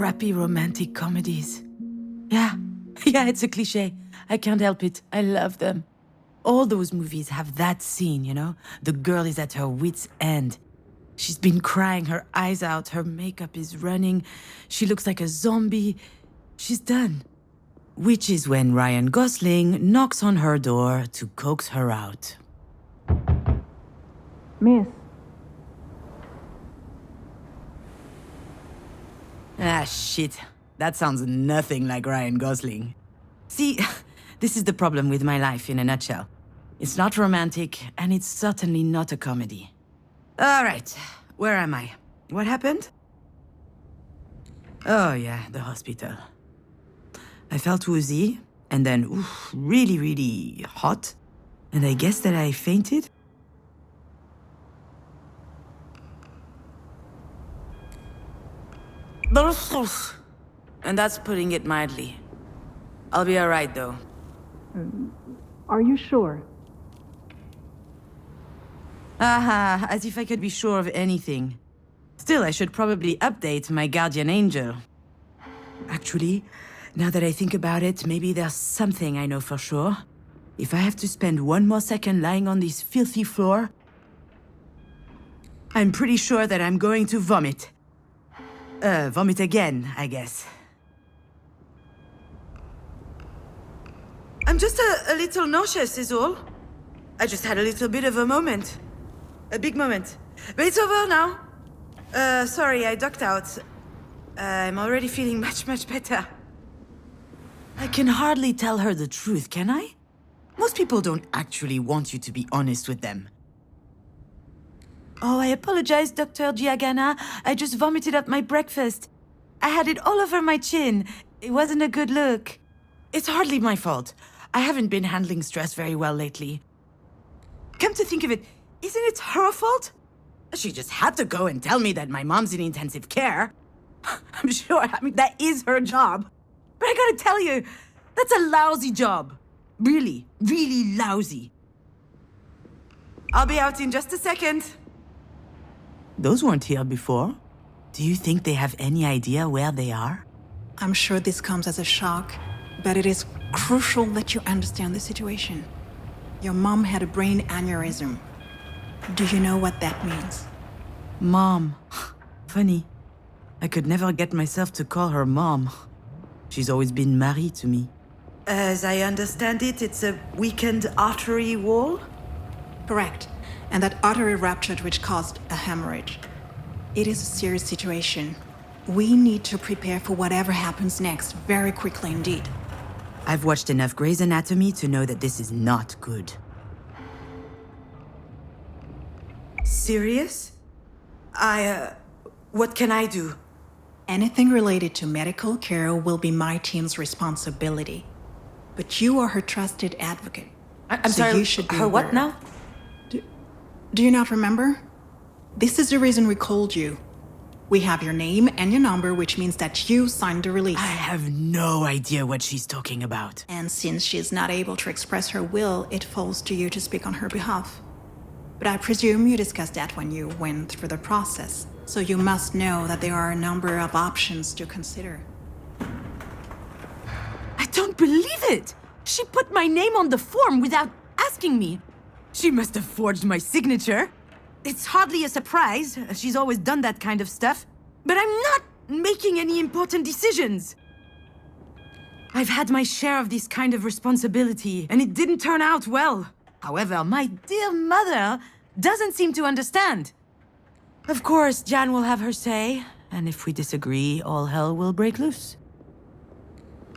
crappy romantic comedies. Yeah, yeah, it's a cliché. I can't help it. I love them. All those movies have that scene, you know? The girl is at her wit's end. She's been crying her eyes out, her makeup is running, she looks like a zombie. She's done. Which is when Ryan Gosling knocks on her door to coax her out. Miss. Ah, shit. That sounds nothing like Ryan Gosling. See, this is the problem with my life in a nutshell. It's not romantic, and it's certainly not a comedy. All right, where am I? What happened? Oh yeah, the hospital. I felt woozy, and then really, really hot, and I guess that I fainted? And that's putting it mildly. I'll be alright though. Are you sure? Aha, as if I could be sure of anything. Still, I should probably update my guardian angel. Actually, now that I think about it, maybe there's something I know for sure. If I have to spend one more second lying on this filthy floor, I'm pretty sure that I'm going to vomit. Vomit again, I guess. I'm just a little nauseous is all. I just had a little bit of a moment. A big moment. But it's over now. Sorry, I ducked out. I'm already feeling much, much better. I can hardly tell her the truth, can I? Most people don't actually want you to be honest with them. Oh, I apologize, Dr. Giagana. I just vomited up my breakfast. I had it all over my chin. It wasn't a good look. It's hardly my fault. I haven't been handling stress very well lately. Come to think of it, isn't it her fault? She just had to go and tell me that my mom's in intensive care. I'm sure, I mean, that is her job. But I gotta tell you, that's a lousy job. Really, really lousy. I'll be out in just a second. Those weren't here before. Do you think they have any idea where they are? I'm sure this comes as a shock, but it is crucial that you understand the situation. Your mom had a brain aneurysm. Do you know what that means? Mom. Funny. I could never get myself to call her mom. She's always been Marie to me. As I understand it, it's a weakened artery wall? Correct. And that artery ruptured, which caused a hemorrhage. It is a serious situation. We need to prepare for whatever happens next, very quickly indeed. I've watched enough Grey's Anatomy to know that this is not good. Serious? What can I do? Anything related to medical care will be my team's responsibility. But you are her trusted advocate. I'm so sorry, you should be her what aware. now? Do you not remember? This is the reason we called you. We have your name and your number, which means that you signed the release. I have no idea what she's talking about. And since she is not able to express her will, it falls to you to speak on her behalf. But I presume you discussed that when you went through the process. So you must know that there are a number of options to consider. I don't believe it! She put my name on the form without asking me. She must have forged my signature. It's hardly a surprise. She's always done that kind of stuff. But I'm not making any important decisions. I've had my share of this kind of responsibility, and it didn't turn out well. However, my dear mother doesn't seem to understand. Of course, Jan will have her say, and if we disagree, all hell will break loose.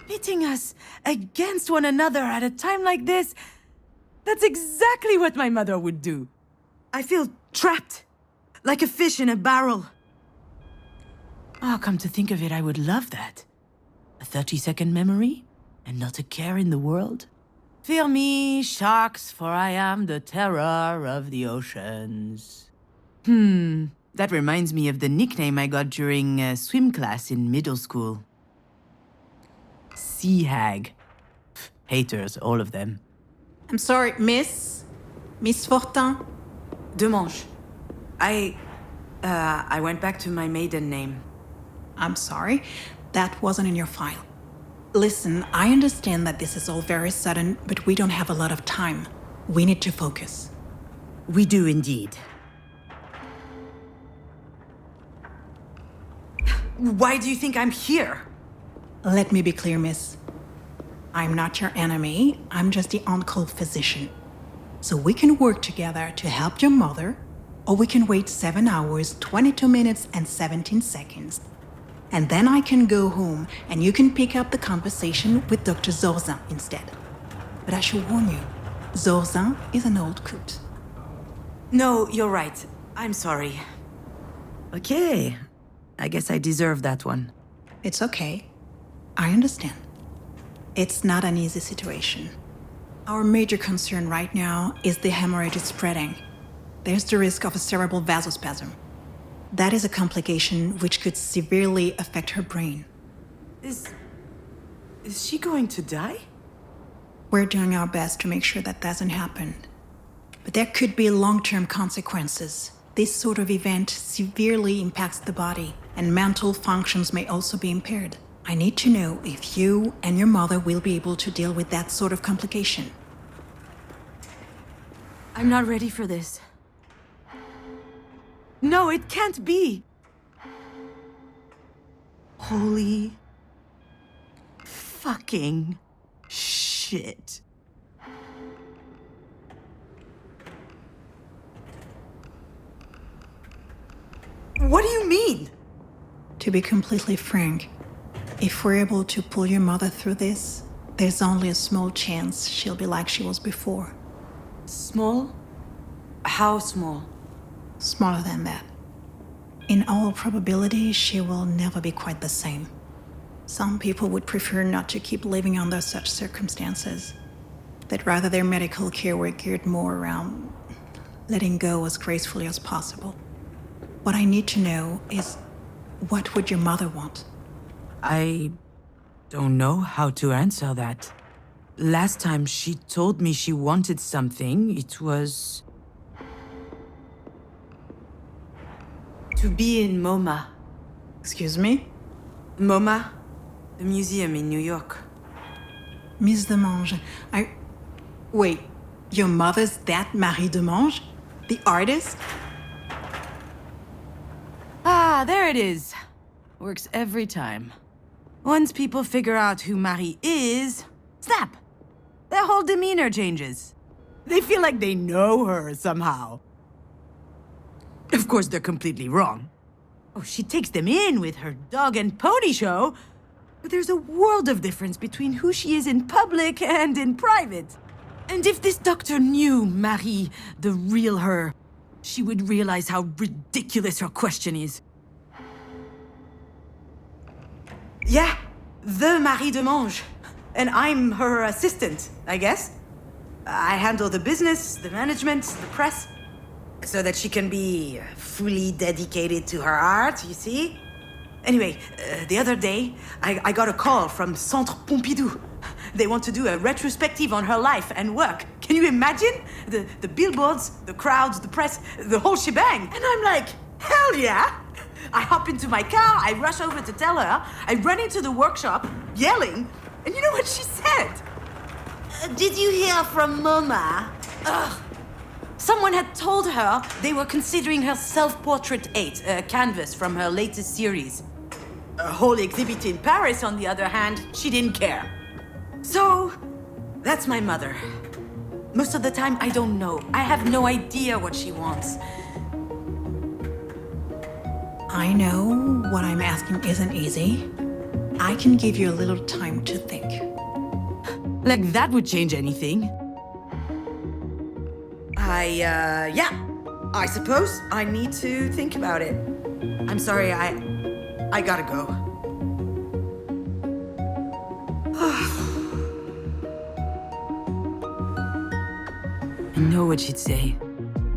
Pitting us against one another at a time like this, that's exactly what my mother would do. I feel trapped, like a fish in a barrel. Oh, come to think of it, I would love that. A 30-second memory, and not a care in the world. Fear me, sharks, for I am the terror of the oceans. That reminds me of the nickname I got during swim class in middle school. Sea hag. Haters, all of them. I'm sorry, Miss Fortin? Demange. I went back to my maiden name. I'm sorry, That wasn't in your file. Listen, I understand that this is all very sudden, but we don't have a lot of time. We need to focus. We do indeed. Why do you think I'm here? Let me be clear, miss. I'm not your enemy. I'm just the on-call physician. So we can work together to help your mother, or we can wait 7 hours, 22 minutes, and 17 seconds. And then I can go home, and you can pick up the conversation with Dr. Zorzin instead. But I should warn you, Zorzin is an old coot. No, you're right. I'm sorry. Okay. I guess I deserve that one. It's okay. I understand. It's not an easy situation. Our major concern right now is the hemorrhage is spreading. There's the risk of a cerebral vasospasm. That is a complication which could severely affect her brain. Is she going to die? We're doing our best to make sure that doesn't happen. But there could be long-term consequences. This sort of event severely impacts the body, and mental functions may also be impaired. I need to know if you and your mother will be able to deal with that sort of complication. I'm not ready for this. No, it can't be. Holy fucking shit. What do you mean? To be completely frank, if we're able to pull your mother through this, there's only a small chance she'll be like she was before. Small? How small? Smaller than that. In all probability, she will never be quite the same. Some people would prefer not to keep living under such circumstances. They'd rather their medical care were geared more around letting go as gracefully as possible. What I need to know is, what would your mother want? I don't know how to answer that. Last time she told me she wanted something, it was to be in MoMA. Excuse me? MoMA? The museum in New York. Miss Demange, Wait, your mother's that Marie Demange? The artist? Ah, there it is. Works every time. Once people figure out who Marie is, snap! Their whole demeanor changes. They feel like they know her somehow. Of course, they're completely wrong. Oh, she takes them in with her dog and pony show, but there's a world of difference between who she is in public and in private. And if this doctor knew Marie, the real her, she would realize how ridiculous her question is. Yeah, the Marie Demange. And I'm her assistant, I guess. I handle the business, the management, the press, so that she can be fully dedicated to her art, you see? Anyway, the other day, I got a call from Centre Pompidou. They want to do a retrospective on her life and work. Can you imagine? The billboards, the crowds, the press, the whole shebang. And I'm like, hell yeah! I hop into my car, I rush over to tell her, I run into the workshop, yelling, and you know what she said? Did you hear from MoMA? Ugh. Someone had told her they were considering her self-portrait 8, a canvas from her latest series. A whole exhibit in Paris, on the other hand, she didn't care. So, that's my mother. Most of the time, I don't know. I have no idea what she wants. I know what I'm asking isn't easy. I can give you a little time to think. Like that would change anything. Yeah. I suppose I need to think about it. I'm sorry, I gotta go. I know what she'd say.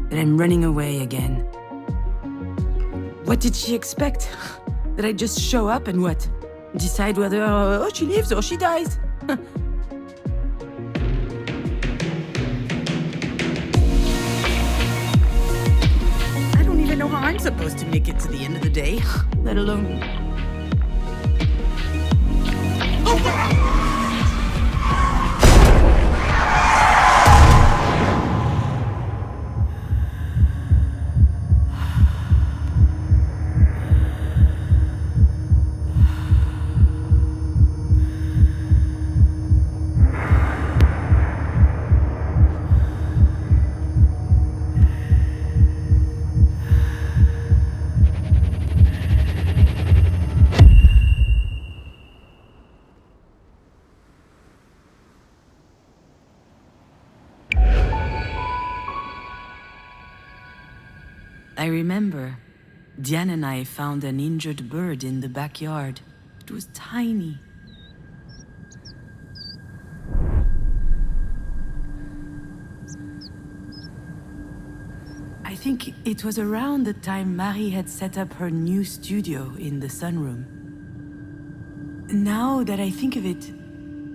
That I'm running away again. What did she expect? That I just show up and what? Decide whether she lives or she dies? I don't even know how I'm supposed to make it to the end of the day, let alone I remember. Diane and I found an injured bird in the backyard. It was tiny. I think it was around the time Marie had set up her new studio in the sunroom. Now that I think of it,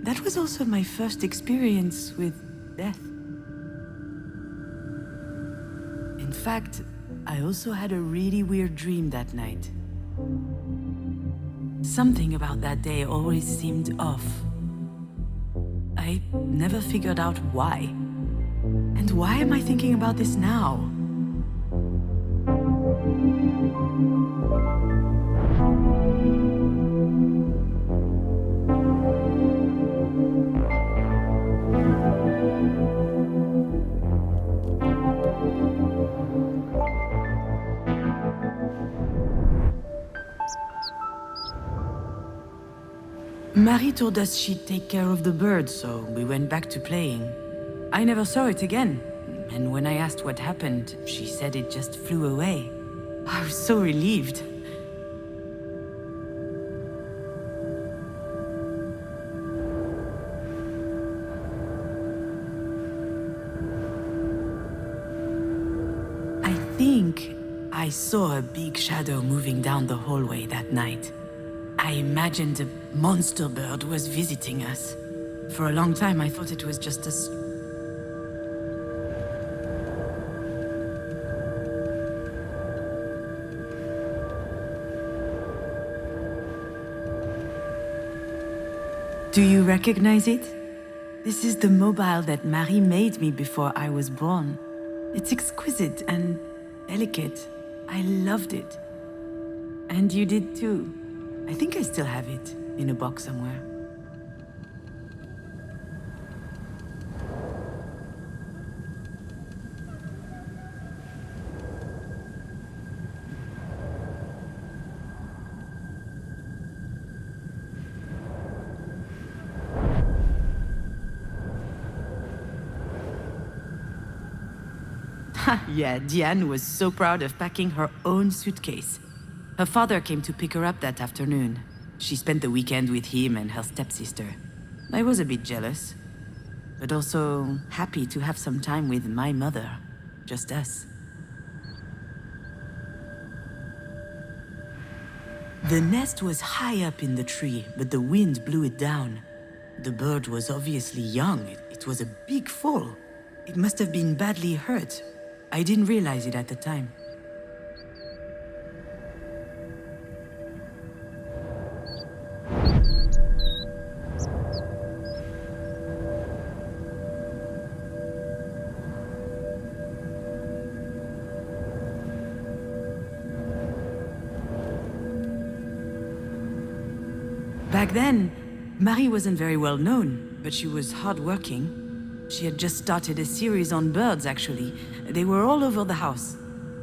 that was also my first experience with death. In fact, I also had a really weird dream that night. Something about that day always seemed off. I never figured out why. And why am I thinking about this now? Marie told us she'd take care of the bird, so we went back to playing. I never saw it again, and when I asked what happened, she said it just flew away. I was so relieved. I think I saw a big shadow moving down the hallway that night. I imagined a monster bird was visiting us. For a long time, I thought it was just a... Do you recognize it? This is the mobile that Marie made me before I was born. It's exquisite and delicate. I loved it. And you did too. I think I still have it, in a box somewhere. Yeah, Diane was so proud of packing her own suitcase. Her father came to pick her up that afternoon. She spent the weekend with him and her stepsister. I was a bit jealous, but also happy to have some time with my mother. Just us. The nest was high up in the tree, but the wind blew it down. The bird was obviously young. It was a big fall. It must have been badly hurt. I didn't realize it at the time. Back then, Marie wasn't very well known, but she was hardworking. She had just started a series on birds, actually. They were all over the house.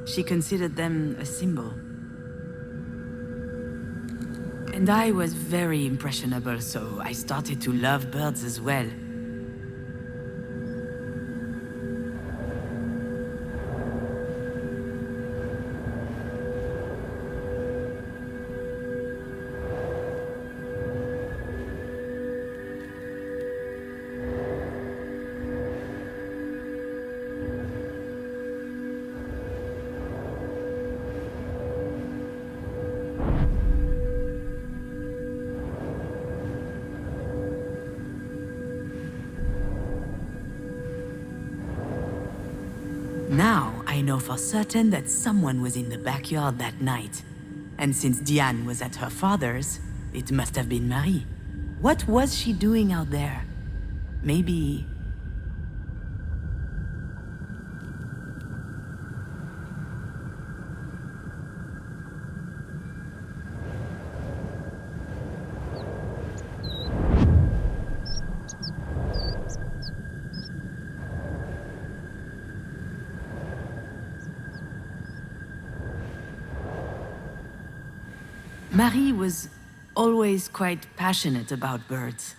She considered them a symbol. And I was very impressionable, so I started to love birds as well. Now, I know for certain that someone was in the backyard that night. And since Diane was at her father's, it must have been Marie. What was she doing out there? Maybe... Marie was always quite passionate about birds.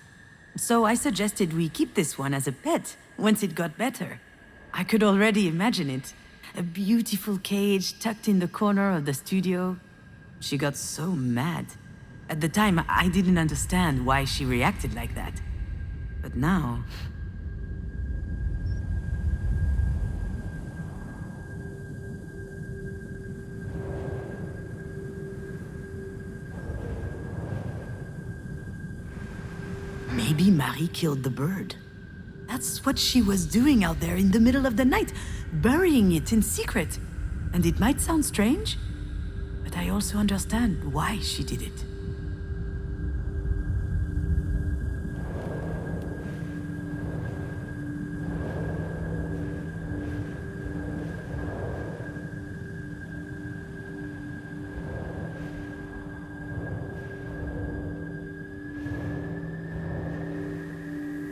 So I suggested we keep this one as a pet once it got better. I could already imagine it. a beautiful cage tucked in the corner of the studio. She got so mad. At the time, I didn't understand why she reacted like that. But now... Maybe Marie killed the bird. That's what she was doing out there in the middle of the night, burying it in secret. And it might sound strange, but I also understand why she did it.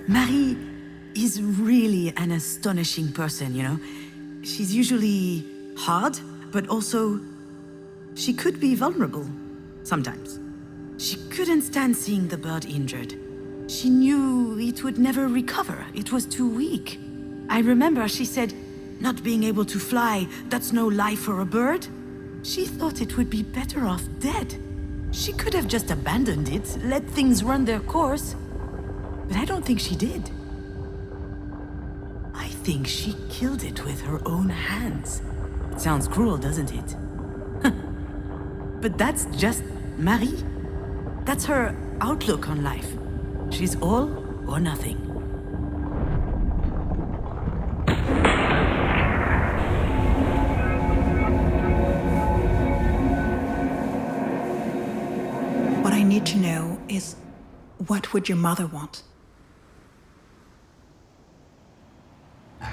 Marie is really an astonishing person, you know? She's usually hard, but also she could be vulnerable sometimes. She couldn't stand seeing the bird injured. She knew it would never recover. It was too weak. I remember she said, "Not being able to fly, that's no life for a bird." She thought it would be better off dead. She could have just abandoned it, let things run their course. But I don't think she did. I think she killed it with her own hands. It sounds cruel, doesn't it? But that's just Marie. That's her outlook on life. She's all or nothing. What I need to know is, what would your mother want?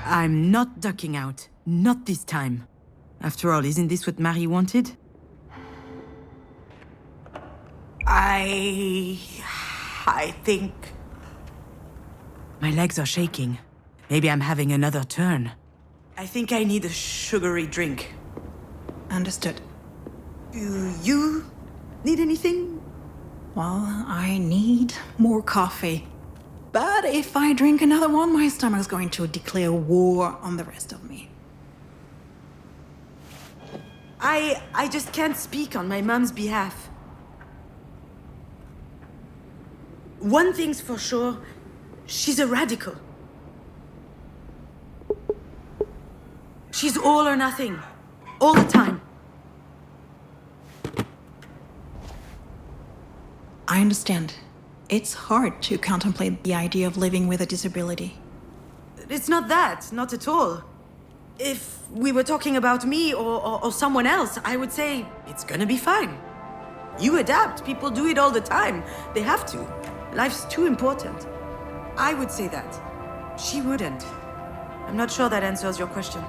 I'm not ducking out. Not this time. After all, isn't this what Marie wanted? I think... My legs are shaking. Maybe I'm having another turn. I think I need a sugary drink. Understood. Do you need anything? Well, I need more coffee. But if I drink another one, my stomach's going to declare war on the rest of me. I just can't speak on my mom's behalf. One thing's for sure, she's a radical. She's all or nothing, all the time. I understand. It's hard to contemplate the idea of living with a disability. It's not that, not at all. If we were talking about me or someone else, I would say it's gonna be fine. You adapt, people do it all the time. They have to. Life's too important. I would say that. She wouldn't. I'm not sure that answers your question.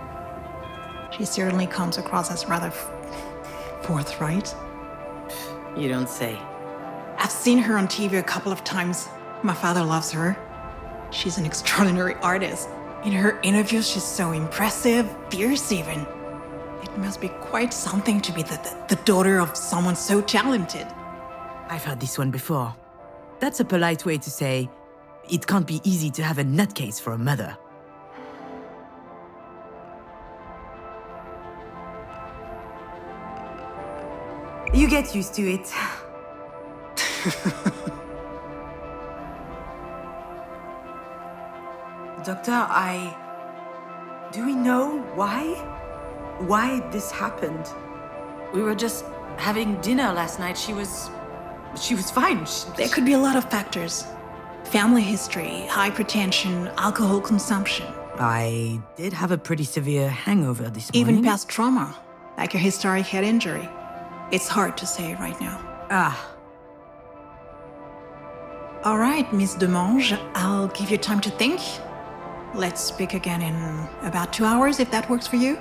She certainly comes across as rather forthright. You don't say. I've seen her on TV a couple of times. My father loves her. She's an extraordinary artist. In her interviews, she's so impressive, fierce even. It must be quite something to be the daughter of someone so talented. I've heard this one before. That's a polite way to say, it can't be easy to have a nutcase for a mother. You get used to it. Doctor, do we know why this happened? We were just having dinner last night. She was fine. There could be a lot of factors. Family history, hypertension, alcohol consumption. I did have a pretty severe hangover this morning. Even past trauma, like a historic head injury. It's hard to say right now. All right, Miss Demange, I'll give you time to think. Let's speak again in about 2 hours, if that works for you.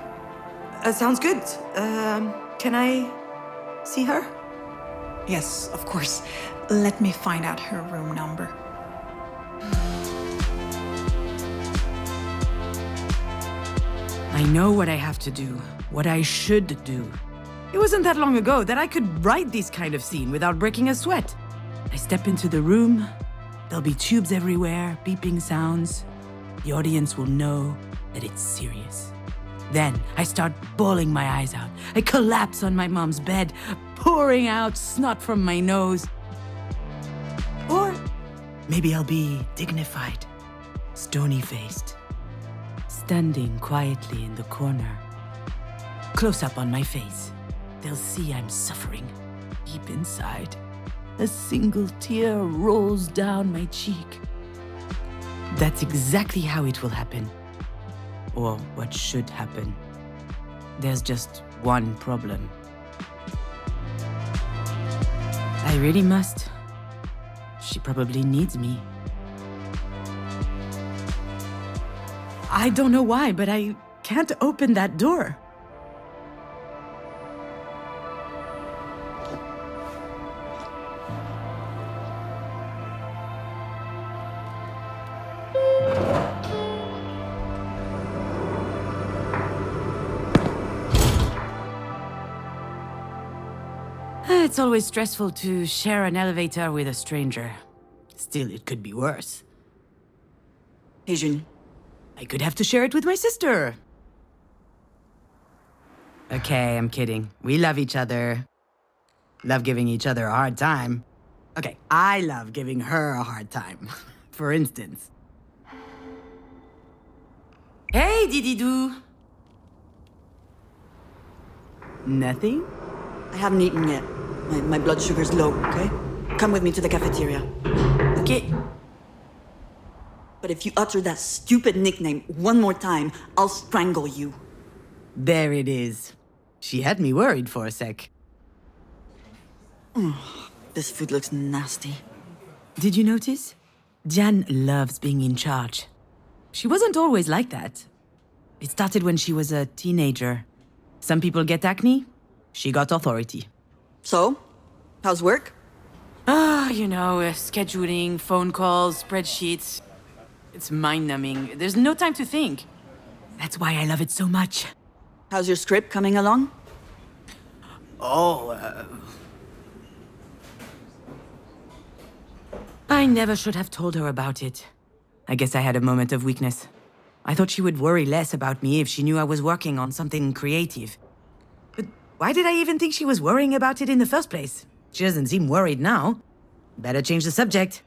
Sounds good. Can I see her? Yes, of course. Let me find out her room number. I know what I have to do, what I should do. It wasn't that long ago that I could write this kind of scene without breaking a sweat. I step into the room, there'll be tubes everywhere, beeping sounds. The audience will know that it's serious. Then I start bawling my eyes out. I collapse on my mom's bed, pouring out snot from my nose. Or maybe I'll be dignified, stony-faced, standing quietly in the corner. Close up on my face, they'll see I'm suffering deep inside. A single tear rolls down my cheek. That's exactly how it will happen. Or what should happen. There's just one problem. I really must. She probably needs me. I don't know why, but I can't open that door. It's always stressful to share an elevator with a stranger. Still, it could be worse. Hey, June. I could have to share it with my sister. Okay, I'm kidding. We love each other. Love giving each other a hard time. Okay, I love giving her a hard time. For instance. Hey, Didi-doo. Nothing? I haven't eaten yet. My blood sugar's low, okay? Come with me to the cafeteria. Okay. But if you utter that stupid nickname one more time, I'll strangle you. There it is. She had me worried for a sec. This food looks nasty. Did you notice? Jan loves being in charge. She wasn't always like that. It started when she was a teenager. Some people get acne. She got authority. So, how's work? Scheduling, phone calls, spreadsheets. It's mind-numbing. There's no time to think. That's why I love it so much. How's your script coming along? I never should have told her about it. I guess I had a moment of weakness. I thought she would worry less about me if she knew I was working on something creative. But why did I even think she was worrying about it in the first place? She doesn't seem worried now. Better change the subject.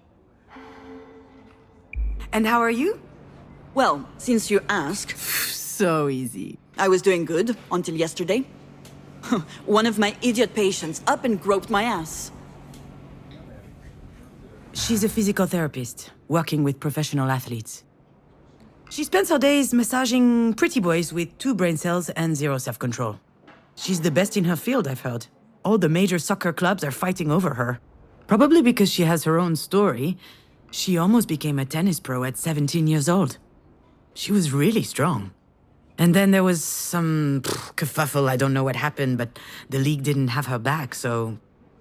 And how are you? Well, since you ask, So easy. I was doing good until yesterday. One of my idiot patients up and groped my ass. She's a physical therapist, working with professional athletes. She spends her days massaging pretty boys with 2 brain cells and 0 self-control. She's the best in her field, I've heard. All the major soccer clubs are fighting over her. Probably because she has her own story. She almost became a tennis pro at 17 years old. She was really strong. And then there was some kerfuffle, I don't know what happened, but the league didn't have her back, so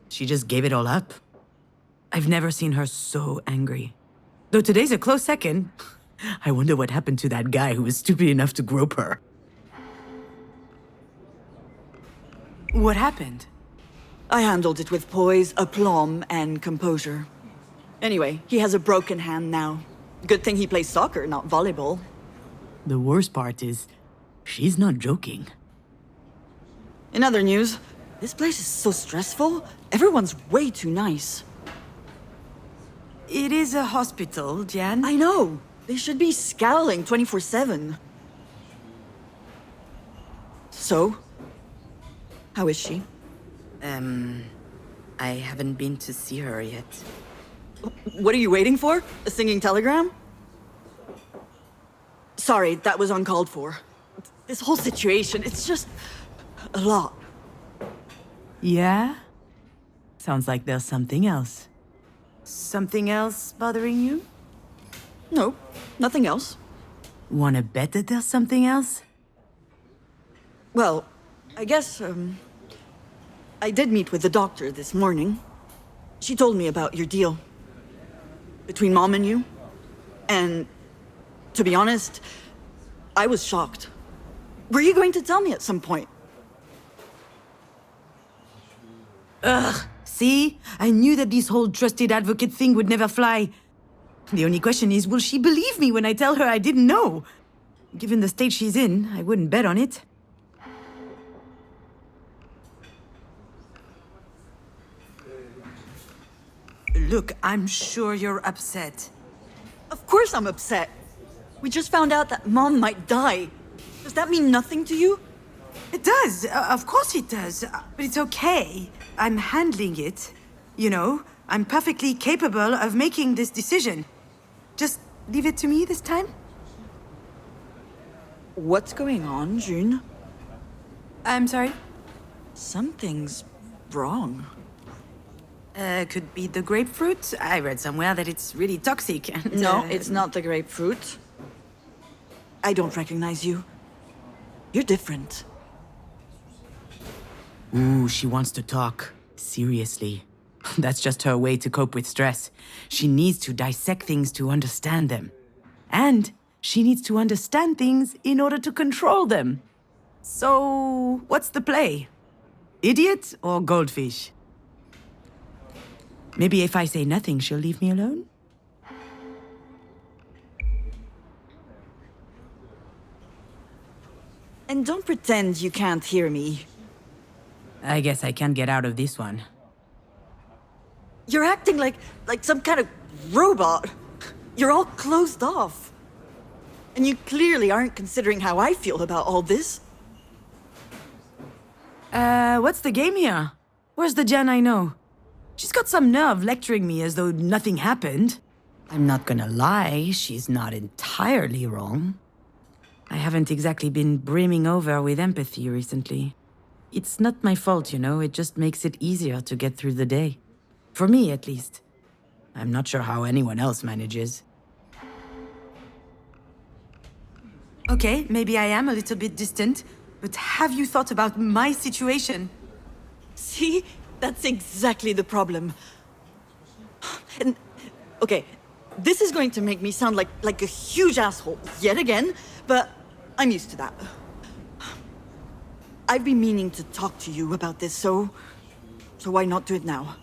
she just gave it all up. I've never seen her so angry. Though today's a close second. I wonder what happened to that guy who was stupid enough to grope her. What happened? I handled it with poise, aplomb, and composure. Anyway, he has a broken hand now. Good thing he plays soccer, not volleyball. The worst part is, she's not joking. In other news, this place is so stressful. Everyone's way too nice. It is a hospital, Jan. I know. They should be scowling 24/7. So, how is she? I haven't been to see her yet. What are you waiting for? A singing telegram? Sorry, that was uncalled for. This whole situation, it's just a lot. Yeah? Sounds like there's something else. Something else bothering you? No, nothing else. Wanna bet that there's something else? Well, I guess, I did meet with the doctor this morning. She told me about your deal. Between Mom and you. And, to be honest, I was shocked. Were you going to tell me at some point? See? I knew that this whole trusted advocate thing would never fly. The only question is, will she believe me when I tell her I didn't know? Given the state she's in, I wouldn't bet on it. Look, I'm sure you're upset. Of course I'm upset. We just found out that Mom might die. Does that mean nothing to you? It does. Of course it does. But it's okay. I'm handling it. You know, I'm perfectly capable of making this decision. Just leave it to me this time. What's going on, June? I'm sorry? Something's wrong. Could be the grapefruit. I read somewhere that it's really toxic. And, No, it's not the grapefruit. I don't recognize you. You're different. Ooh, she wants to talk. Seriously. That's just her way to cope with stress. She needs to dissect things to understand them. And she needs to understand things in order to control them. So, what's the play? Idiot or goldfish? Maybe if I say nothing, she'll leave me alone? And don't pretend you can't hear me. I guess I can't get out of this one. You're acting like some kind of robot. You're all closed off. And you clearly aren't considering how I feel about all this. What's the game here? Where's the Jan I know? She's got some nerve lecturing me as though nothing happened. I'm not gonna lie, she's not entirely wrong. I haven't exactly been brimming over with empathy recently. It's not my fault, you know, it just makes it easier to get through the day. For me, at least. I'm not sure how anyone else manages. Okay, maybe I am a little bit distant, but have you thought about my situation? See? That's exactly the problem. And, okay, this is going to make me sound like a huge asshole yet again, but I'm used to that. I've been meaning to talk to you about this, so why not do it now?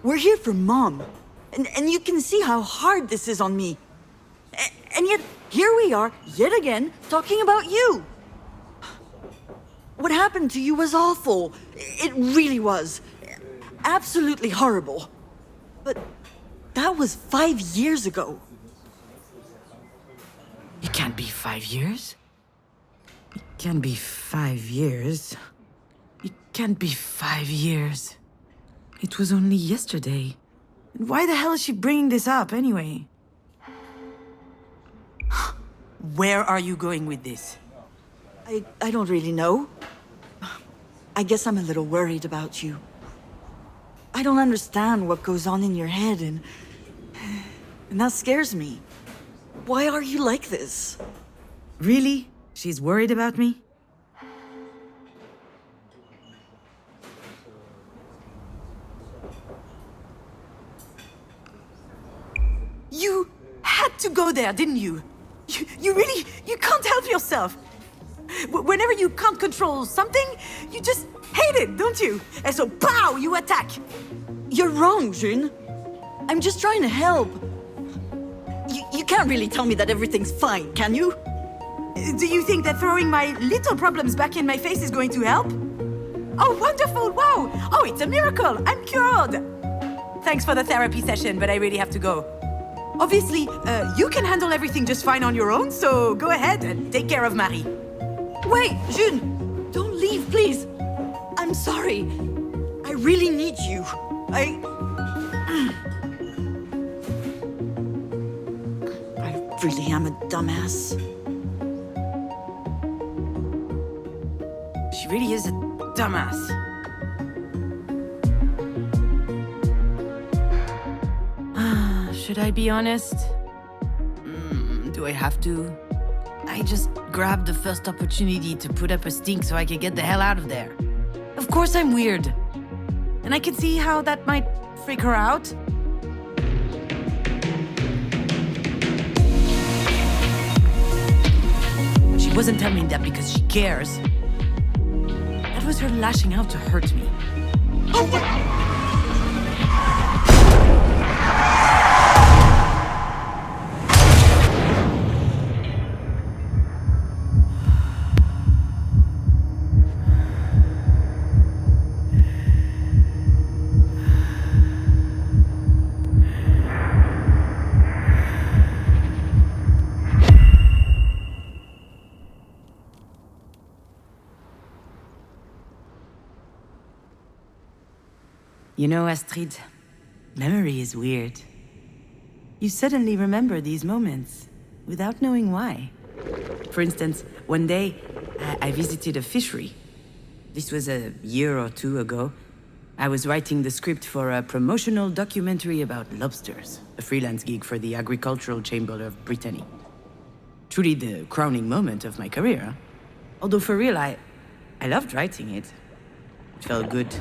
We're here for Mom, and you can see how hard this is on me. And yet, here we are, yet again, talking about you. What happened to you was awful. It really was. Absolutely horrible. But that was 5 years ago. It can't be 5 years. It can't be 5 years. It can't be 5 years. It was only yesterday. And why the hell is she bringing this up anyway? Where are you going with this? I don't really know. I guess I'm a little worried about you. I don't understand what goes on in your head, and that scares me. Why are you like this? Really? She's worried about me? You had to go there, didn't you? You can't help yourself. Whenever you can't control something, you just hate it, don't you? And so, pow, you attack. You're wrong, June. I'm just trying to help. You can't really tell me that everything's fine, can you? Do you think that throwing my little problems back in my face is going to help? Oh, wonderful, wow. Oh, it's a miracle, I'm cured. Thanks for the therapy session, but I really have to go. Obviously, you can handle everything just fine on your own, so go ahead and take care of Marie. Wait, June! Don't leave, please! I'm sorry. I really need you. I really am a dumbass. She really is a dumbass. Should I be honest? Do I have to? I just grabbed the first opportunity to put up a stink so I could get the hell out of there. Of course I'm weird. And I can see how that might freak her out. She wasn't telling me that because she cares. That was her lashing out to hurt me. Oh, what? You know, Astrid, memory is weird. You suddenly remember these moments without knowing why. For instance, one day, I visited a fishery. This was a year or two ago. I was writing the script for a promotional documentary about lobsters, a freelance gig for the Agricultural Chamber of Brittany. Truly the crowning moment of my career. Although for real, I loved writing it. It felt good,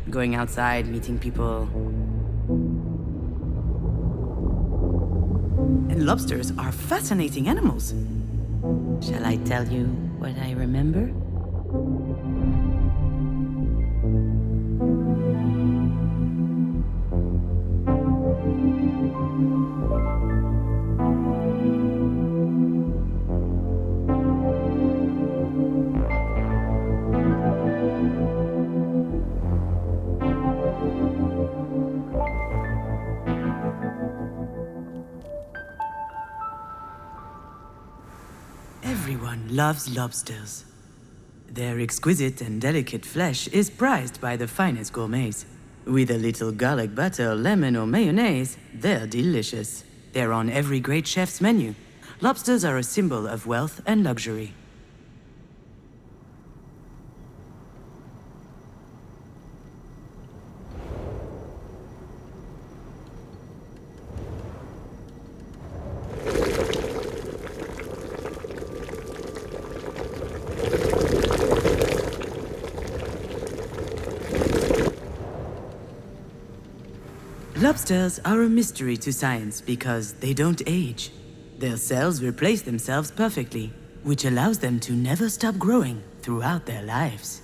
going outside, meeting people. And lobsters are fascinating animals. Shall I tell you what I remember? Everyone loves lobsters. Their exquisite and delicate flesh is prized by the finest gourmets. With a little garlic butter, lemon, or mayonnaise, they're delicious. They're on every great chef's menu. Lobsters are a symbol of wealth and luxury. Lobsters are a mystery to science because they don't age. Their cells replace themselves perfectly, which allows them to never stop growing throughout their lives.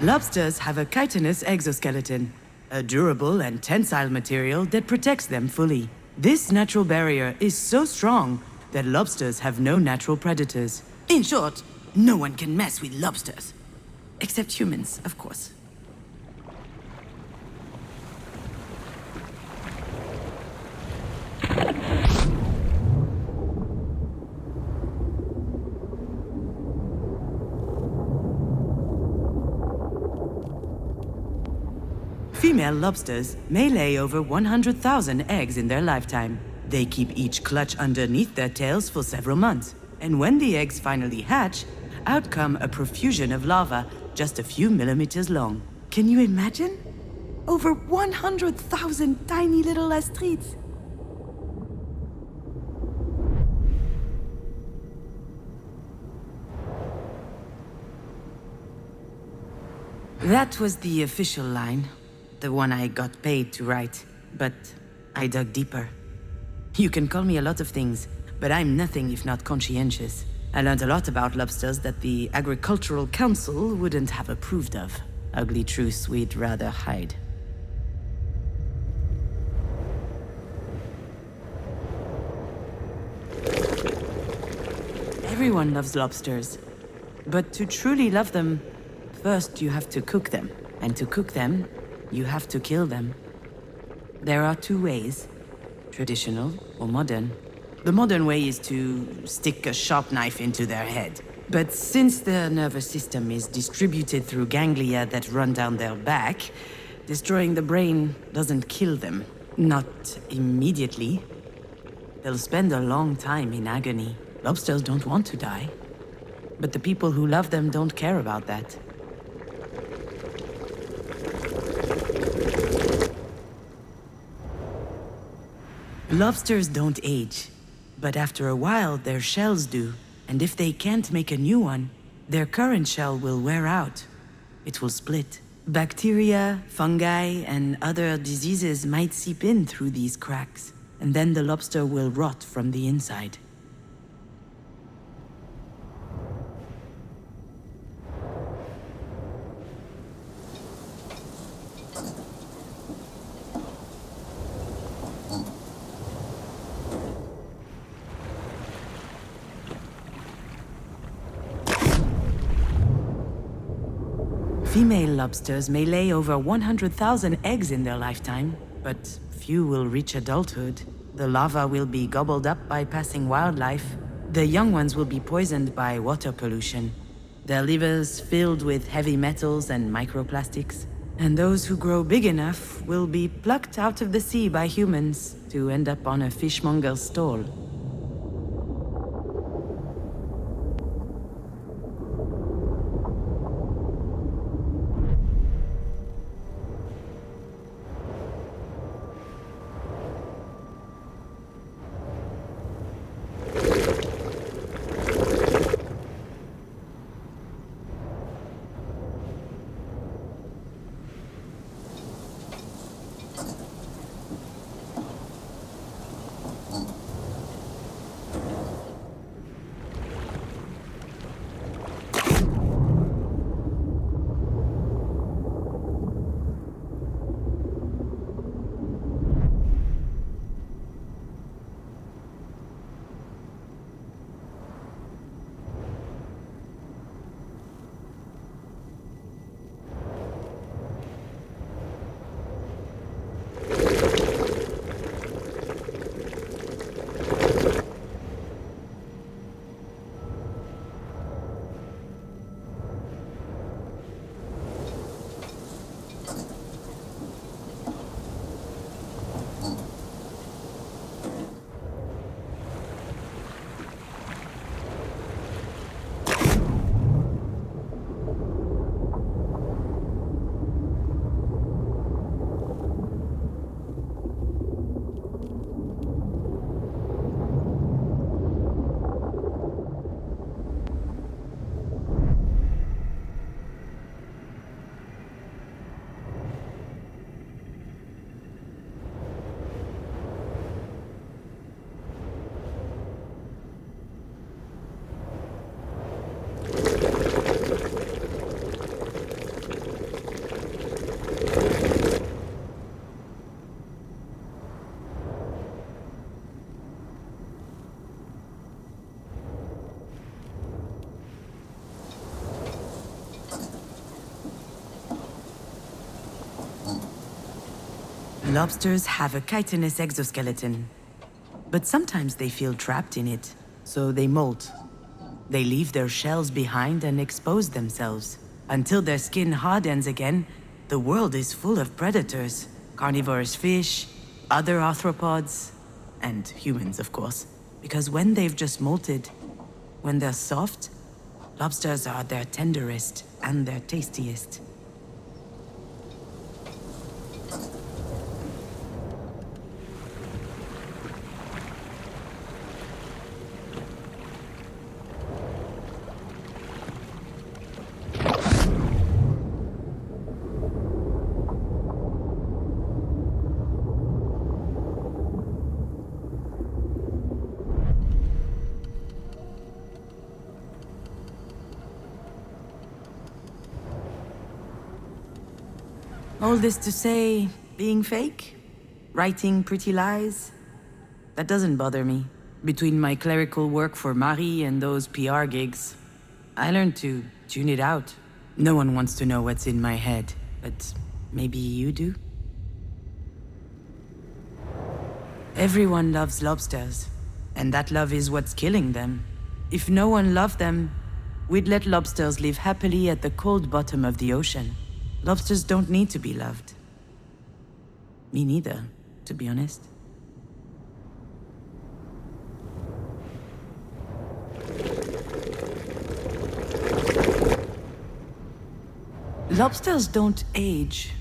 Lobsters have a chitinous exoskeleton, a durable and tensile material that protects them fully. This natural barrier is so strong that lobsters have no natural predators. In short, no one can mess with lobsters. Except humans, of course. Female lobsters may lay over 100,000 eggs in their lifetime. They keep each clutch underneath their tails for several months. And when the eggs finally hatch, out come a profusion of larvae just a few millimeters long. Can you imagine? Over 100,000 tiny little Astrids. That was the official line. The one I got paid to write, but I dug deeper. You can call me a lot of things, but I'm nothing if not conscientious. I learned a lot about lobsters that the Agricultural Council wouldn't have approved of. Ugly truths we'd rather hide. Everyone loves lobsters, but to truly love them, first you have to cook them, and to cook them, you have to kill them. There are two ways, traditional or modern. The modern way is to stick a sharp knife into their head. But since their nervous system is distributed through ganglia that run down their back, destroying the brain doesn't kill them. Not immediately. They'll spend a long time in agony. Lobsters don't want to die. But the people who love them don't care about that. Lobsters don't age, but after a while their shells do, and if they can't make a new one, their current shell will wear out. It will split. Bacteria, fungi, and other diseases might seep in through these cracks, and then the lobster will rot from the inside. Female lobsters may lay over 100,000 eggs in their lifetime, but few will reach adulthood. The larvae will be gobbled up by passing wildlife. The young ones will be poisoned by water pollution. Their livers filled with heavy metals and microplastics. And those who grow big enough will be plucked out of the sea by humans to end up on a fishmonger's stall. Lobsters have a chitinous exoskeleton, but sometimes they feel trapped in it, so they molt. They leave their shells behind and expose themselves. Until their skin hardens again, the world is full of predators. Carnivorous fish, other arthropods, and humans, of course. Because when they've just molted, when they're soft, lobsters are their tenderest and their tastiest. All this to say, being fake? Writing pretty lies? That doesn't bother me. Between my clerical work for Marie and those PR gigs, I learned to tune it out. No one wants to know what's in my head, but maybe you do? Everyone loves lobsters, and that love is what's killing them. If no one loved them, we'd let lobsters live happily at the cold bottom of the ocean. Lobsters don't need to be loved. Me neither, to be honest. Lobsters don't age.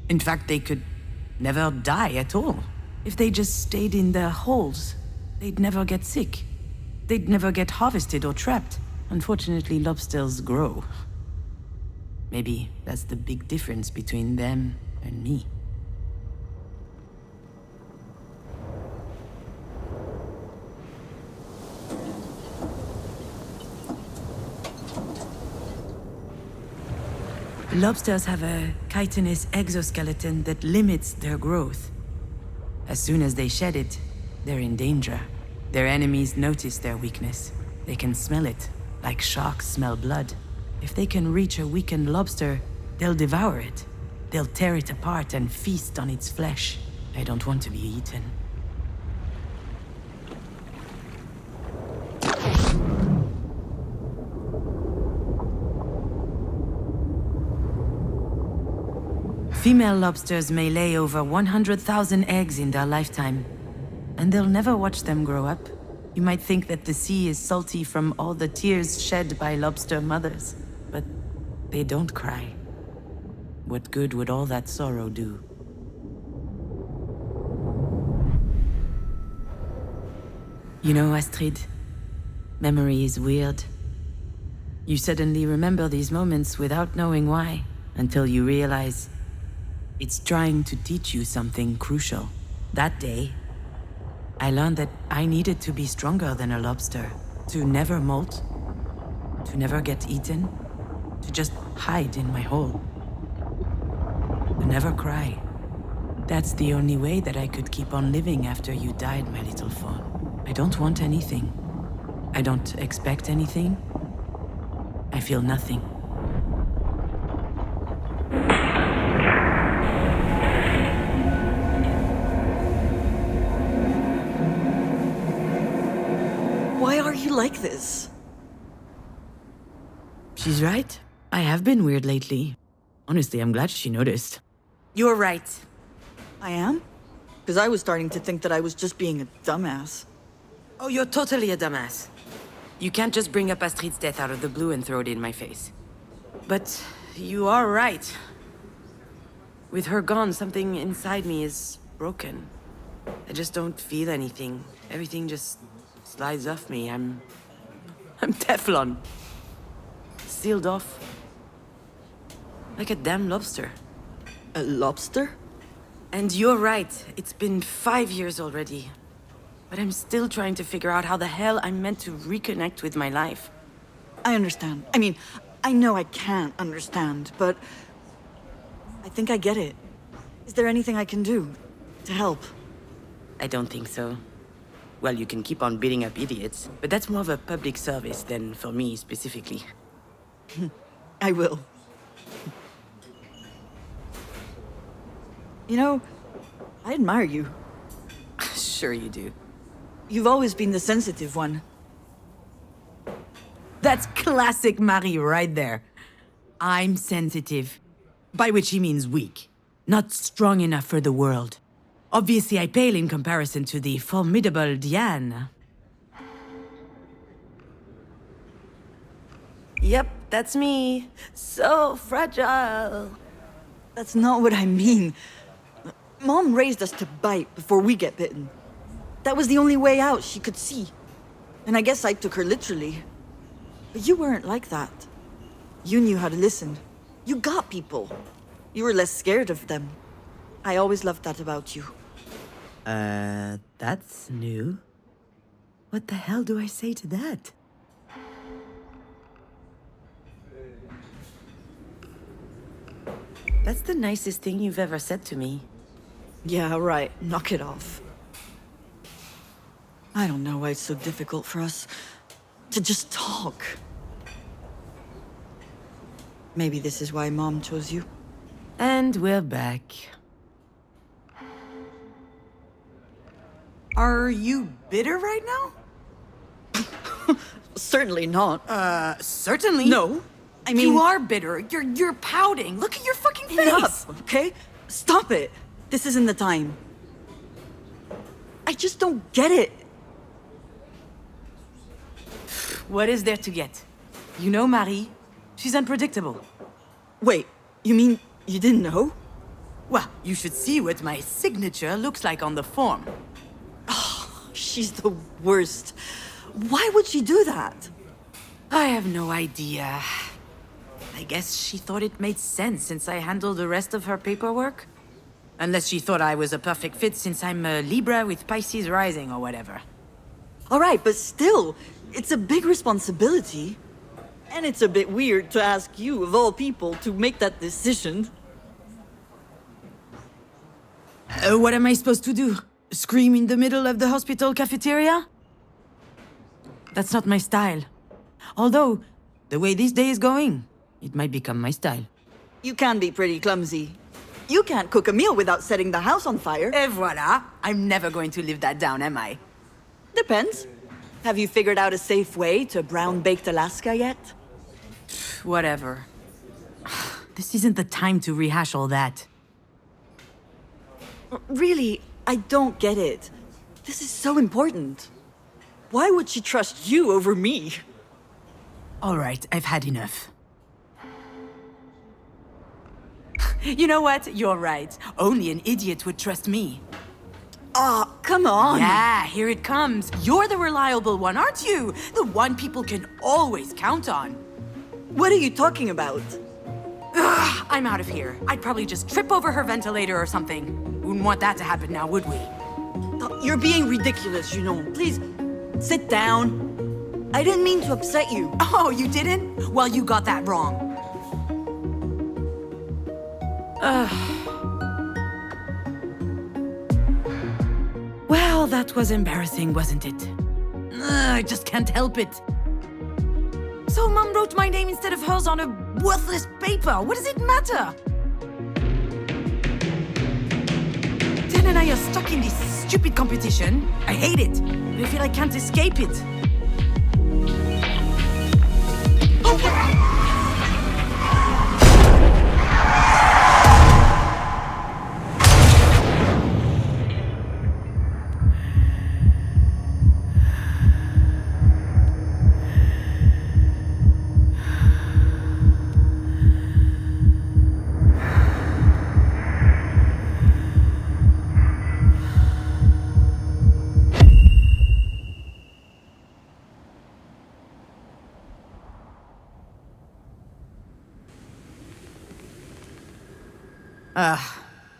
In fact, they could never die at all. If they just stayed in their holes, they'd never get sick. They'd never get harvested or trapped. Unfortunately, lobsters grow. Maybe that's the big difference between them and me. Lobsters have a chitinous exoskeleton that limits their growth. As soon as they shed it, they're in danger. Their enemies notice their weakness. They can smell it, like sharks smell blood. If they can reach a weakened lobster, they'll devour it. They'll tear it apart and feast on its flesh. I don't want to be eaten. Female lobsters may lay over 100,000 eggs in their lifetime, and they'll never watch them grow up. You might think that the sea is salty from all the tears shed by lobster mothers, but they don't cry. What good would all that sorrow do? You know, Astrid, memory is weird. You suddenly remember these moments without knowing why, until you realize it's trying to teach you something crucial. That day, I learned that I needed to be stronger than a lobster, to never molt, to never get eaten, to just hide in my hole, to never cry. That's the only way that I could keep on living after you died, my little fawn. I don't want anything. I don't expect anything. I feel nothing. Why are you like this? She's right. I have been weird lately. Honestly, I'm glad she noticed. You're right. I am? Because I was starting to think that I was just being a dumbass. Oh, you're totally a dumbass. You can't just bring up Astrid's death out of the blue and throw it in my face. But you are right. With her gone, something inside me is broken. I just don't feel anything. Everything just slides off me. I'm Teflon. Sealed off. Like a damn lobster. A lobster? And you're right. It's been 5 years already. But I'm still trying to figure out how the hell I'm meant to reconnect with my life. I understand. I mean, I know I can't understand, but I think I get it. Is there anything I can do to help? I don't think so. Well, you can keep on beating up idiots, but that's more of a public service than for me specifically. I will. You know, I admire you. Sure you do. You've always been the sensitive one. That's classic Marie right there. I'm sensitive. By which he means weak. Not strong enough for the world. Obviously, I pale in comparison to the formidable Diane. Yep, that's me. So fragile. That's not what I mean. Mom raised us to bite before we get bitten. That was the only way out she could see. And I guess I took her literally. But you weren't like that. You knew how to listen. You got people. You were less scared of them. I always loved that about you. That's new. What the hell do I say to that? That's the nicest thing you've ever said to me. Yeah, right. Knock it off. I don't know why it's so difficult for us to just talk. Maybe this is why Mom chose you. And we're back. Are you bitter right now? Certainly not. Certainly. No. I mean... You are bitter. You're pouting. Look at your fucking face. Enough, okay? Stop it. This isn't the time. I just don't get it. What is there to get? You know Marie. She's unpredictable. Wait, you mean you didn't know? Well, you should see what my signature looks like on the form. She's the worst. Why would she do that? I have no idea. I guess she thought it made sense since I handled the rest of her paperwork. Unless she thought I was a perfect fit since I'm a Libra with Pisces rising or whatever. All right, but still, it's a big responsibility. And it's a bit weird to ask you, of all people, to make that decision. What am I supposed to do? Scream in the middle of the hospital cafeteria? That's not my style. Although, the way this day is going, It might become my style. You can be pretty clumsy. You can't cook a meal without setting the house on fire. Et voila! I'm never going to live that down, am I? Depends. Have you figured out a safe way to brown-baked Alaska yet? Whatever. This isn't the time to rehash all that. Really, I don't get it. This is so important. Why would she trust you over me? All right, I've had enough. You know what? You're right. Only an idiot would trust me. Aw, come on! Yeah, here it comes. You're the reliable one, aren't you? The one people can always count on. What are you talking about? Ugh, I'm out of here. I'd probably just trip over her ventilator or something. Wouldn't want that to happen now, would we? You're being ridiculous, Junon. Please, sit down. I didn't mean to upset you. Oh, you didn't? Well, you got that wrong. Well, that was embarrassing, wasn't it? I just can't help it. So Mom wrote my name instead of hers on a worthless paper. What does it matter? Dan and I are stuck in this stupid competition. I hate it. I feel I can't escape it.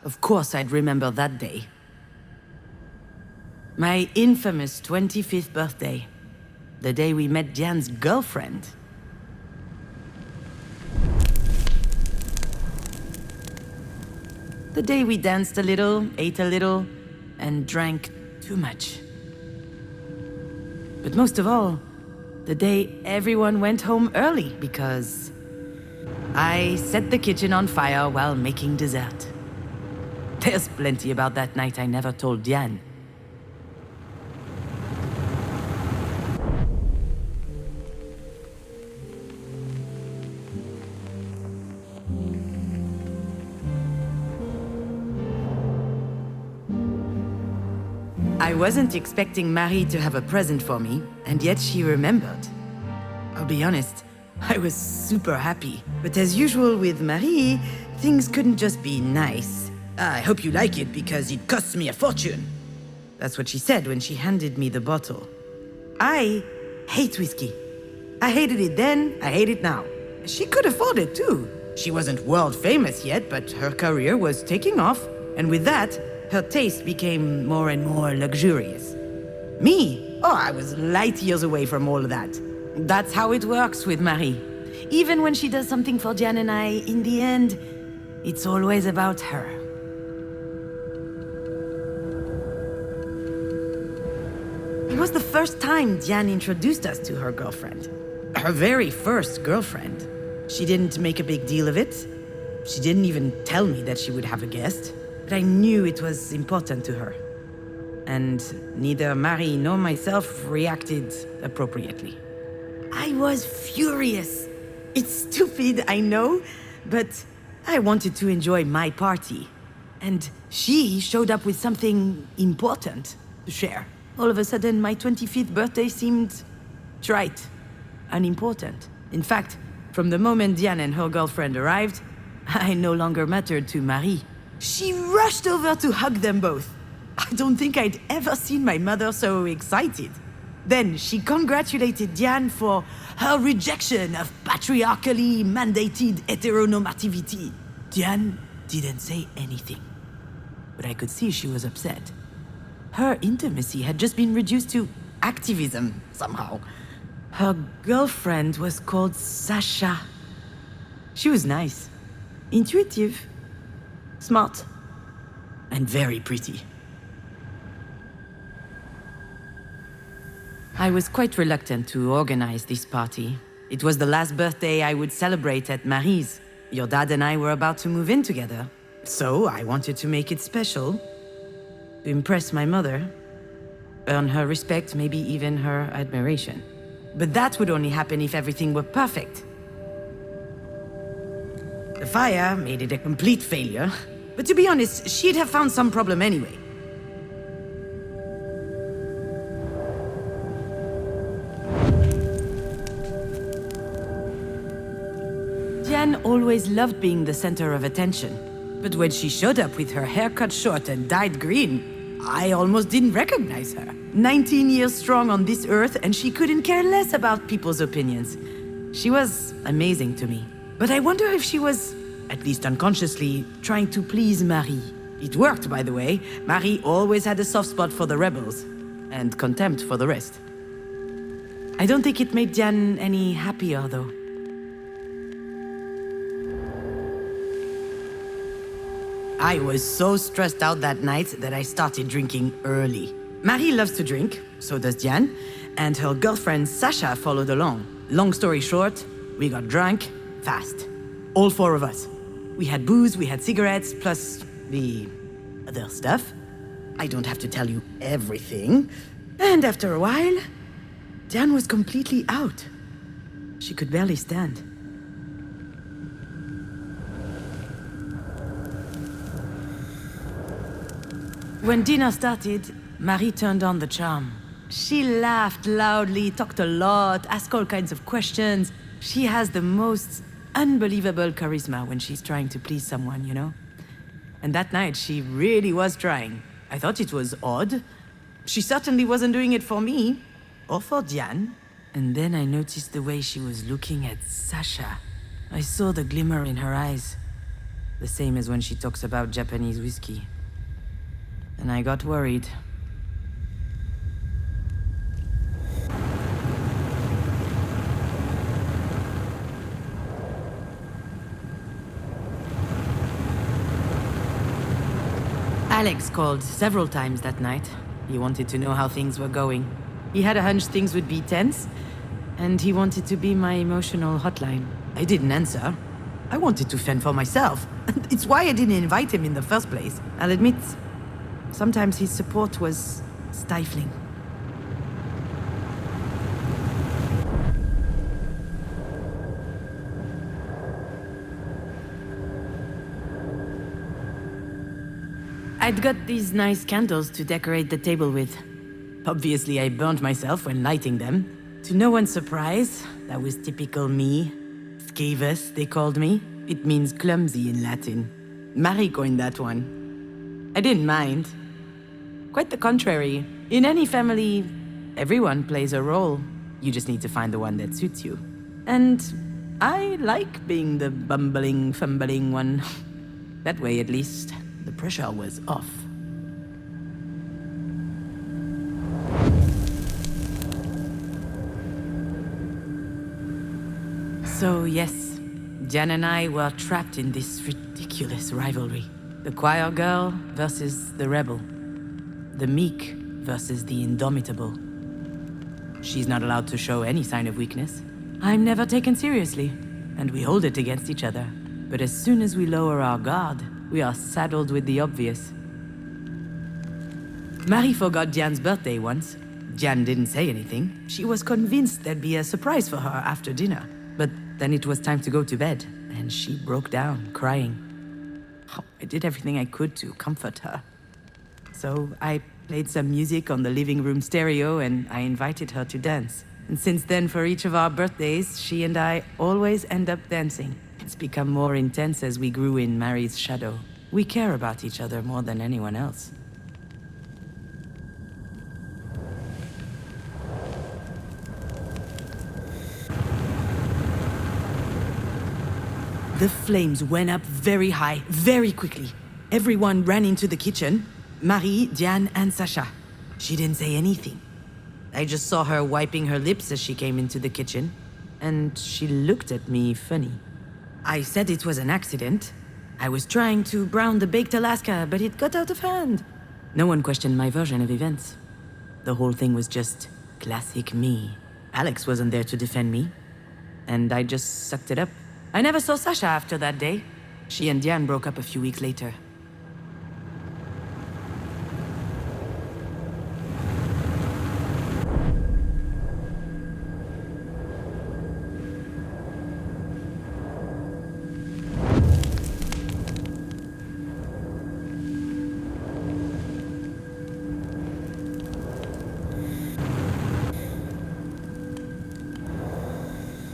Of course I'd remember that day. My infamous 25th birthday. The day we met Diane's girlfriend. The day we danced a little, ate a little, and drank too much. But most of all, the day everyone went home early because I set the kitchen on fire while making dessert. There's plenty about that night I never told Diane. I wasn't expecting Marie to have a present for me, and yet she remembered. I'll be honest, I was super happy. But as usual with Marie, things couldn't just be nice. I hope you like it because it costs me a fortune. That's what she said when she handed me the bottle. I hate whiskey. I hated it then, I hate it now. She could afford it too. She wasn't world famous yet, but her career was taking off, and with that, her taste became more and more luxurious. Me? Oh, I was light years away from all of that. That's how it works with Marie. Even when she does something for Diane and I, in the end, it's always about her. It was the first time Diane introduced us to her girlfriend. Her very first girlfriend. She didn't make a big deal of it. She didn't even tell me that she would have a guest. But I knew it was important to her. And neither Marie nor myself reacted appropriately. I was furious. It's stupid, I know, but I wanted to enjoy my party. And she showed up with something important to share. All of a sudden, my 25th birthday seemed trite, unimportant. In fact, from the moment Diane and her girlfriend arrived, I no longer mattered to Marie. She rushed over to hug them both. I don't think I'd ever seen my mother so excited. Then she congratulated Diane for her rejection of patriarchally mandated heteronormativity. Diane didn't say anything, but I could see she was upset. Her intimacy had just been reduced to activism, somehow. Her girlfriend was called Sasha. She was nice, intuitive, smart, and very pretty. I was quite reluctant to organize this party. It was the last birthday I would celebrate at Marie's. Your dad and I were about to move in together. So I wanted to make it special. To impress my mother. Earn her respect, maybe even her admiration. But that would only happen if everything were perfect. The fire made it a complete failure. But to be honest, she'd have found some problem anyway. Diane always loved being the center of attention. But when she showed up with her hair cut short and dyed green, I almost didn't recognize her. 19 years strong on this earth, and she couldn't care less about people's opinions. She was amazing to me. But I wonder if she was, at least unconsciously, trying to please Marie. It worked, by the way. Marie always had a soft spot for the rebels, and contempt for the rest. I don't think it made Diane any happier, though. I was so stressed out that night that I started drinking early. Marie loves to drink, so does Diane, and her girlfriend Sasha followed along. Long story short, we got drunk fast. All four of us. We had booze, we had cigarettes, plus the other stuff. I don't have to tell you everything. And after a while, Diane was completely out. She could barely stand. When dinner started, Marie turned on the charm. She laughed loudly, talked a lot, asked all kinds of questions. She has the most unbelievable charisma when she's trying to please someone, you know? And that night, she really was trying. I thought it was odd. She certainly wasn't doing it for me, or for Diane. And then I noticed the way she was looking at Sasha. I saw the glimmer in her eyes. The same as when she talks about Japanese whiskey. And I got worried. Alex called several times that night. He wanted to know how things were going. He had a hunch things would be tense, and he wanted to be my emotional hotline. I didn't answer. I wanted to fend for myself. It's why I didn't invite him in the first place. I'll admit, sometimes his support was stifling. I'd got these nice candles to decorate the table with. Obviously, I burned myself when lighting them. To no one's surprise, that was typical me. Scavus, they called me. It means clumsy in Latin. Marie coined that one. I didn't mind. Quite the contrary. In any family, everyone plays a role. You just need to find the one that suits you. And I like being the bumbling, fumbling one. That way, at least, the pressure was off. So yes, Jan and I were trapped in this ridiculous rivalry. The choir girl versus the rebel. The meek versus the indomitable. She's not allowed to show any sign of weakness. I'm never taken seriously, and we hold it against each other. But as soon as we lower our guard, we are saddled with the obvious. Marie forgot Diane's birthday once. Diane didn't say anything. She was convinced there'd be a surprise for her after dinner. But then it was time to go to bed, and she broke down, crying. Oh, I did everything I could to comfort her. So I played some music on the living room stereo, and I invited her to dance. And since then, for each of our birthdays, she and I always end up dancing. It's become more intense as we grew in Marie's shadow. We care about each other more than anyone else. The flames went up very high, very quickly. Everyone ran into the kitchen. Marie, Diane, and Sasha. She didn't say anything. I just saw her wiping her lips as she came into the kitchen, and she looked at me funny. I said it was an accident. I was trying to brown the baked Alaska, but it got out of hand. No one questioned my version of events. The whole thing was just classic me. Alex wasn't there to defend me. and I just sucked it up. I never saw Sasha after that day. She and Diane broke up a few weeks later.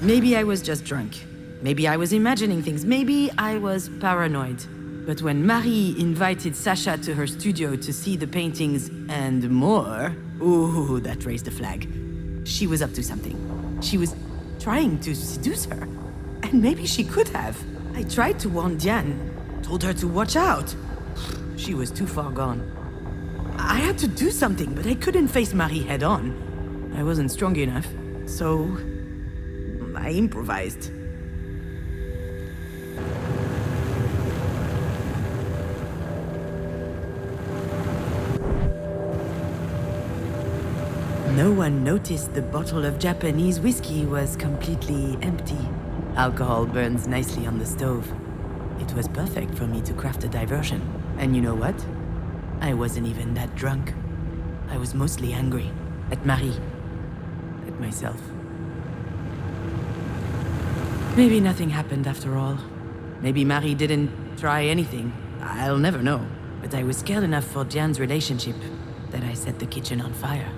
Maybe I was just drunk. Maybe I was imagining things. Maybe I was paranoid. But when Marie invited Sasha to her studio to see the paintings and more, ooh, that raised a flag. She was up to something. She was trying to seduce her. And maybe she could have. I tried to warn Diane, told her to watch out. She was too far gone. I had to do something, but I couldn't face Marie head on. I wasn't strong enough, so I improvised. No one noticed the bottle of Japanese whiskey was completely empty. Alcohol burns nicely on the stove. It was perfect for me to craft a diversion. And you know what? I wasn't even that drunk. I was mostly angry. At Marie. At myself. Maybe nothing happened after all. Maybe Marie didn't try anything. I'll never know. But I was scared enough for Diane's relationship that I set the kitchen on fire.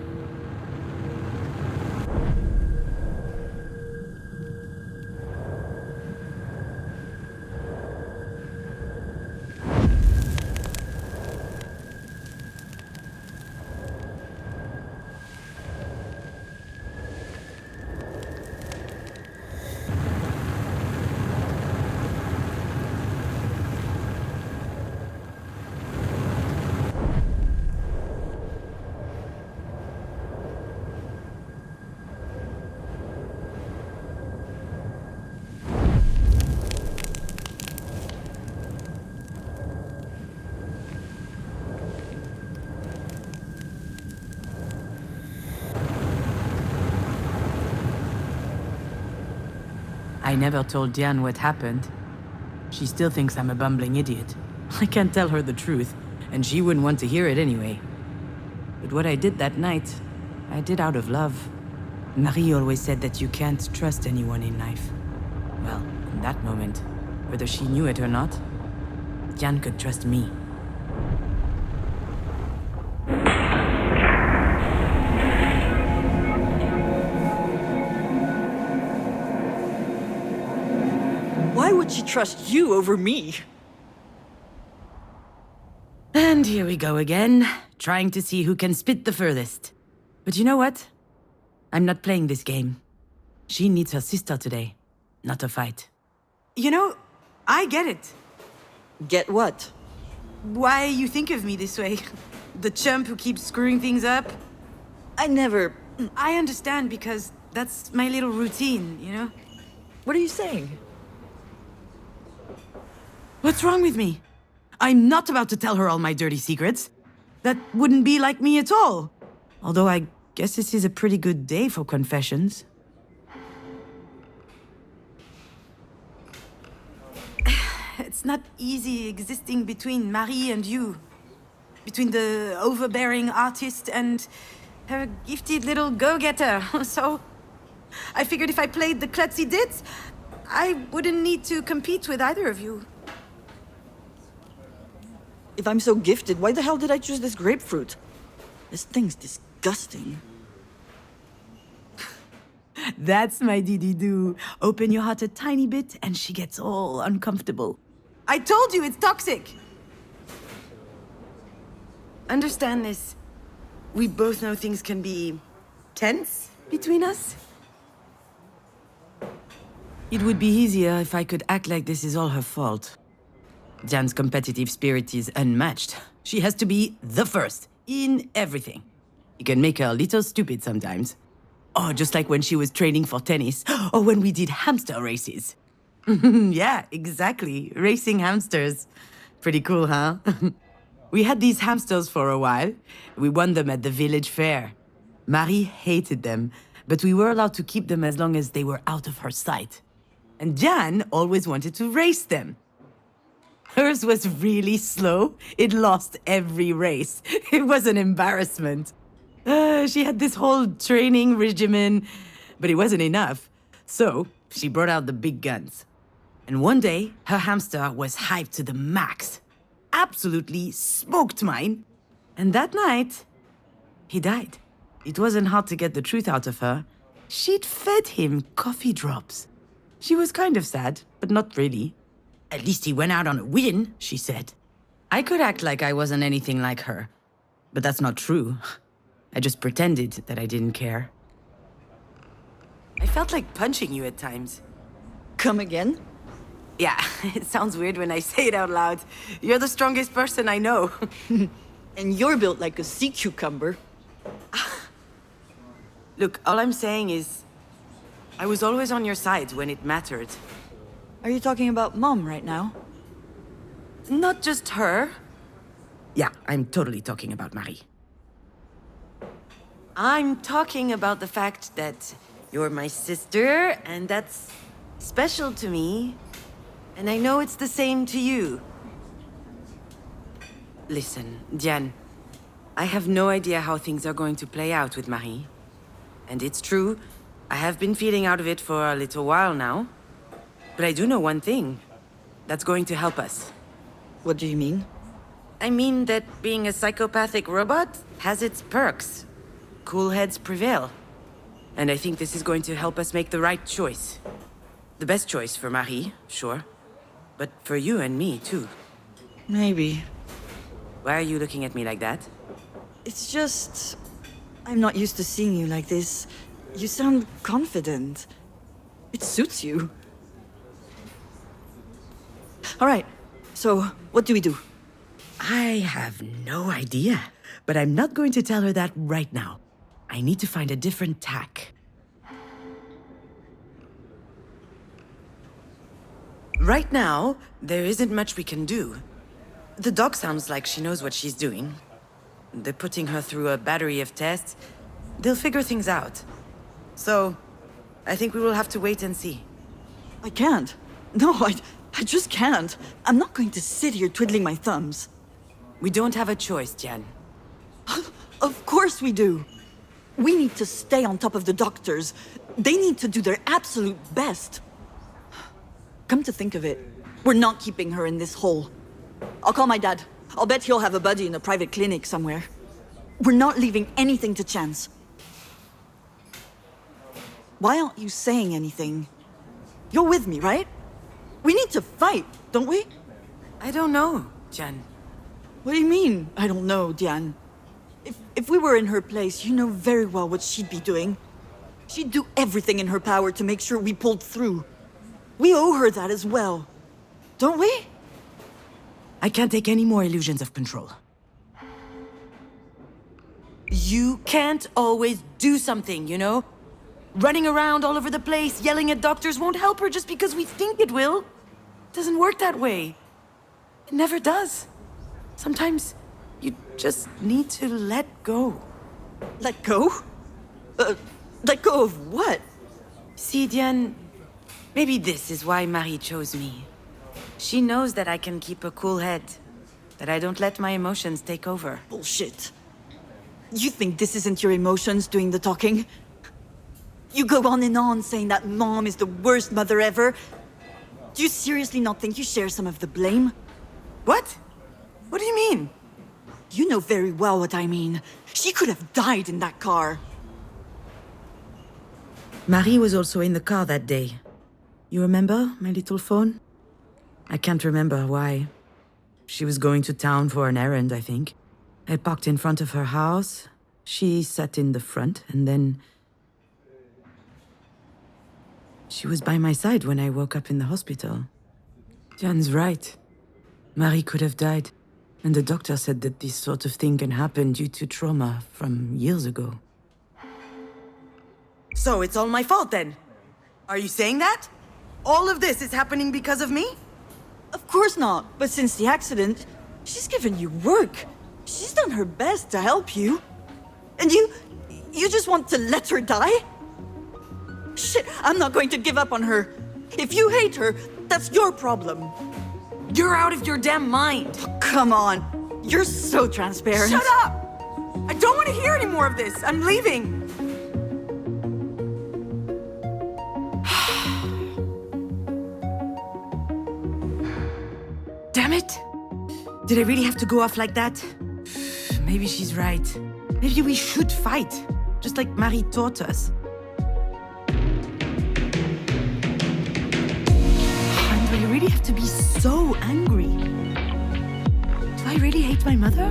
I never told Diane what happened. She still thinks I'm a bumbling idiot. I can't tell her the truth, and she wouldn't want to hear it anyway. But what I did that night, I did out of love. Marie always said that you can't trust anyone in life. Well, in that moment, whether she knew it or not, Diane could trust me. Why would she trust you over me? And here we go again, trying to see who can spit the furthest. But you know what? I'm not playing this game. She needs her sister today, not a fight. You know, I get it. Get what? Why you think of me this way. The chump who keeps screwing things up. I never... I understand because that's my little routine, you know? What are you saying? What's wrong with me? I'm not about to tell her all my dirty secrets. That wouldn't be like me at all. Although I guess this is a pretty good day for confessions. It's not easy existing between Marie and you. Between the overbearing artist and her gifted little go-getter. So I figured if I played the klutzy ditz, I wouldn't need to compete with either of you. If I'm so gifted, why the hell did I choose this grapefruit? This thing's disgusting. That's my dee-dee-doo. Open your heart a tiny bit and she gets all uncomfortable. I told you it's toxic! Understand this. We both know things can be tense between us. It would be easier if I could act like this is all her fault. Jan's competitive spirit is unmatched. She has to be the first in everything. You can make her a little stupid sometimes. Oh, just like when she was training for tennis, or when we did hamster races. Yeah, exactly. Racing hamsters. Pretty cool, huh? We had these hamsters for a while. We won them at the village fair. Marie hated them, but we were allowed to keep them as long as they were out of her sight. And Jan always wanted to race them. Hers was really slow. It lost every race. It was an embarrassment. She had this whole training regimen, but it wasn't enough. So she brought out the big guns. And one day, her hamster was hyped to the max. Absolutely smoked mine. And that night, he died. It wasn't hard to get the truth out of her. She'd fed him coffee drops. She was kind of sad, but not really. At least he went out on a win, she said. I could act like I wasn't anything like her, but that's not true. I just pretended that I didn't care. I felt like punching you at times. Come again? Yeah, it sounds weird when I say it out loud. You're the strongest person I know. And you're built like a sea cucumber. Look, all I'm saying is, I was always on your side when it mattered. Are you talking about Mom right now? Not just her. Yeah, I'm totally talking about Marie. I'm talking about the fact that you're my sister, and that's special to me. And I know it's the same to you. Listen, Diane, I have no idea how things are going to play out with Marie. And it's true, I have been feeling out of it for a little while now. But I do know one thing. That's going to help us. What do you mean? I mean that being a psychopathic robot has its perks. Cool heads prevail. And I think this is going to help us make the right choice. The best choice for Marie, sure. But for you and me, too. Maybe. Why are you looking at me like that? It's just... I'm not used to seeing you like this. You sound confident. It suits you. All right, so what do we do? I have no idea, but I'm not going to tell her that right now. I need to find a different tack. Right now, there isn't much we can do. The dog sounds like she knows what she's doing. They're putting her through a battery of tests. They'll figure things out. So, I think we will have to wait and see. I can't. No, I just can't. I'm not going to sit here twiddling my thumbs. We don't have a choice, Jan. Of course we do. We need to stay on top of the doctors. They need to do their absolute best. Come to think of it, we're not keeping her in this hole. I'll call my dad. I'll bet he'll have a buddy in a private clinic somewhere. We're not leaving anything to chance. Why aren't you saying anything? You're with me, right? We need to fight, don't we? I don't know, Jan. What do you mean, I don't know, Diane? If we were in her place, you know very well what she'd be doing. She'd do everything in her power to make sure we pulled through. We owe her that as well. Don't we? I can't take any more illusions of control. You can't always do something, you know? Running around all over the place, yelling at doctors won't help her just because we think it will. It doesn't work that way. It never does. Sometimes you just need to let go. Let go? Let go of what? See, Diane, maybe this is why Marie chose me. She knows that I can keep a cool head, that I don't let my emotions take over. Bullshit. You think this isn't your emotions doing the talking? You go on and on saying that Mom is the worst mother ever. Do you seriously not think you share some of the blame? What? What do you mean? You know very well what I mean. She could have died in that car. Marie was also in the car that day. You remember my little phone? I can't remember why. She was going to town for an errand, I think. I parked in front of her house. She sat in the front, and then... She was by my side when I woke up in the hospital. Jan's right. Marie could have died. And the doctor said that this sort of thing can happen due to trauma from years ago. So it's all my fault then? Are you saying that? All of this is happening because of me? Of course not. But since the accident, she's given you work. She's done her best to help you. And you just want to let her die? Shit, I'm not going to give up on her. If you hate her, that's your problem. You're out of your damn mind. Come on. You're so transparent. Shut up! I don't want to hear any more of this. I'm leaving. Damn it! Did I really have to go off like that? Maybe she's right. Maybe we should fight, just like Marie taught us. And do I really have to be so angry? Do I really hate my mother?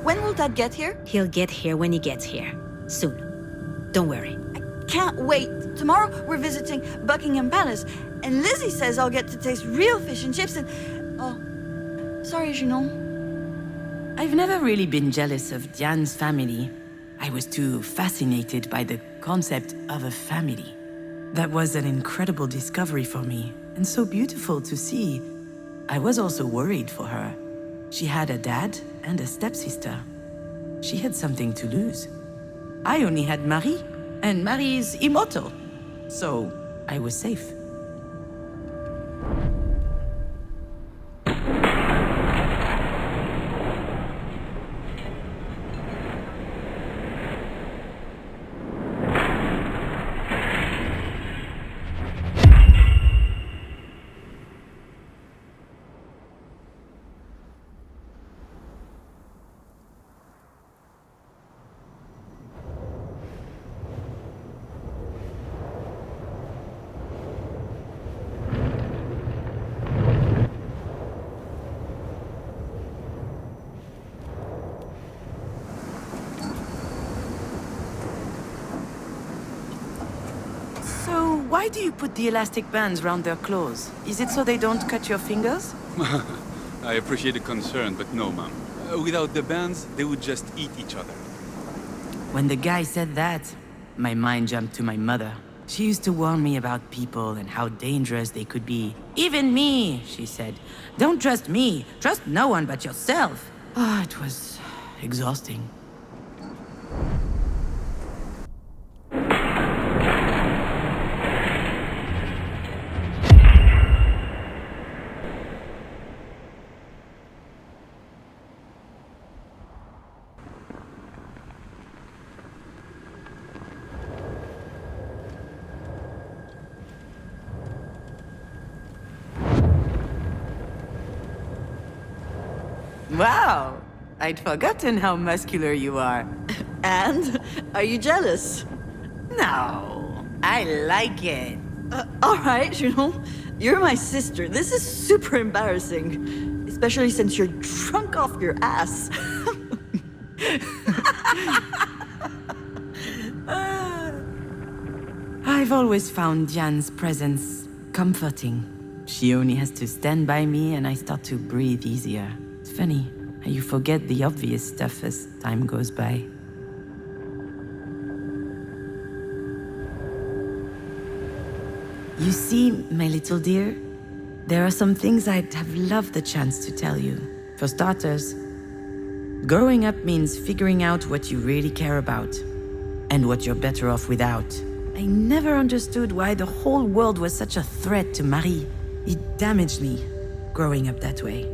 When will Dad get here? He'll get here when he gets here. Soon. Don't worry. Can't wait. Tomorrow we're visiting Buckingham Palace, and Lizzie says I'll get to taste real fish and chips and... Oh, sorry, Junon. I've never really been jealous of Diane's family. I was too fascinated by the concept of a family. That was an incredible discovery for me, and so beautiful to see. I was also worried for her. She had a dad and a stepsister. She had something to lose. I only had Marie, and Marie is immortal. So I was safe. Why do you put the elastic bands around their claws? Is it so they don't cut your fingers? I appreciate the concern, but no, ma'am. Without the bands, they would just eat each other. When the guy said that, my mind jumped to my mother. She used to warn me about people and how dangerous they could be. Even me, she said. Don't trust me. Trust no one but yourself. Ah, it was exhausting. Wow! I'd forgotten how muscular you are. And? Are you jealous? No, I like it. Alright, Junon. You're my sister. This is super embarrassing. Especially since you're drunk off your ass. I've always found Diane's presence comforting. She only has to stand by me and I start to breathe easier. It's funny how you forget the obvious stuff as time goes by. You see, my little dear, there are some things I'd have loved the chance to tell you. For starters, growing up means figuring out what you really care about and what you're better off without. I never understood why the whole world was such a threat to Marie. It damaged me, growing up that way.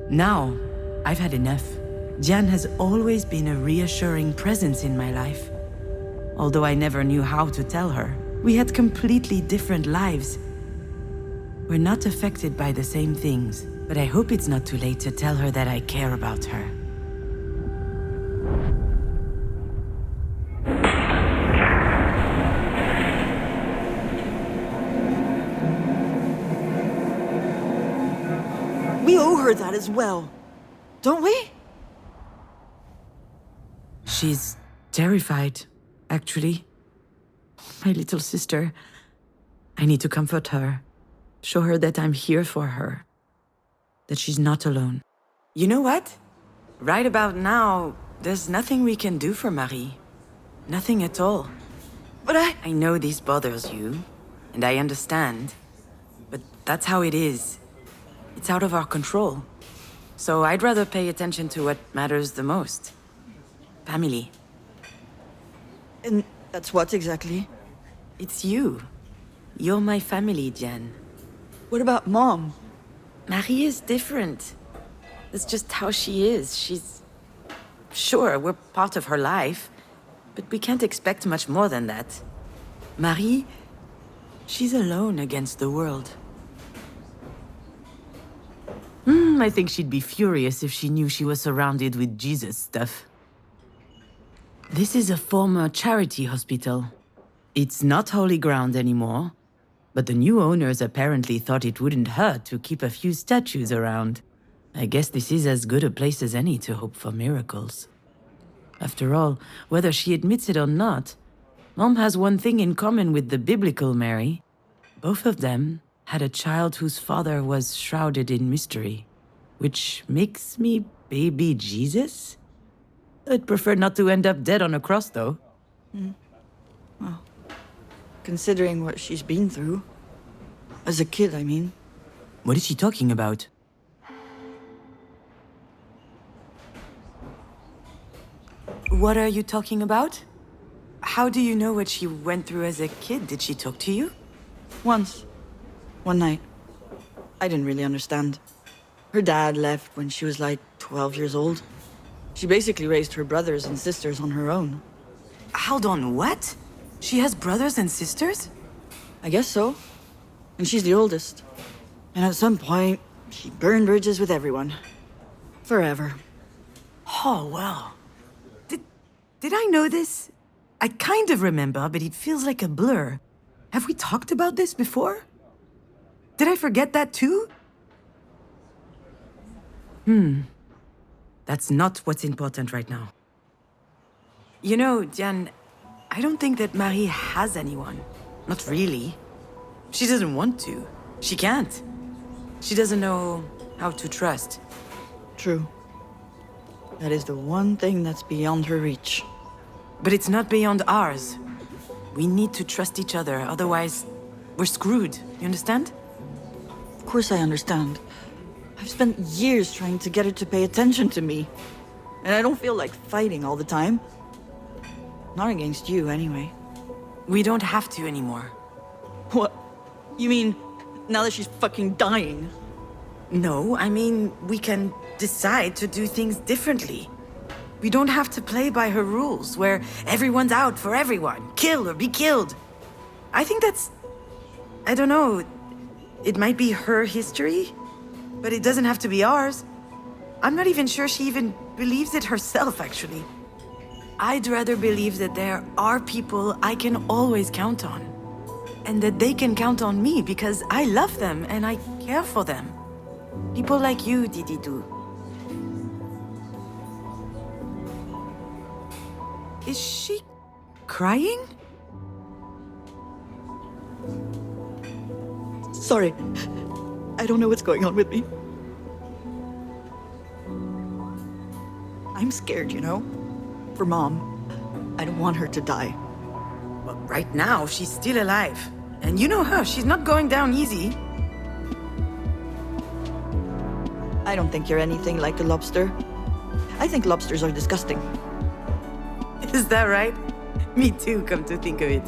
Now, I've had enough. Diane has always been a reassuring presence in my life. Although I never knew how to tell her. We had completely different lives. We're not affected by the same things, but I hope it's not too late to tell her that I care about her. We owe her that as well, don't we? She's terrified, actually. My little sister. I need to comfort her. Show her that I'm here for her. That she's not alone. You know what? Right about now, there's nothing we can do for Marie. Nothing at all. But I know this bothers you, and I understand. But that's how it is. It's out of our control. So I'd rather pay attention to what matters the most. Family. And that's what exactly? It's you. You're my family, Jen. What about Mom? Marie is different. That's just how she is. She's... Sure, we're part of her life, but we can't expect much more than that. Marie, she's alone against the world. I think she'd be furious if she knew she was surrounded with Jesus stuff. This is a former charity hospital. It's not holy ground anymore, but the new owners apparently thought it wouldn't hurt to keep a few statues around. I guess this is as good a place as any to hope for miracles. After all, whether she admits it or not, Mom has one thing in common with the biblical Mary. Both of them had a child whose father was shrouded in mystery, which makes me baby Jesus? I'd prefer not to end up dead on a cross, though. Well, considering what she's been through. As a kid, I mean. What is she talking about? What are you talking about? How do you know what she went through as a kid? Did she talk to you? Once. One night. I didn't really understand. Her dad left when she was like 12 years old. She basically raised her brothers and sisters on her own. Hold on, what? She has brothers and sisters? I guess so. And she's the oldest. And at some point, she burned bridges with everyone. Forever. Oh, wow. Did I know this? I kind of remember, but it feels like a blur. Have we talked about this before? Did I forget that too? That's not what's important right now. You know, Diane, I don't think that Marie has anyone. Not really. She doesn't want to. She can't. She doesn't know how to trust. True. That is the one thing that's beyond her reach. But it's not beyond ours. We need to trust each other, otherwise we're screwed. You understand? Of course I understand. I've spent years trying to get her to pay attention to me. And I don't feel like fighting all the time. Not against you, anyway. We don't have to anymore. What? You mean, now that she's fucking dying? No, I mean, we can decide to do things differently. We don't have to play by her rules, where everyone's out for everyone. Kill or be killed. I think that's... I don't know. It might be her history, but it doesn't have to be ours. I'm not even sure she even believes it herself, actually. I'd rather believe that there are people I can always count on. And that they can count on me because I love them and I care for them. People like you, Dididou. Is she crying? Sorry. I don't know what's going on with me. I'm scared, you know? For Mom. I don't want her to die. Well, right now, she's still alive. And you know her, she's not going down easy. I don't think you're anything like a lobster. I think lobsters are disgusting. Is that right? Me too, come to think of it.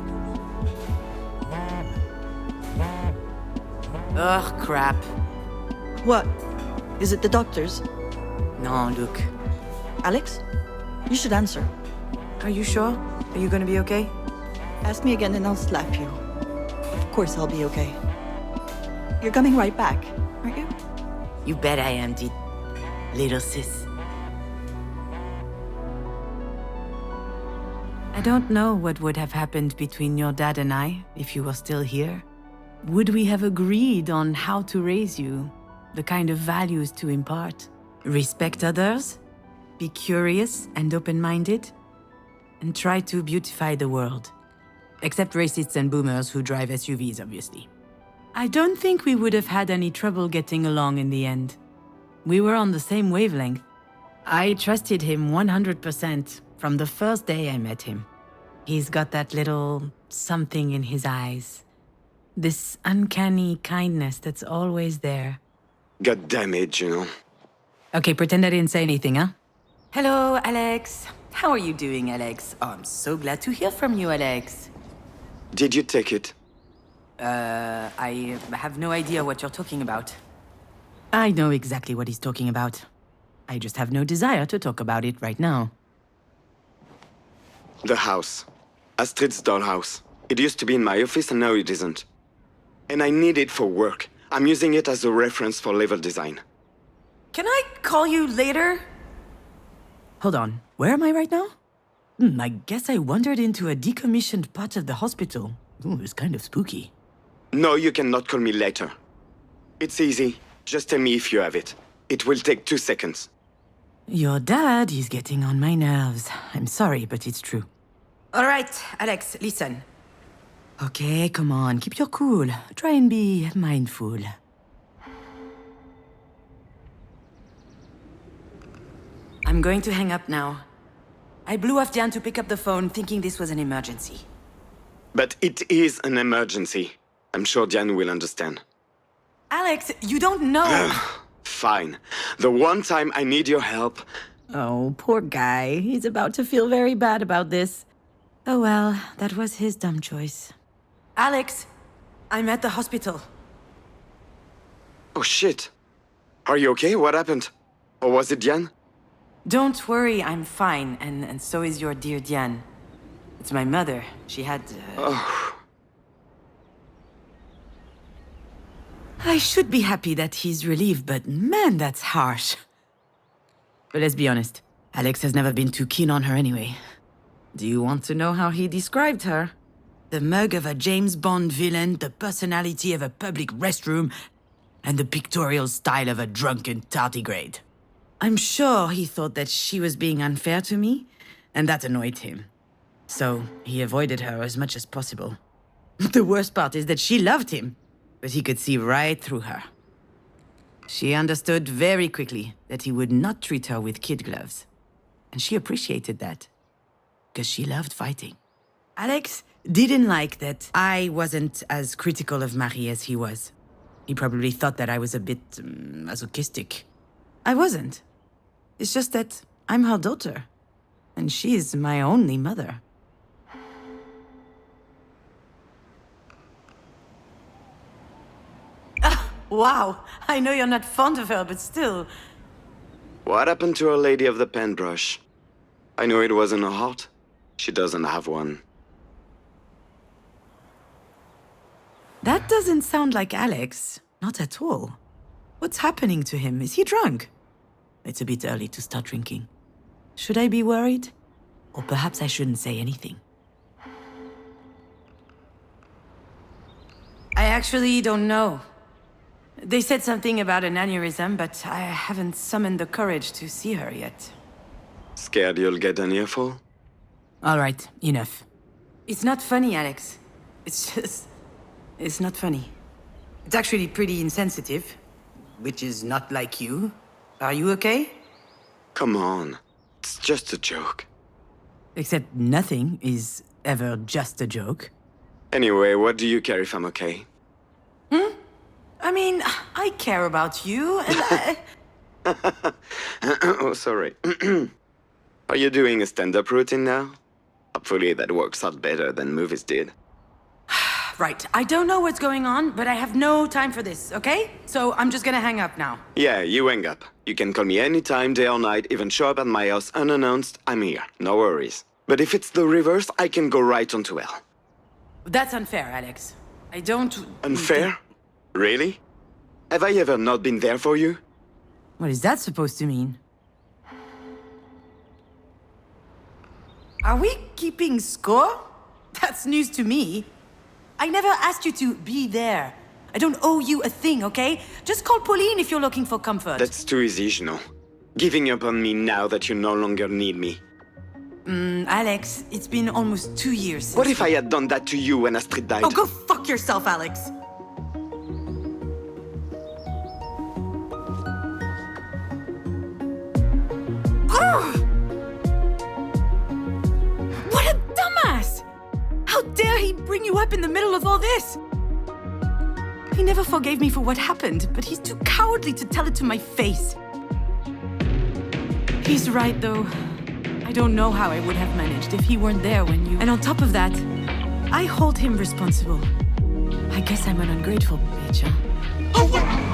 Ugh, crap. What? Is it the doctors? No, look. Alex? You should answer. Are you sure? Are you gonna be okay? Ask me again and I'll slap you. course I'll be okay. You're coming right back, aren't you? You bet I am, little sis. I don't know what would have happened between your dad and I if you were still here. Would we have agreed on how to raise you, the kind of values to impart? Respect others, be curious and open-minded, and try to beautify the world. Except racists and boomers who drive SUVs, obviously. I don't think we would have had any trouble getting along in the end. We were on the same wavelength. I trusted him 100% from the first day I met him. He's got that little something in his eyes. This uncanny kindness that's always there. God damn it, Junon. Okay, pretend I didn't say anything, huh? Hello, Alex. How are you doing, Alex? Oh, I'm so glad to hear from you, Alex. Did you take it? I have no idea what you're talking about. I know exactly what he's talking about. I just have no desire to talk about it right now. The house. Astrid's dollhouse. It used to be in my office and now it isn't. And I need it for work. I'm using it as a reference for level design. Can I call you later? Hold on, where am I right now? I guess I wandered into a decommissioned part of the hospital. Ooh, it's kind of spooky. No, you cannot call me later. It's easy. Just tell me if you have it. It will take 2 seconds. Your dad is getting on my nerves. I'm sorry, but it's true. All right, Alex, listen. Okay, come on, keep your cool. Try and be mindful. I'm going to hang up now. I blew off Diane to pick up the phone, thinking this was an emergency. But it is an emergency. I'm sure Diane will understand. Alex, you don't know! Fine. The one time I need your help... Oh, poor guy. He's about to feel very bad about this. Oh well, that was his dumb choice. Alex, I'm at the hospital. Oh shit. Are you okay? What happened? Or was it Diane? Don't worry, I'm fine, and so is your dear Diane. It's my mother. She had... Oh. I should be happy that he's relieved, but man, that's harsh. But let's be honest, Alex has never been too keen on her anyway. Do you want to know how he described her? The mug of a James Bond villain, the personality of a public restroom, and the pictorial style of a drunken tardigrade. I'm sure he thought that she was being unfair to me, and that annoyed him. So he avoided her as much as possible. The worst part is that she loved him, but he could see right through her. She understood very quickly that he would not treat her with kid gloves. And she appreciated that, because she loved fighting. Alex didn't like that I wasn't as critical of Marie as he was. He probably thought that I was a bit masochistic. I wasn't. It's just that I'm her daughter, and she's my only mother. Wow, I know you're not fond of her, but still. What happened to Our Lady of the Paintbrush? I know it wasn't a heart. She doesn't have one. That doesn't sound like Alex. Not at all. What's happening to him? Is he drunk? It's a bit early to start drinking. Should I be worried? Or perhaps I shouldn't say anything. I actually don't know. They said something about an aneurysm, but I haven't summoned the courage to see her yet. Scared you'll get an earful? All right, enough. It's not funny, Alex. It's just... it's not funny. It's actually pretty insensitive, which is not like you. Are you okay? Come on. It's just a joke. Except nothing is ever just a joke. Anyway, what do you care if I'm okay? I mean, I care about you, and I... Oh, sorry. Are you doing a stand-up routine now? Hopefully that works out better than movies did. Right, I don't know what's going on, but I have no time for this, okay? So I'm just gonna hang up now. Yeah, you hang up. You can call me anytime, day or night, even show up at my house unannounced. I'm here, no worries. But if it's the reverse, I can go right onto hell. That's unfair, Alex. I don't... Unfair? Really? Have I ever not been there for you? What is that supposed to mean? Are we keeping score? That's news to me. I never asked you to be there. I don't owe you a thing, okay? Just call Pauline if you're looking for comfort. That's too easy, Junon. Giving up on me now that you no longer need me. Alex, it's been almost 2 years since... What if I had done that to you when Astrid died? Oh, go fuck yourself, Alex! What a dumbass! How dare he bring you up in the middle of all this? He never forgave me for what happened, but he's too cowardly to tell it to my face. He's right, though. I don't know how I would have managed if he weren't there when you... And on top of that, I hold him responsible. I guess I'm an ungrateful bitch, huh? Oh, what?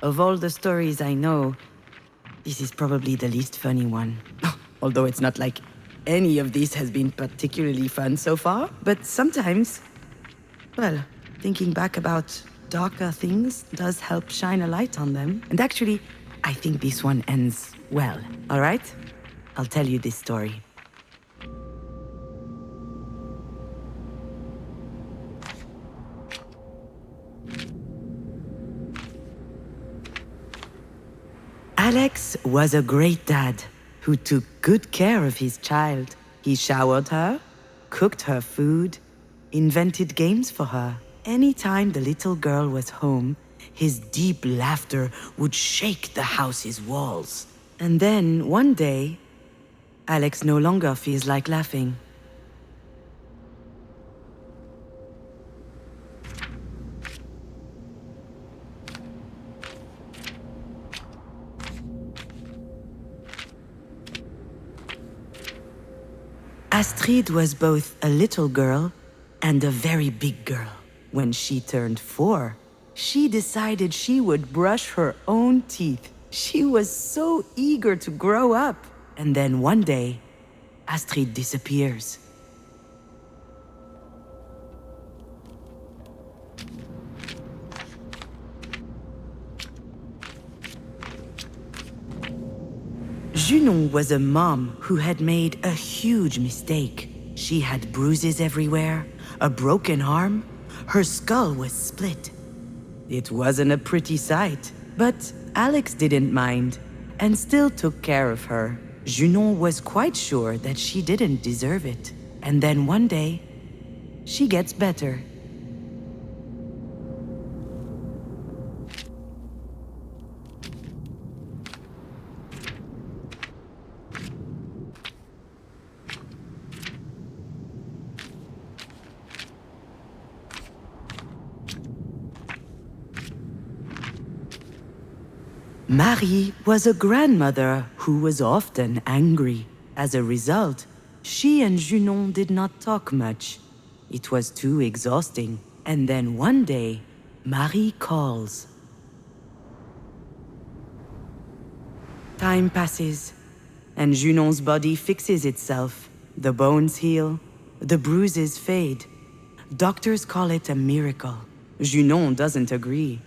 Of all the stories I know, this is probably the least funny one. Although it's not like any of these has been particularly fun so far. But sometimes, well, thinking back about darker things does help shine a light on them. And actually, I think this one ends well, all right? I'll tell you this story. Alex was a great dad who took good care of his child. He showered her, cooked her food, invented games for her. Anytime the little girl was home, his deep laughter would shake the house's walls. And then, one day, Alex no longer feels like laughing. Astrid was both a little girl and a very big girl. When she turned 4, she decided she would brush her own teeth. She was so eager to grow up. And then one day, Astrid disappears. Junon was a mom who had made a huge mistake. She had bruises everywhere, a broken arm, her skull was split. It wasn't a pretty sight, but Alex didn't mind and still took care of her. Junon was quite sure that she didn't deserve it. And then one day, she gets better. Marie was a grandmother who was often angry. As a result, she and Junon did not talk much. It was too exhausting. And then one day, Marie calls. Time passes, and Junon's body fixes itself. The bones heal, the bruises fade. Doctors call it a miracle. Junon doesn't agree.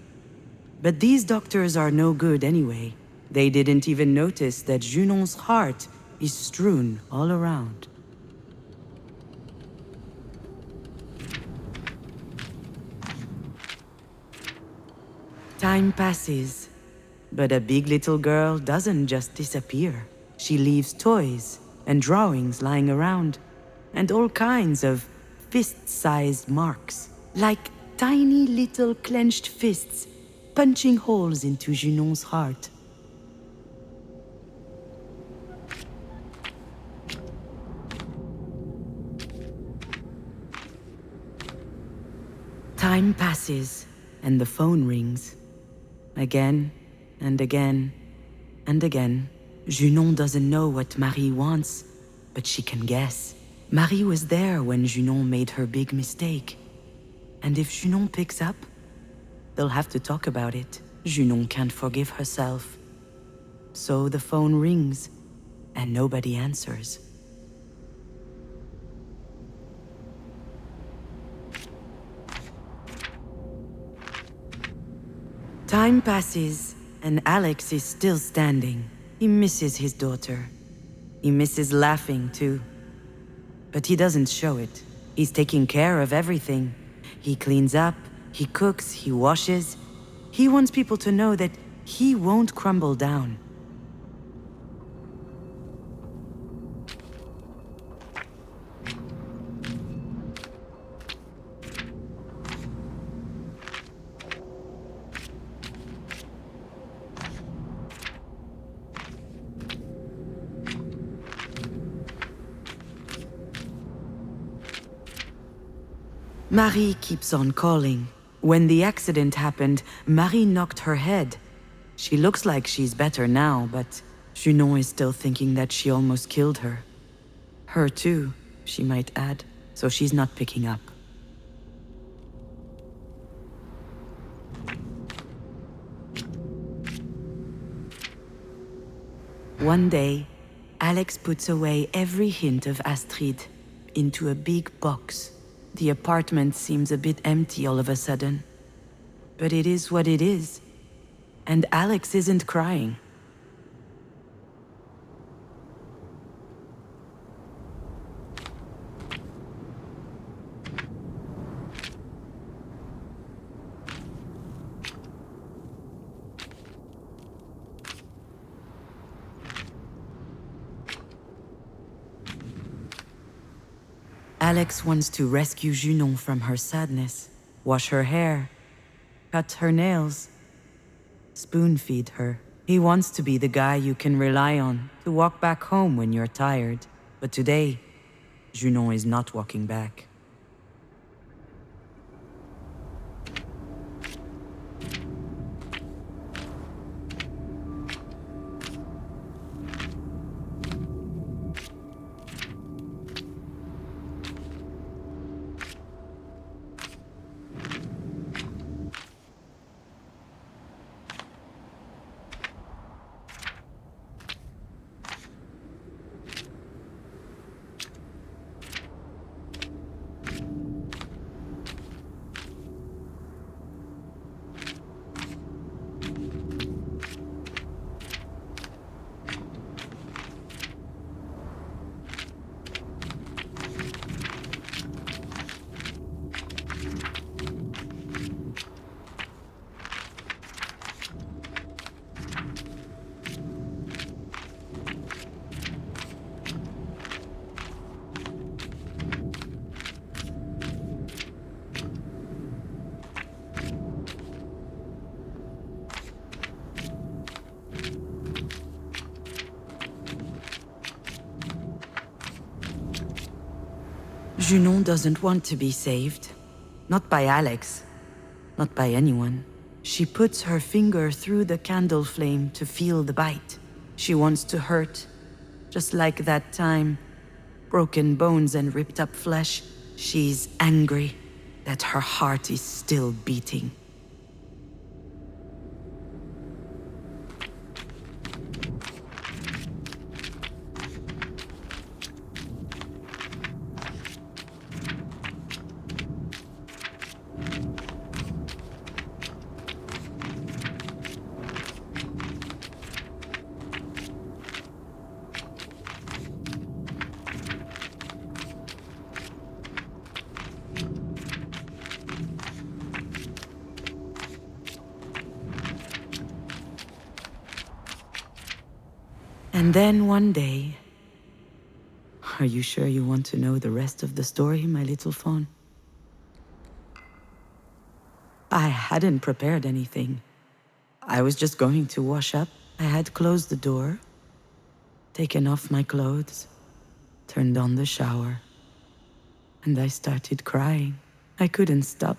But these doctors are no good anyway. They didn't even notice that Junon's heart is strewn all around. Time passes, but a big little girl doesn't just disappear. She leaves toys and drawings lying around, and all kinds of fist-sized marks, like tiny little clenched fists punching holes into Junon's heart. Time passes, and the phone rings. Again, and again, and again. Junon doesn't know what Marie wants, but she can guess. Marie was there when Junon made her big mistake. And if Junon picks up, they'll have to talk about it. Junon can't forgive herself. So the phone rings, and nobody answers. Time passes, and Alex is still standing. He misses his daughter. He misses laughing, too. But he doesn't show it. He's taking care of everything. He cleans up, he cooks, he washes. He wants people to know that he won't crumble down. Marie keeps on calling. When the accident happened, Marie knocked her head. She looks like she's better now, but Junon is still thinking that she almost killed her. Her too, she might add, so she's not picking up. One day, Alex puts away every hint of Astrid into a big box. The apartment seems a bit empty all of a sudden. But it is what it is. And Alex isn't crying. Alex wants to rescue Junon from her sadness, wash her hair, cut her nails, spoon-feed her. He wants to be the guy you can rely on, to walk back home when you're tired. But today, Junon is not walking back. Junon doesn't want to be saved. Not by Alex. Not by anyone. She puts her finger through the candle flame to feel the bite. She wants to hurt. Just like that time. Broken bones and ripped up flesh. She's angry that her heart is still beating. And then one day... Are you sure you want to know the rest of the story, my little fawn? I hadn't prepared anything. I was just going to wash up. I had closed the door, taken off my clothes, turned on the shower, and I started crying. I couldn't stop.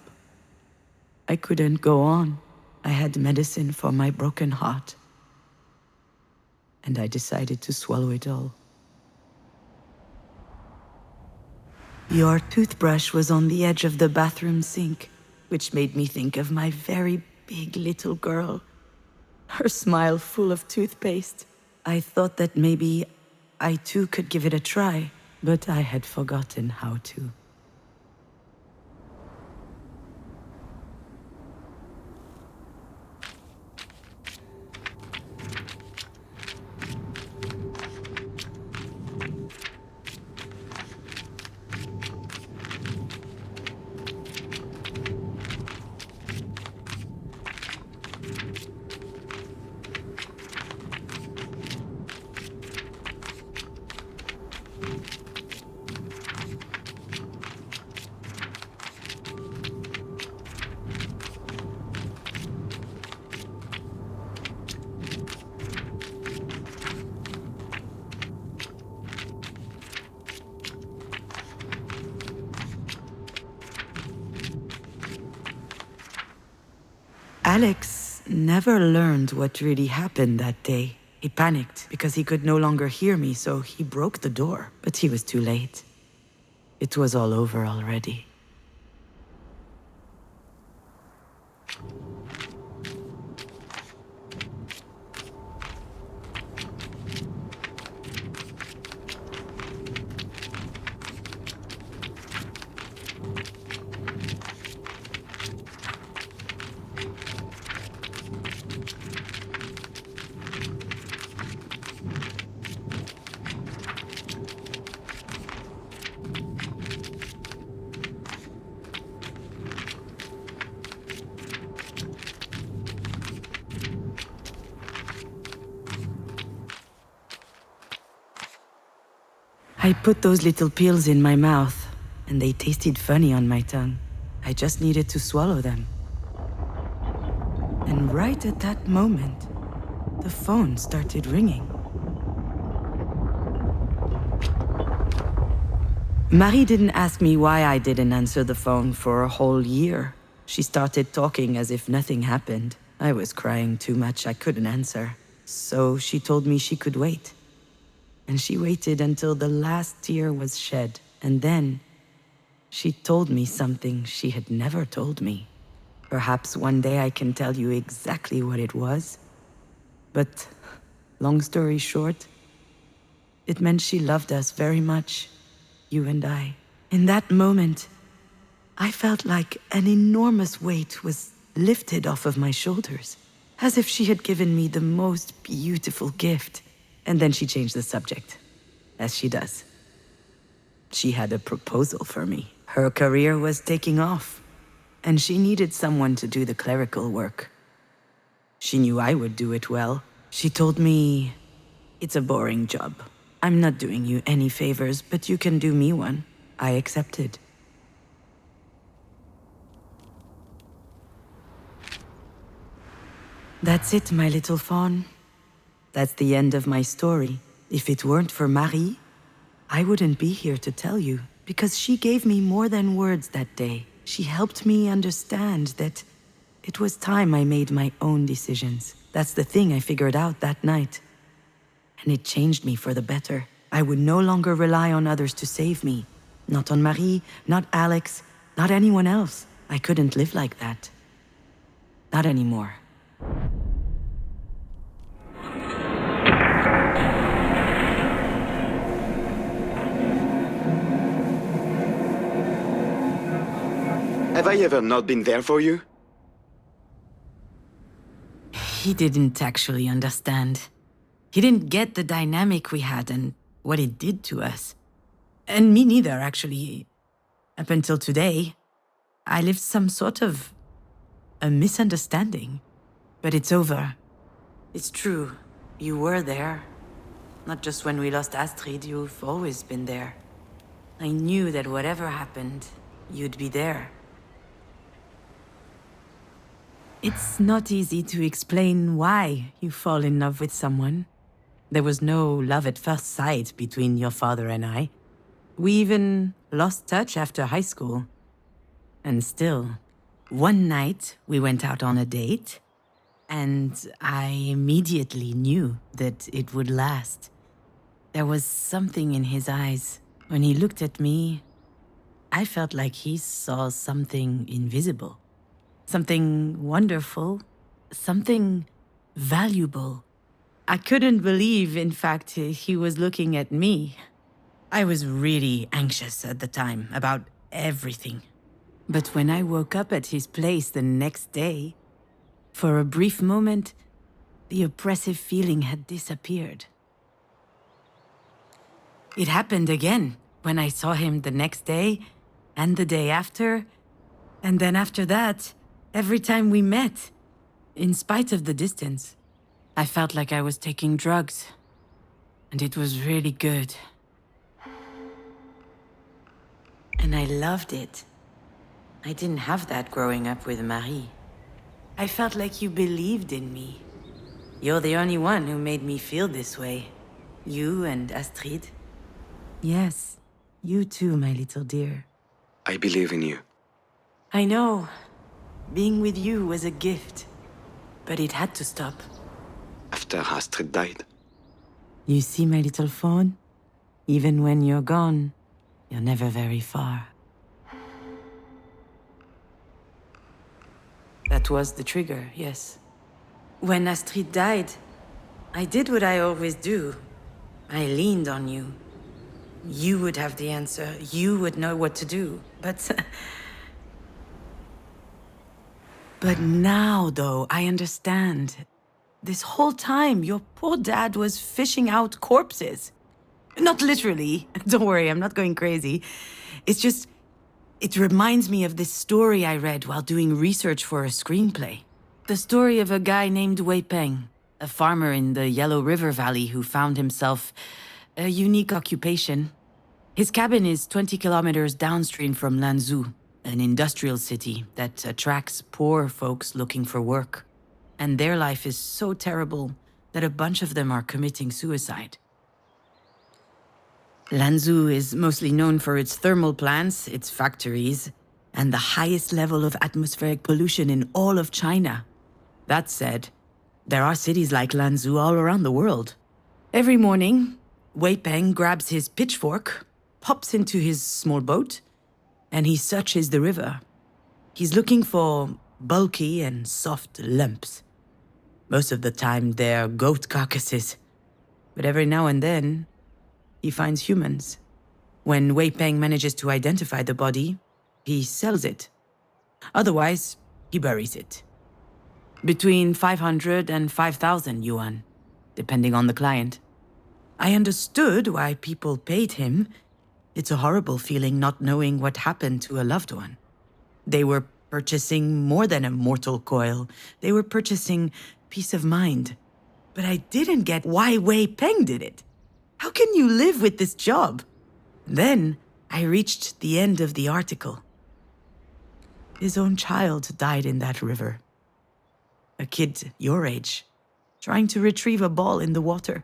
I couldn't go on. I had medicine for my broken heart. And I decided to swallow it all. Your toothbrush was on the edge of the bathroom sink, which made me think of my very big little girl. Her smile full of toothpaste. I thought that maybe I too could give it a try, but I had forgotten how to. Alex never learned what really happened that day. He panicked because he could no longer hear me, so he broke the door. But he was too late. It was all over already. I put those little pills in my mouth, and they tasted funny on my tongue. I just needed to swallow them. And right at that moment, the phone started ringing. Marie didn't ask me why I didn't answer the phone for a whole year. She started talking as if nothing happened. I was crying too much, I couldn't answer. So she told me she could wait. And she waited until the last tear was shed. And then she told me something she had never told me. Perhaps one day I can tell you exactly what it was. But long story short, it meant she loved us very much, you and I. In that moment, I felt like an enormous weight was lifted off of my shoulders, as if she had given me the most beautiful gift. And then she changed the subject, as she does. She had a proposal for me. Her career was taking off, and she needed someone to do the clerical work. She knew I would do it well. She told me, "It's a boring job. I'm not doing you any favors, but you can do me one." I accepted. That's it, my little fawn. That's the end of my story. If it weren't for Marie, I wouldn't be here to tell you, because she gave me more than words that day. She helped me understand that it was time I made my own decisions. That's the thing I figured out that night. And it changed me for the better. I would no longer rely on others to save me. Not on Marie, not Alex, not anyone else. I couldn't live like that. Not anymore. Have I ever not been there for you? He didn't actually understand. He didn't get the dynamic we had and what it did to us. And me neither, actually. Up until today, I lived some sort of a misunderstanding. But it's over. It's true. You were there. Not just when we lost Astrid, you've always been there. I knew that whatever happened, you'd be there. It's not easy to explain why you fall in love with someone. There was no love at first sight between your father and I. We even lost touch after high school. And still, One night, we went out on a date, and I immediately knew that it would last. There was something in his eyes. When he looked at me, I felt like he saw something invisible. Something wonderful. Something valuable. I couldn't believe, in fact, he was looking at me. I was really anxious at the time about everything. But when I woke up at his place the next day, for a brief moment, the oppressive feeling had disappeared. It happened again when I saw him the next day, and the day after, and then after that, every time we met, in spite of the distance. I felt like I was taking drugs, and it was really good. And I loved it. I didn't have that growing up with Marie. I felt like you believed in me. You're the only one who made me feel this way. You and Astrid. Yes, you too, my little dear. I believe in you. I know. Being with you was a gift. But it had to stop. After Astrid died. You see, my little fawn? Even when you're gone, you're never very far. That was the trigger, yes. When Astrid died, I did what I always do. I leaned on you. You would have the answer. You would know what to do. But now, though, I understand. This whole time, your poor dad was fishing out corpses. Not literally. Don't worry, I'm not going crazy. It's just... it reminds me of this story I read while doing research for a screenplay. The story of a guy named Wei Peng, a farmer in the Yellow River Valley who found himself a unique occupation. His cabin is 20 kilometers downstream from Lanzhou, an industrial city that attracts poor folks looking for work. And their life is so terrible that a bunch of them are committing suicide. Lanzhou is mostly known for its thermal plants, its factories, and the highest level of atmospheric pollution in all of China. That said, there are cities like Lanzhou all around the world. Every morning, Wei Peng grabs his pitchfork, pops into his small boat, and he searches the river. He's looking for bulky and soft lumps. Most of the time, they're goat carcasses. But every now and then, he finds humans. When Wei Peng manages to identify the body, he sells it. Otherwise, he buries it. Between 500 and 5,000 yuan, depending on the client. I understood why people paid him. It's a horrible feeling not knowing what happened to a loved one. They were purchasing more than a mortal coil. They were purchasing peace of mind. But I didn't get why Wei Peng did it. How can you live with this job? Then I reached the end of the article. His own child died in that river. A kid your age, trying to retrieve a ball in the water.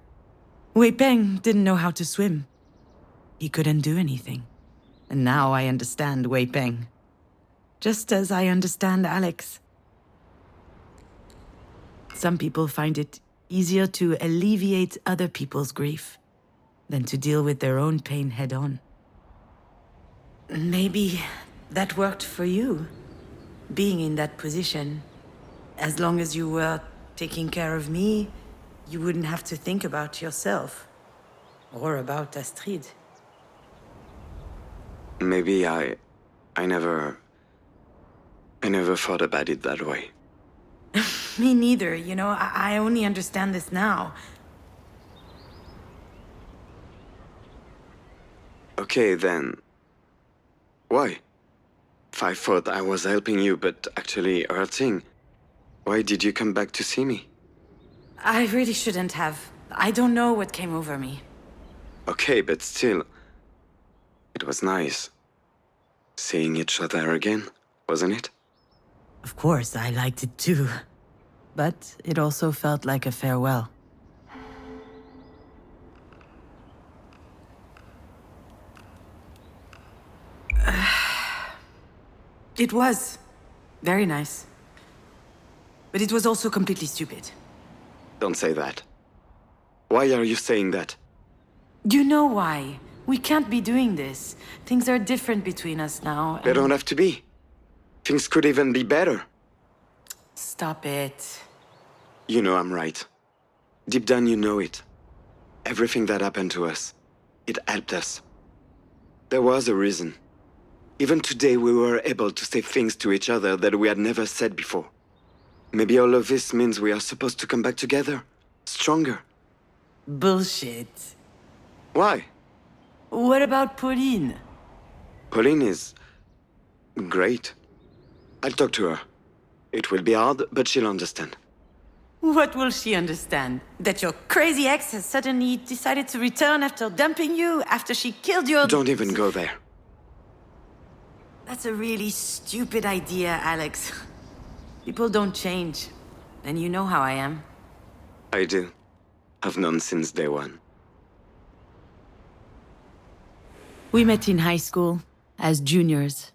Wei Peng didn't know how to swim. He couldn't do anything. And now I understand Wei Peng. Just as I understand Alex. Some people find it easier to alleviate other people's grief than to deal with their own pain head-on. Maybe that worked for you, being in that position. As long as you were taking care of me, you wouldn't have to think about yourself. Or about Astrid. Maybe I never thought about it that way. Me neither, you know, I only understand this now. Okay, then. Why? If I thought I was helping you, but actually hurting, why did you come back to see me? I really shouldn't have. I don't know what came over me. Okay, but still, it was nice. Seeing each other again, wasn't it? Of course, I liked it too. But it also felt like a farewell. It was. Very nice. But it was also completely stupid. Don't say that. Why are you saying that? You know why. We can't be doing this. Things are different between us now. They don't have to be. Things could even be better. Stop it. You know I'm right. Deep down you know it. Everything that happened to us, it helped us. There was a reason. Even today we were able to say things to each other that we had never said before. Maybe all of this means we are supposed to come back together. Stronger. Bullshit. Why? What about Pauline? Pauline is... great. I'll talk to her. It will be hard, but she'll understand. What will she understand? That your crazy ex has suddenly decided to return after dumping you, after she killed your... Don't even go there. That's a really stupid idea, Alex. People don't change. And you know how I am. I do. I've known since day one. We met in high school, as juniors.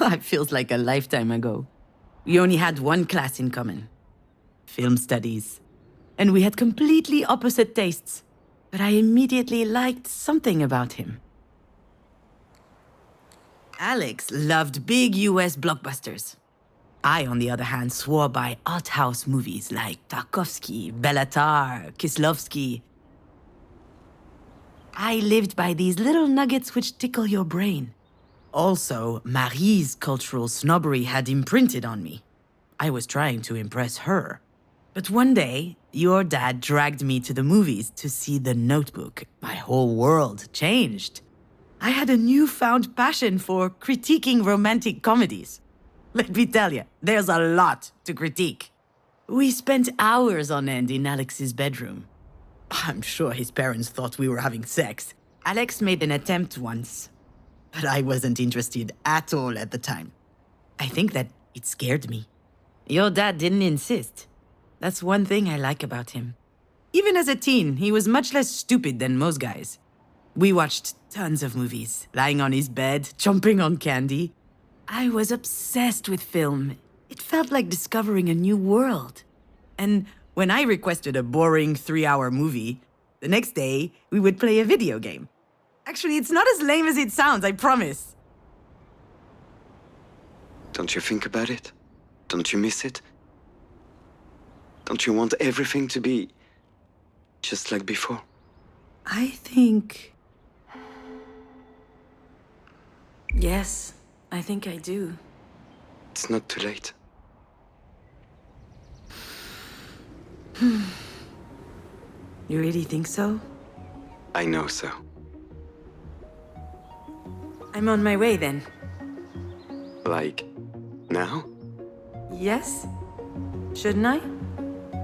It feels like a lifetime ago. We only had one class in common. Film studies. And we had completely opposite tastes. But I immediately liked something about him. Alex loved big US blockbusters. I, on the other hand, swore by art house movies like Tarkovsky, Bellatar, Kieslowski. I lived by these little nuggets which tickle your brain. Also, Marie's cultural snobbery had imprinted on me. I was trying to impress her. But one day, your dad dragged me to the movies to see The Notebook. My whole world changed. I had a newfound passion for critiquing romantic comedies. Let me tell you, there's a lot to critique. We spent hours on end in Alex's bedroom. I'm sure his parents thought we were having sex. Alex made an attempt once, but I wasn't interested at all at the time. I think that it scared me. Your dad didn't insist. That's one thing I like about him. Even as a teen, he was much less stupid than most guys. We watched tons of movies, lying on his bed, chomping on candy. I was obsessed with film. It felt like discovering a new world. And when I requested a boring 3-hour movie, the next day, we would play a video game. Actually, it's not as lame as it sounds, I promise. Don't you think about it? Don't you miss it? Don't you want everything to be just like before? I think... Yes, I think I do. It's not too late. You really think so? I know so. I'm on my way then. Like, now? Yes? Shouldn't I?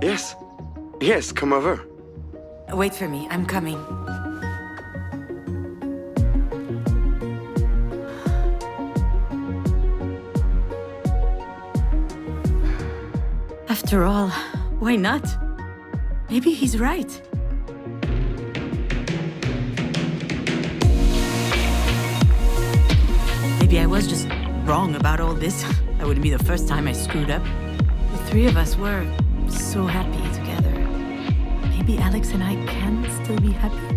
Yes. Yes, come over. Wait for me, I'm coming. After all, why not? Maybe he's right. Maybe I was just wrong about all this. That wouldn't be the first time I screwed up. The three of us were so happy together. Maybe Alex and I can still be happy?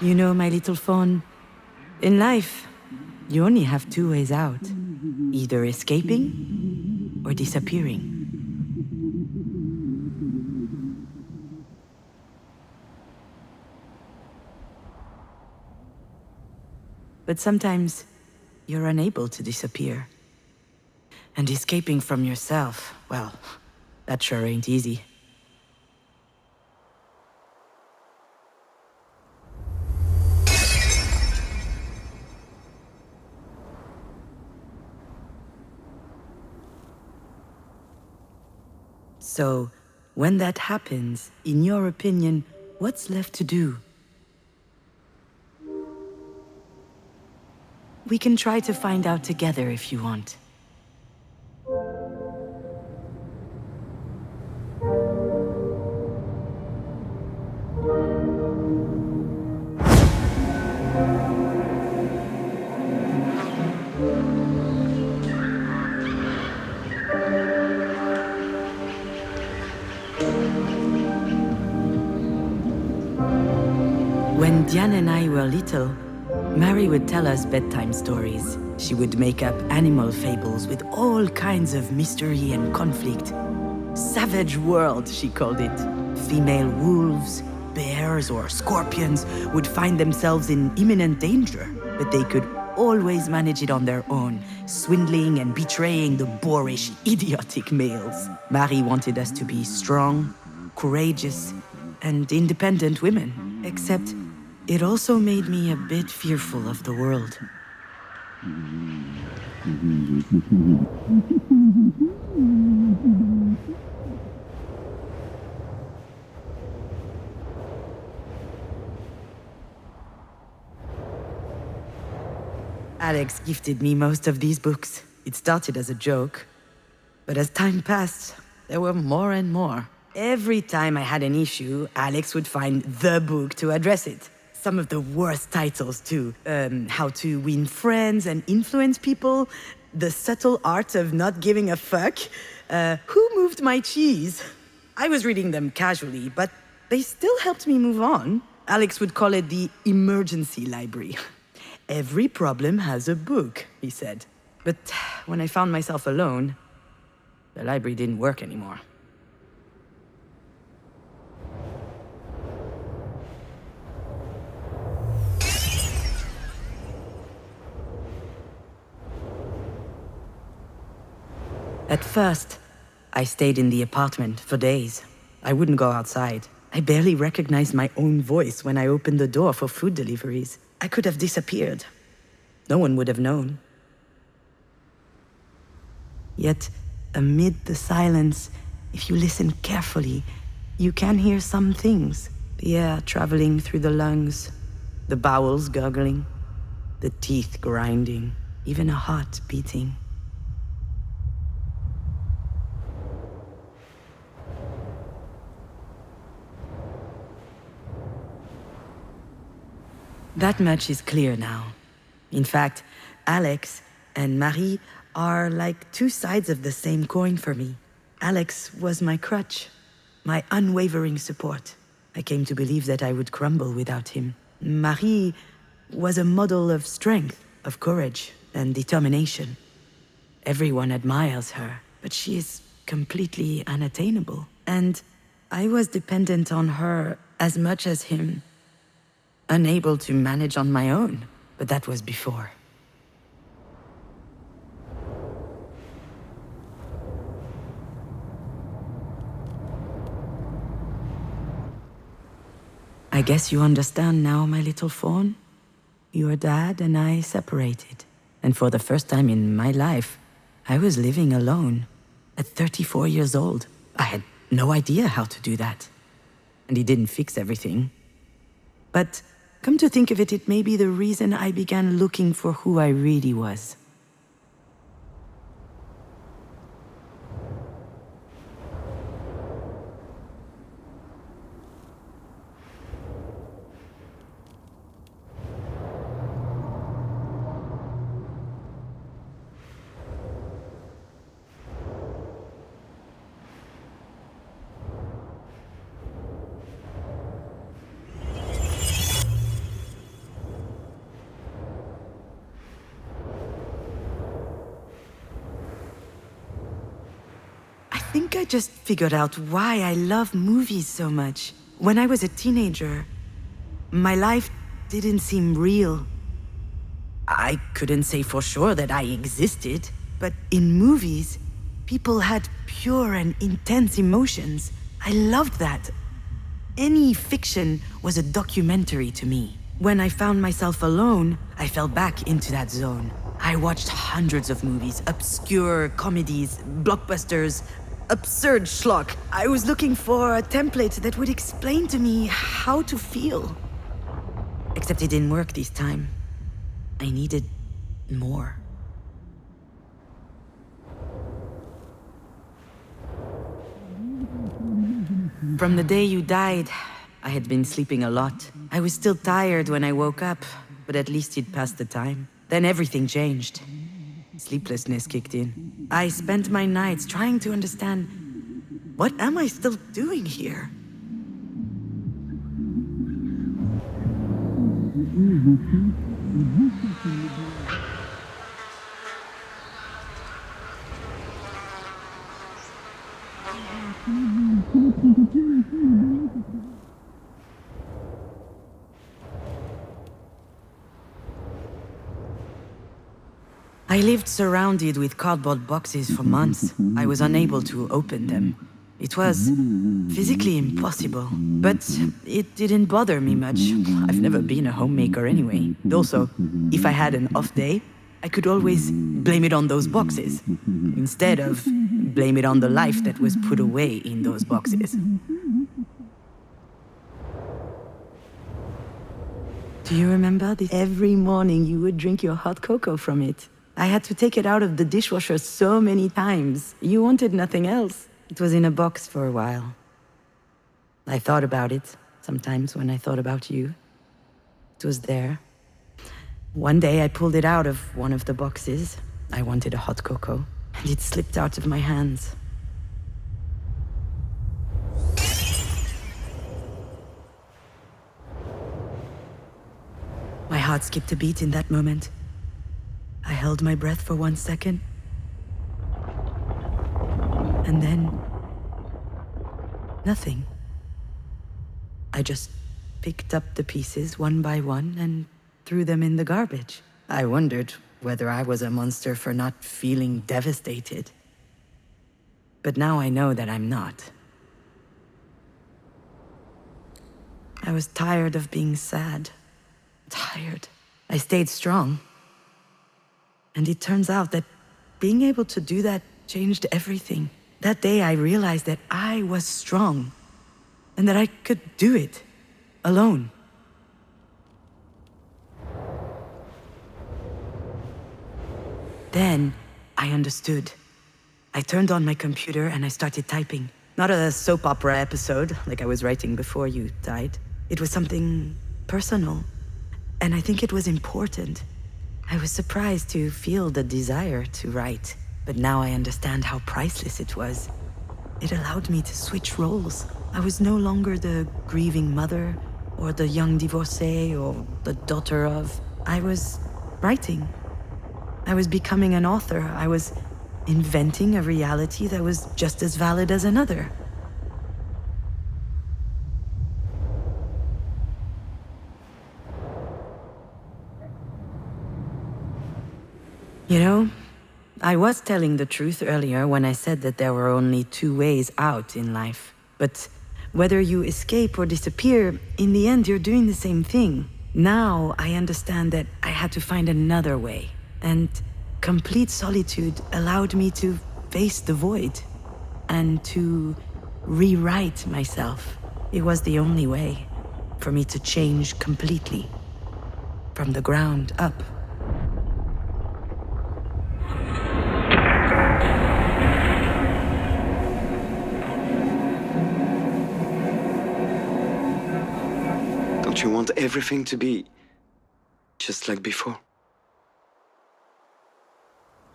You know, my little phone, in life, you only have two ways out. Either escaping or disappearing. But sometimes, you're unable to disappear. And escaping from yourself, well, that sure ain't easy. So, when that happens, in your opinion, what's left to do? We can try to find out together if you want. When Diane and I were little, Mary would tell us bedtime stories. She would make up animal fables with all kinds of mystery and conflict. Savage world, she called it. Female wolves, bears, or scorpions would find themselves in imminent danger, but they could always manage it on their own, swindling and betraying the boorish, idiotic males. Mary wanted us to be strong, courageous, and independent women, except it also made me a bit fearful of the world. Alex gifted me most of these books. It started as a joke, but as time passed, there were more and more. Every time I had an issue, Alex would find the book to address it. Some of the worst titles, too. How to Win Friends and Influence People, The Subtle Art of Not Giving a Fuck, Who Moved My Cheese? I was reading them casually, but they still helped me move on. Alex would call it the emergency library. Every problem has a book, he said. But when I found myself alone, the library didn't work anymore. At first, I stayed in the apartment for days. I wouldn't go outside. I barely recognized my own voice when I opened the door for food deliveries. I could have disappeared. No one would have known. Yet, amid the silence, if you listen carefully, you can hear some things. The air traveling through the lungs, the bowels gurgling, the teeth grinding, even a heart beating. That much is clear now. In fact, Alex and Marie are like two sides of the same coin for me. Alex was my crutch, my unwavering support. I came to believe that I would crumble without him. Marie was a model of strength, of courage, and determination. Everyone admires her, but she is completely unattainable. And I was dependent on her as much as him. Unable to manage on my own, but that was before. I guess you understand now, my little fawn. Your dad and I separated, and for the first time in my life, I was living alone. At 34 years old, I had no idea how to do that. And he didn't fix everything. But come to think of it, it may be the reason I began looking for who I really was. I think I just figured out why I love movies so much. When I was a teenager, my life didn't seem real. I couldn't say for sure that I existed, but in movies, people had pure and intense emotions. I loved that. Any fiction was a documentary to me. When I found myself alone, I fell back into that zone. I watched hundreds of movies, obscure comedies, blockbusters, absurd schlock. I was looking for a template that would explain to me how to feel. Except it didn't work this time. I needed more. From the day you died, I had been sleeping a lot. I was still tired when I woke up, but at least it passed the time. Then everything changed. Sleeplessness kicked in. I spent my nights trying to understand, what am I still doing here? I lived surrounded with cardboard boxes for months. I was unable to open them. It was physically impossible, but it didn't bother me much. I've never been a homemaker anyway. Also, if I had an off day, I could always blame it on those boxes, instead of blame it on the life that was put away in those boxes. Do you remember this? Every morning you would drink your hot cocoa from it. I had to take it out of the dishwasher so many times. You wanted nothing else. It was in a box for a while. I thought about it, sometimes when I thought about you. It was there. One day I pulled it out of one of the boxes. I wanted a hot cocoa, and it slipped out of my hands. My heart skipped a beat in that moment. I held my breath for 1 second. And then... nothing. I just picked up the pieces one by one and threw them in the garbage. I wondered whether I was a monster for not feeling devastated. But now I know that I'm not. I was tired of being sad. Tired. I stayed strong. And it turns out that being able to do that changed everything. That day I realized that I was strong, and that I could do it, alone. Then I understood. I turned on my computer and I started typing. Not a soap opera episode, like I was writing before you died. It was something personal, and I think it was important. I was surprised to feel the desire to write, but now I understand how priceless it was. It allowed me to switch roles. I was no longer the grieving mother, or the young divorcee, or the daughter of. I was writing. I was becoming an author. I was inventing a reality that was just as valid as another. You know, I was telling the truth earlier when I said that there were only 2 ways out in life. But whether you escape or disappear, in the end you're doing the same thing. Now I understand that I had to find another way. And complete solitude allowed me to face the void. And to rewrite myself. It was the only way for me to change completely. From the ground up. Don't you want everything to be just like before?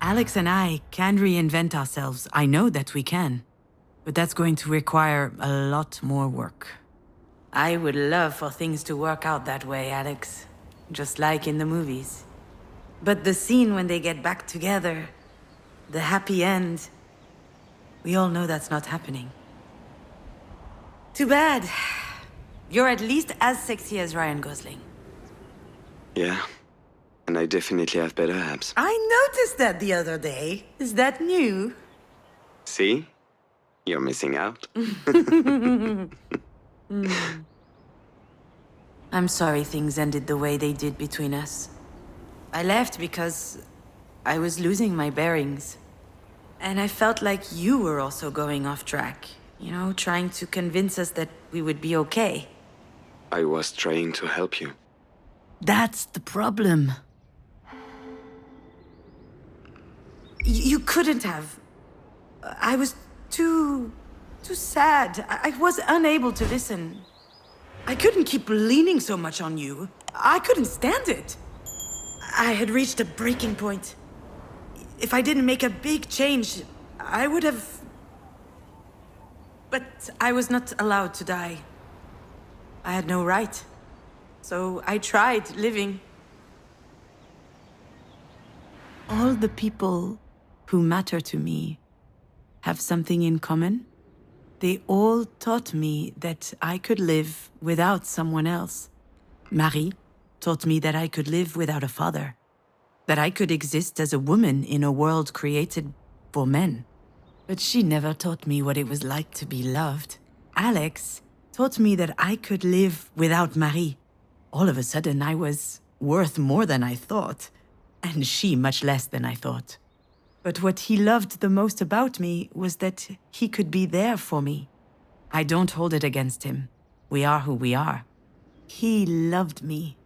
Alex and I can reinvent ourselves. I know that we can. But that's going to require a lot more work. I would love for things to work out that way, Alex. Just like in the movies. But the scene when they get back together, the happy end, we all know that's not happening. Too bad. You're at least as sexy as Ryan Gosling. Yeah, and I definitely have better abs. I noticed that the other day. Is that new? See? You're missing out. I'm sorry things ended the way they did between us. I left because I was losing my bearings. And I felt like you were also going off track. You know, trying to convince us that we would be okay. I was trying to help you. That's the problem. You couldn't have. I was too sad. I was unable to listen. I couldn't keep leaning so much on you. I couldn't stand it. I had reached a breaking point. If I didn't make a big change, I would have... But I was not allowed to die. I had no right. So I tried living. All the people who matter to me have something in common. They all taught me that I could live without someone else. Marie taught me that I could live without a father. That I could exist as a woman in a world created for men. But she never taught me what it was like to be loved. Alex taught me that I could live without Marie. All of a sudden, I was worth more than I thought, and she much less than I thought. But what he loved the most about me was that he could be there for me. I don't hold it against him. We are who we are. He loved me,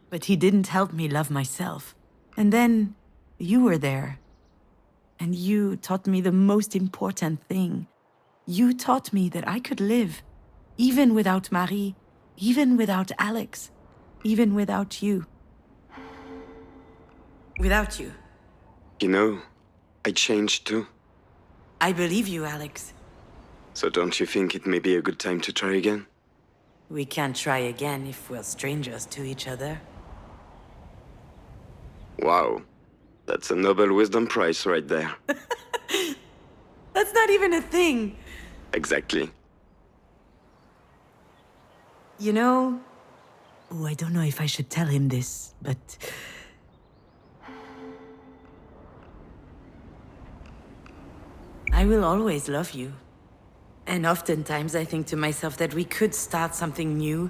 but he didn't help me love myself. And then you were there. And you taught me the most important thing. You taught me that I could live, even without Marie, even without Alex, even without you. Without you. You know, I changed too. I believe you, Alex. So don't you think it may be a good time to try again? We can't try again if we're strangers to each other. Wow. That's a Nobel Wisdom Prize right there. That's not even a thing. Exactly. You know... Oh, I don't know if I should tell him this, but... I will always love you. And oftentimes I think to myself that we could start something new.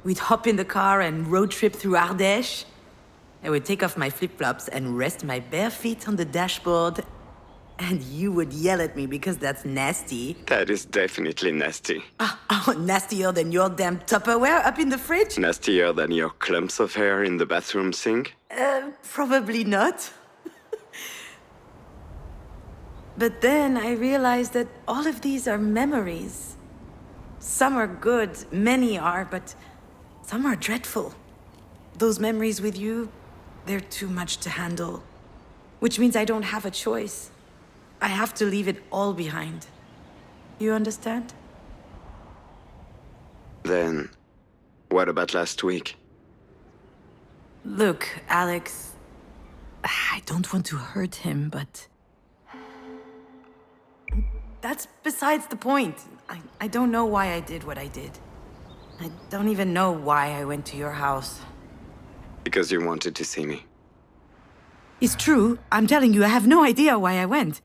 We'd hop in the car and road trip through Ardèche. I would take off my flip-flops and rest my bare feet on the dashboard. And you would yell at me because that's nasty. That is definitely nasty. Oh, nastier than your damn Tupperware up in the fridge? Nastier than your clumps of hair in the bathroom sink? Probably not. But then I realized that all of these are memories. Some are good, many are, but some are dreadful. Those memories with you, they're too much to handle. Which means I don't have a choice. I have to leave it all behind. You understand? Then, what about last week? Look, Alex, I don't want to hurt him, but... That's besides the point. I don't know why I did what I did. I don't even know why I went to your house. Because you wanted to see me. It's true. I'm telling you, I have no idea why I went.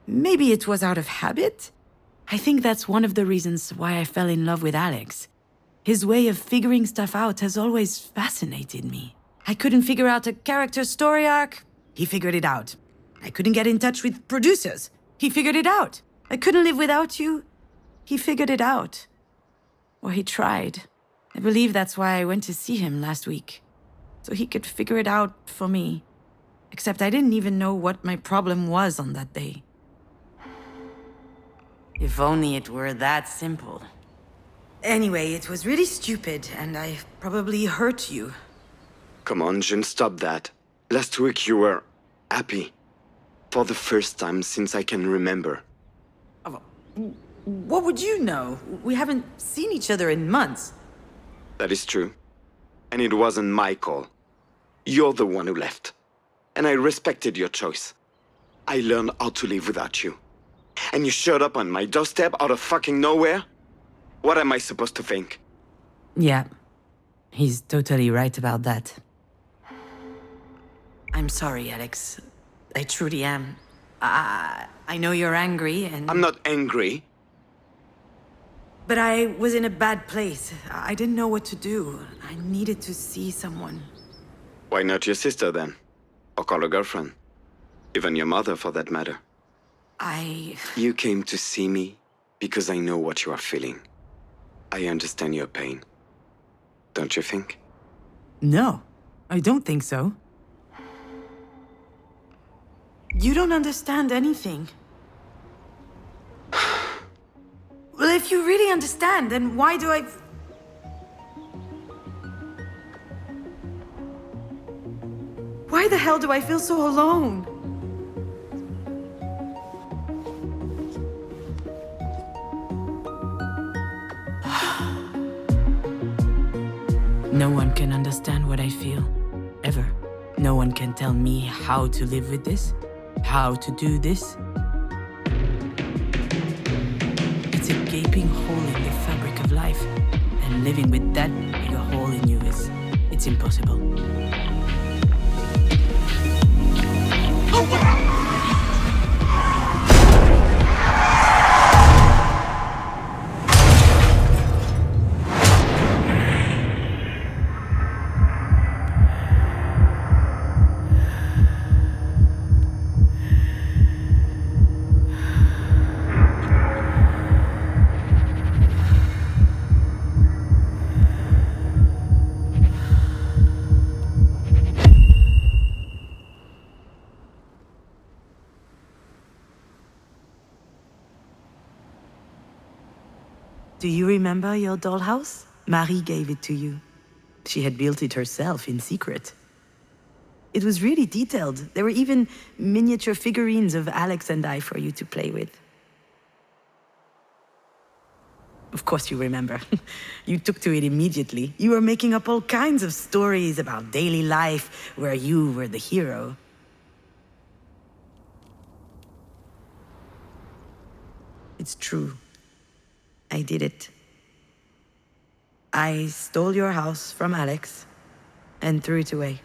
Maybe it was out of habit? I think that's one of the reasons why I fell in love with Alex. His way of figuring stuff out has always fascinated me. I couldn't figure out a character's story arc. He figured it out. I couldn't get in touch with producers. He figured it out. I couldn't live without you. He figured it out. Or he tried. I believe that's why I went to see him last week. So he could figure it out for me. Except I didn't even know what my problem was on that day. If only it were that simple. Anyway, it was really stupid, and I probably hurt you. Come on, June, stop that. Last week you were happy. For the first time since I can remember. What would you know? We haven't seen each other in months. That is true. And it wasn't my call. You're the one who left. And I respected your choice. I learned how to live without you. And you showed up on my doorstep out of fucking nowhere? What am I supposed to think? Yeah, he's totally right about that. I'm sorry, Alex. I truly am. I know you're angry and... I'm not angry. But I was in a bad place. I didn't know what to do. I needed to see someone. Why not your sister then? Or call a girlfriend? Even your mother, for that matter. You came to see me because I know what you are feeling. I understand your pain. Don't you think? No, I don't think so. You don't understand anything. Well, if you really understand, then why do I... Why the hell do I feel so alone? No one can understand what I feel, ever. No one can tell me how to live with this, how to do this. It's a gaping hole in the fabric of life, and living with that big a hole in you it's impossible. Do you remember your dollhouse? Marie gave it to you. She had built it herself in secret. It was really detailed. There were even miniature figurines of Alex and I for you to play with. Of course you remember. You took to it immediately. You were making up all kinds of stories about daily life where you were the hero. It's true. I did it. I stole your house from Alex and threw it away.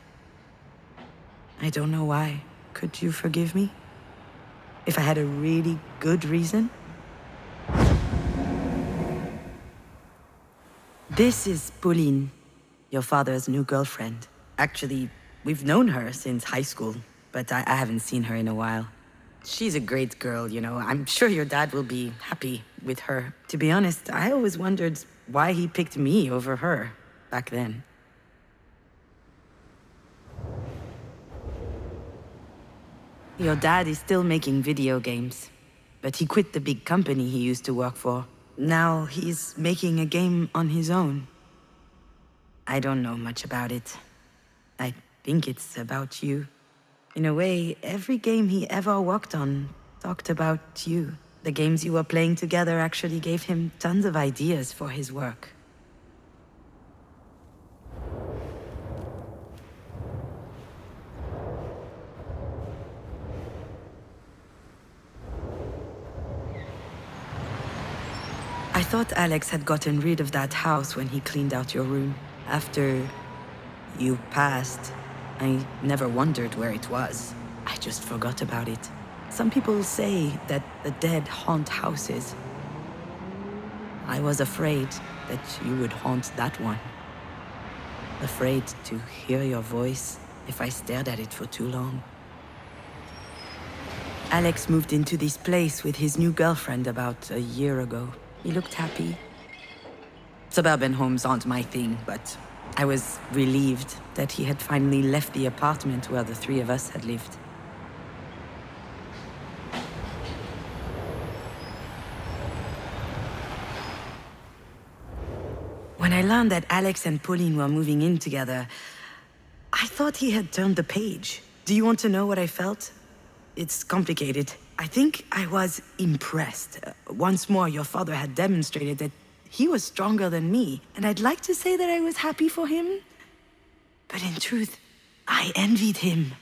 I don't know why. Could you forgive me? If I had a really good reason? This is Pauline, your father's new girlfriend. Actually, we've known her since high school, but I haven't seen her in a while. She's a great girl, you know. I'm sure your dad will be happy with her. To be honest, I always wondered why he picked me over her back then. Your dad is still making video games, but he quit the big company he used to work for. Now he's making a game on his own. I don't know much about it. I think it's about you. In a way, every game he ever worked on talked about you. The games you were playing together actually gave him tons of ideas for his work. I thought Alex had gotten rid of that house when he cleaned out your room. After you passed, I never wondered where it was. I just forgot about it. Some people say that the dead haunt houses. I was afraid that you would haunt that one. Afraid to hear your voice if I stared at it for too long. Alex moved into this place with his new girlfriend about a year ago. He looked happy. Suburban homes aren't my thing, but I was relieved that he had finally left the apartment where the three of us had lived. When I learned that Alex and Pauline were moving in together, I thought he had turned the page. Do you want to know what I felt? It's complicated. I think I was impressed. Once more, your father had demonstrated that he was stronger than me, and I'd like to say that I was happy for him. But in truth, I envied him.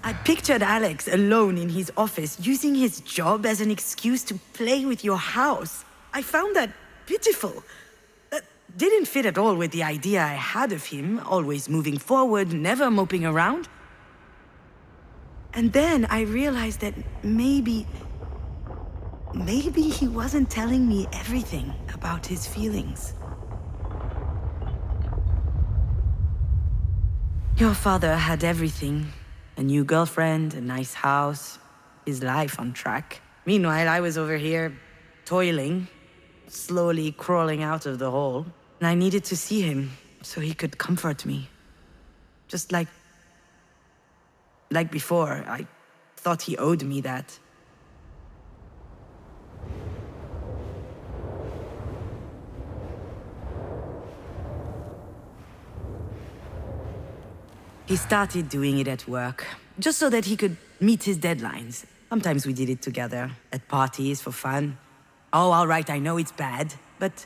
I pictured Alex alone in his office, using his job as an excuse to play with your house. I found that pitiful. That didn't fit at all with the idea I had of him, always moving forward, never moping around. And then I realized that maybe he wasn't telling me everything about his feelings. Your father had everything. A new girlfriend, a nice house, his life on track. Meanwhile, I was over here, toiling, slowly crawling out of the hole. And I needed to see him, so he could comfort me. Just like before, I thought he owed me that. He started doing it at work, just so that he could meet his deadlines. Sometimes we did it together, at parties for fun. Oh, all right, I know it's bad, but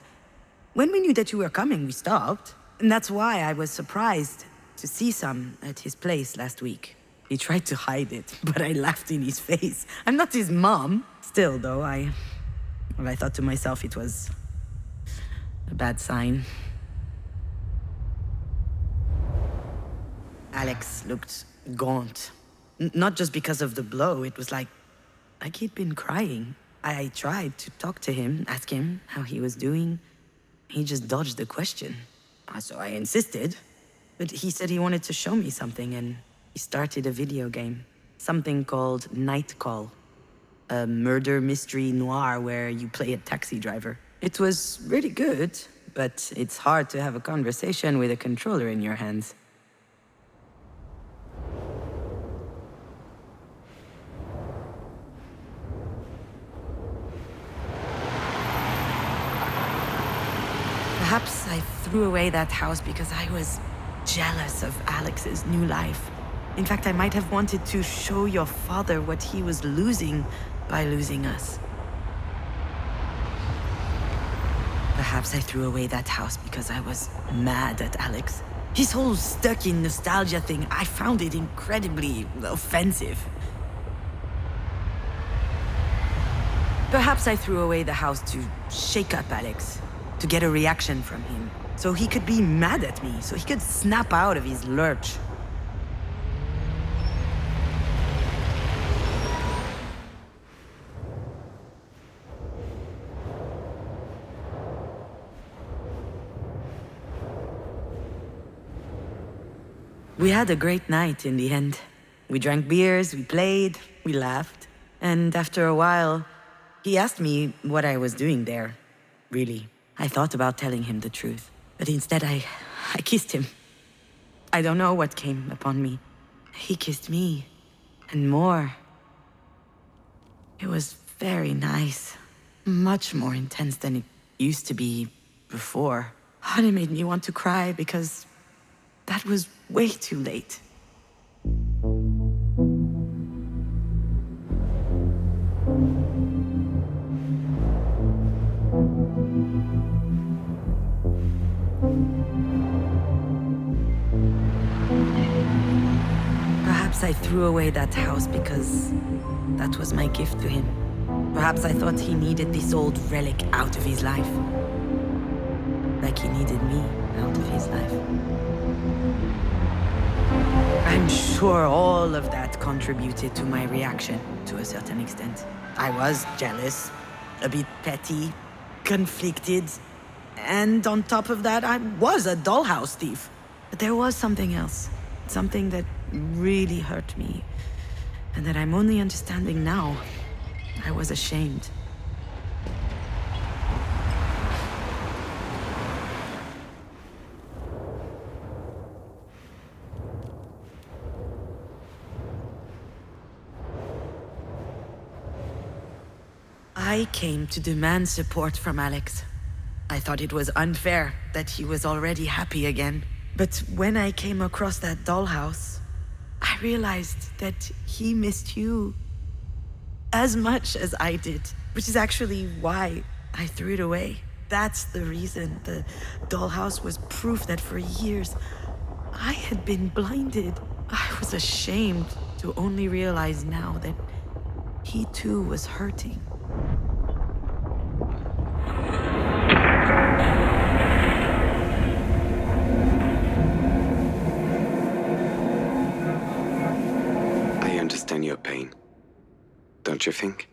when we knew that you were coming, we stopped. And that's why I was surprised to see some at his place last week. He tried to hide it, but I laughed in his face. I'm not his mom. Still, though, I thought to myself it was a bad sign. Alex looked gaunt. Not just because of the blow, it was like he'd been crying. I tried to talk to him, ask him how he was doing. He just dodged the question. So I insisted, but he said he wanted to show me something, and he started a video game. Something called Night Call. A murder mystery noir where you play a taxi driver. It was really good, but it's hard to have a conversation with a controller in your hands. Perhaps I threw away that house because I was jealous of Alex's new life. In fact, I might have wanted to show your father what he was losing by losing us. Perhaps I threw away that house because I was mad at Alex. His whole stuck in nostalgia thing, I found it incredibly offensive. Perhaps I threw away the house to shake up Alex. To get a reaction from him, so he could be mad at me, so he could snap out of his lurch. We had a great night in the end. We drank beers, we played, we laughed, and after a while, he asked me what I was doing there, really. I thought about telling him the truth, but instead I kissed him. I don't know what came upon me. He kissed me, and more. It was very nice. Much more intense than it used to be before. And it made me want to cry because that was way too late. Perhaps I threw away that house because that was my gift to him. Perhaps I thought he needed this old relic out of his life. Like he needed me out of his life. I'm sure all of that contributed to my reaction to a certain extent. I was jealous, a bit petty, conflicted, and on top of that, I was a dollhouse thief. But there was something else, something that really hurt me, and that I'm only understanding now. I was ashamed. I came to demand support from Alex. I thought it was unfair that he was already happy again. But when I came across that dollhouse, I realized that he missed you as much as I did, which is actually why I threw it away. That's the reason. The dollhouse was proof that for years I had been blinded. I was ashamed to only realize now that he too was hurting. I understand your pain. Don't you think?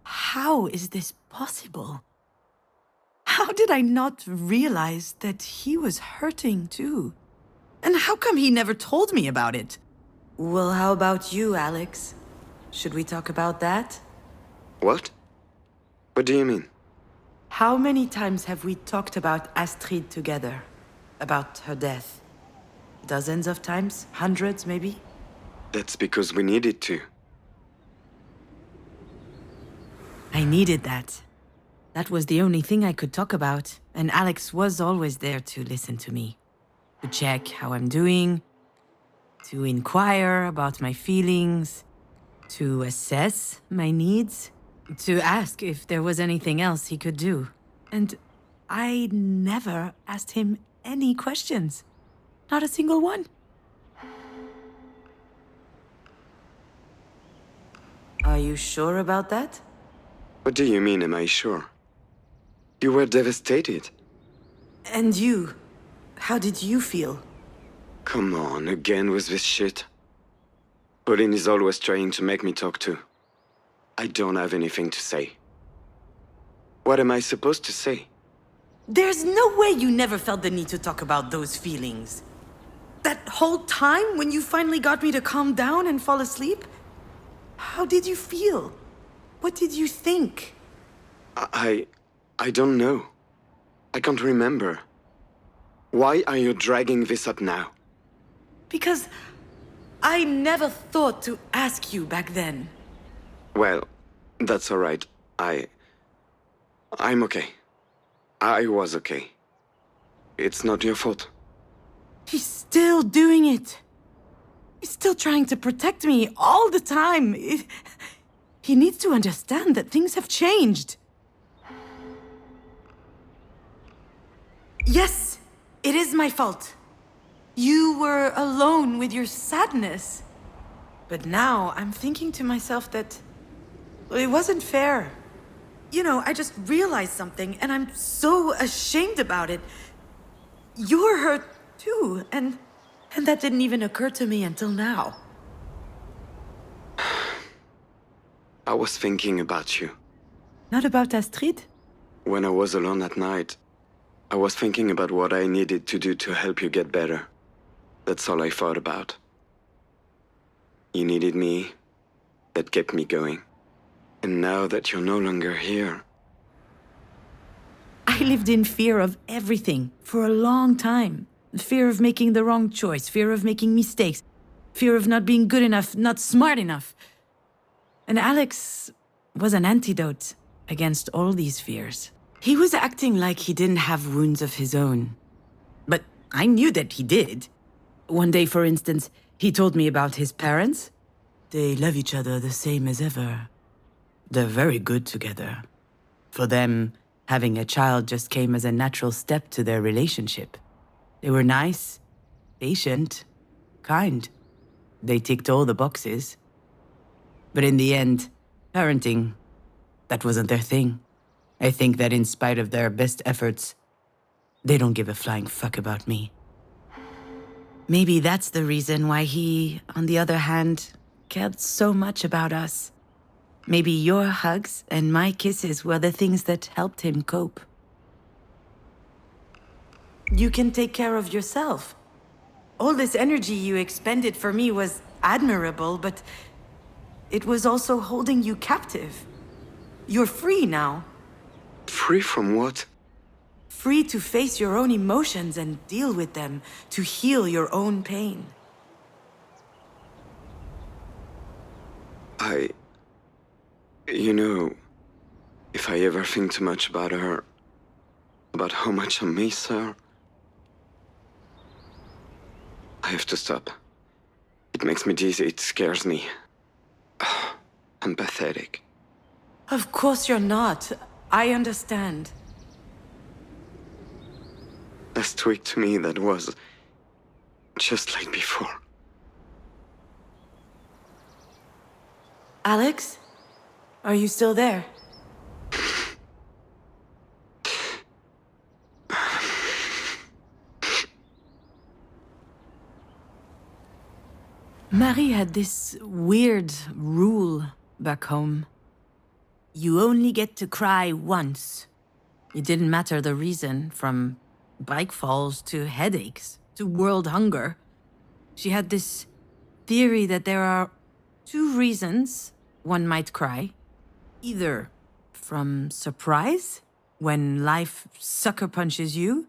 How is this possible? How did I not realize that he was hurting too? And how come he never told me about it? Well, how about you, Alex? Should we talk about that? What? What do you mean? How many times have we talked about Astrid together? About her death? Dozens of times? Hundreds, maybe? That's because we needed to. I needed that. That was the only thing I could talk about, and Alex was always there to listen to me. To check how I'm doing, to inquire about my feelings, to assess my needs, to ask if there was anything else he could do. And I never asked him any questions. Not a single one. Are you sure about that? What do you mean, am I sure? You were devastated. And you? How did you feel? Come on, again with this shit. Pauline is always trying to make me talk to. I don't have anything to say. What am I supposed to say? There's no way you never felt the need to talk about those feelings. That whole time when you finally got me to calm down and fall asleep? How did you feel? What did you think? I don't know. I can't remember. Why are you dragging this up now? Because I never thought to ask you back then. Well, that's all right. I'm okay. I was okay. It's not your fault. He's still doing it. He's still trying to protect me all the time. He needs to understand that things have changed. Yes, it is my fault. You were alone with your sadness. But now I'm thinking to myself that it wasn't fair. You know, I just realized something and I'm so ashamed about it. You're hurt too, and that didn't even occur to me until now. I was thinking about you. Not about Astrid? When I was alone at night, I was thinking about what I needed to do to help you get better. That's all I thought about. You needed me. That kept me going. And now that you're no longer here... I lived in fear of everything for a long time. Fear of making the wrong choice, fear of making mistakes, fear of not being good enough, not smart enough. And Alex was an antidote against all these fears. He was acting like he didn't have wounds of his own. But I knew that he did. One day, for instance, he told me about his parents. They love each other the same as ever. They're very good together. For them, having a child just came as a natural step to their relationship. They were nice, patient, kind. They ticked all the boxes. But in the end, parenting, that wasn't their thing. I think that in spite of their best efforts, they don't give a flying fuck about me. Maybe that's the reason why he, on the other hand, cared so much about us. Maybe your hugs and my kisses were the things that helped him cope. You can take care of yourself. All this energy you expended for me was admirable, but it was also holding you captive. You're free now. Free from what? Free to face your own emotions and deal with them, to heal your own pain. You know, if I ever think too much about her, about how much I miss her, I have to stop. It makes me dizzy, it scares me. I'm pathetic. Of course you're not. I understand. Last week to me, that was just like before. Alex? Are you still there? Marie had this weird rule back home. You only get to cry once. It didn't matter the reason, from bike falls to headaches to world hunger. She had this theory that there are two reasons one might cry. Either from surprise, when life sucker punches you,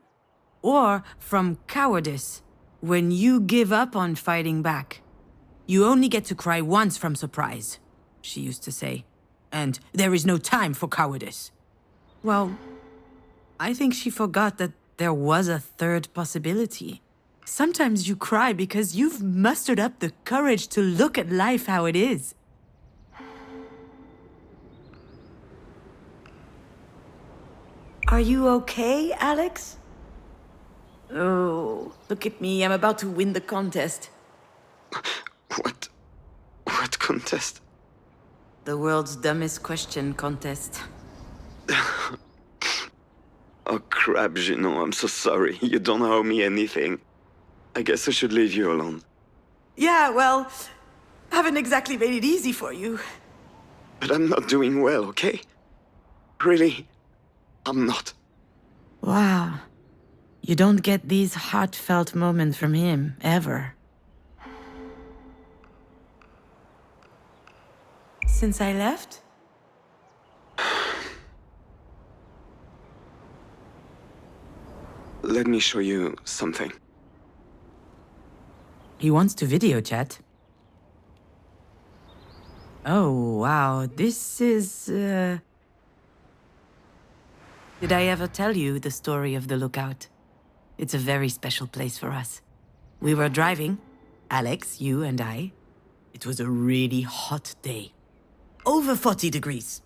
or from cowardice, when you give up on fighting back. You only get to cry once from surprise, she used to say. And there is no time for cowardice. Well, I think she forgot that there was a third possibility. Sometimes you cry because you've mustered up the courage to look at life how it is. Are you okay, Alex? Oh, look at me. I'm about to win the contest. What? What contest? The world's dumbest question contest. Oh crap, Junon, I'm so sorry. You don't owe me anything. I guess I should leave you alone. Yeah, well, haven't exactly made it easy for you. But I'm not doing well, okay? Really, I'm not. Wow. You don't get these heartfelt moments from him, ever. Since I left? Let me show you something. He wants to video chat. Oh, wow. This is, Did I ever tell you the story of the Lookout? It's a very special place for us. We were driving, Alex, you and I. It was a really hot day. Over 40 degrees.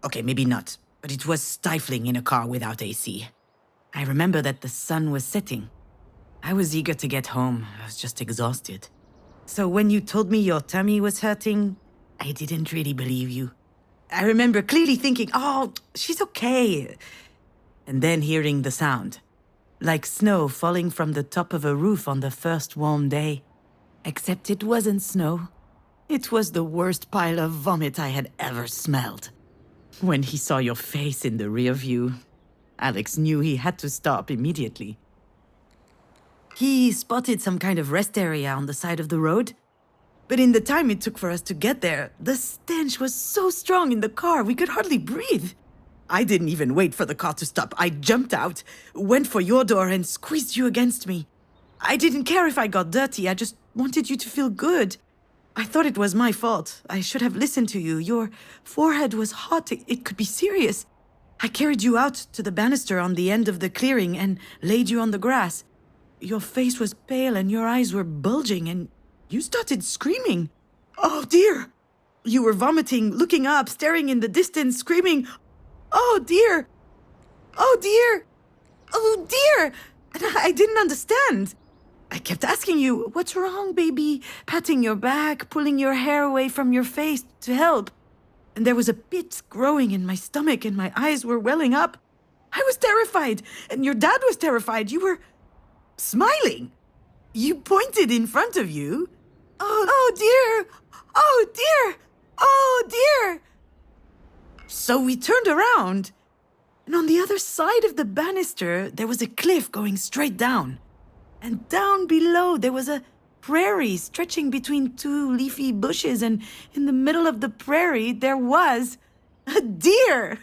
Okay, maybe not, but it was stifling in a car without AC. I remember that the sun was setting. I was eager to get home. I was just exhausted. So when you told me your tummy was hurting, I didn't really believe you. I remember clearly thinking, oh, she's okay. And then hearing the sound. Like snow falling from the top of a roof on the first warm day. Except it wasn't snow. It was the worst pile of vomit I had ever smelled. When he saw your face in the rear view, Alex knew he had to stop immediately. He spotted some kind of rest area on the side of the road. But in the time it took for us to get there, the stench was so strong in the car we could hardly breathe. I didn't even wait for the car to stop. I jumped out, went for your door and squeezed you against me. I didn't care if I got dirty, I just wanted you to feel good. I thought it was my fault. I should have listened to you. Your forehead was hot. It could be serious. I carried you out to the banister on the end of the clearing and laid you on the grass. Your face was pale and your eyes were bulging and you started screaming. Oh dear! You were vomiting, looking up, staring in the distance, screaming, oh dear! Oh dear! Oh dear! And I didn't understand. I kept asking you, what's wrong, baby? Patting your back, pulling your hair away from your face to help. And there was a pit growing in my stomach and my eyes were welling up. I was terrified, and your dad was terrified. You were smiling. You pointed in front of you. Oh dear! Oh dear! Oh dear! So we turned around, and on the other side of the banister, there was a cliff going straight down. And down below, there was a prairie stretching between two leafy bushes, and in the middle of the prairie, there was a deer.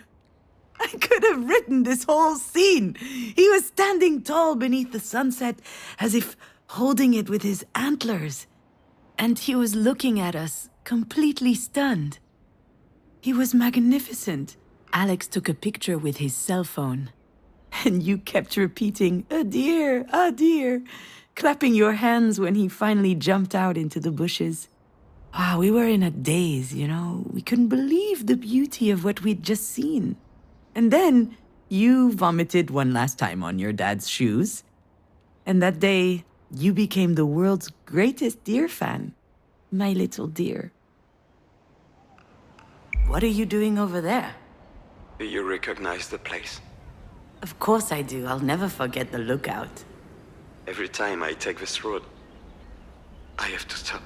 I could have written this whole scene. He was standing tall beneath the sunset, as if holding it with his antlers. And he was looking at us, completely stunned. He was magnificent. Alex took a picture with his cell phone. And you kept repeating, a deer, clapping your hands when he finally jumped out into the bushes. Wow, we were in a daze, you know. We couldn't believe the beauty of what we'd just seen. And then you vomited one last time on your dad's shoes. And that day, you became the world's greatest deer fan. My little deer. What are you doing over there? Do you recognize the place? Of course I do. I'll never forget the Lookout. Every time I take this road, I have to stop.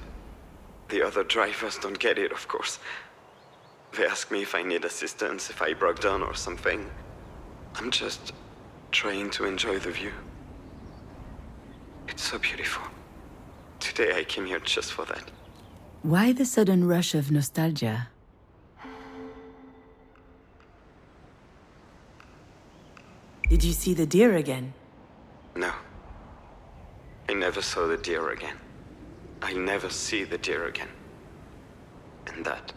The other drivers don't get it, of course. They ask me if I need assistance, if I broke down or something. I'm just trying to enjoy the view. It's so beautiful. Today I came here just for that. Why the sudden rush of nostalgia? Did you see the deer again? No. I never saw the deer again. I'll never see the deer again. And that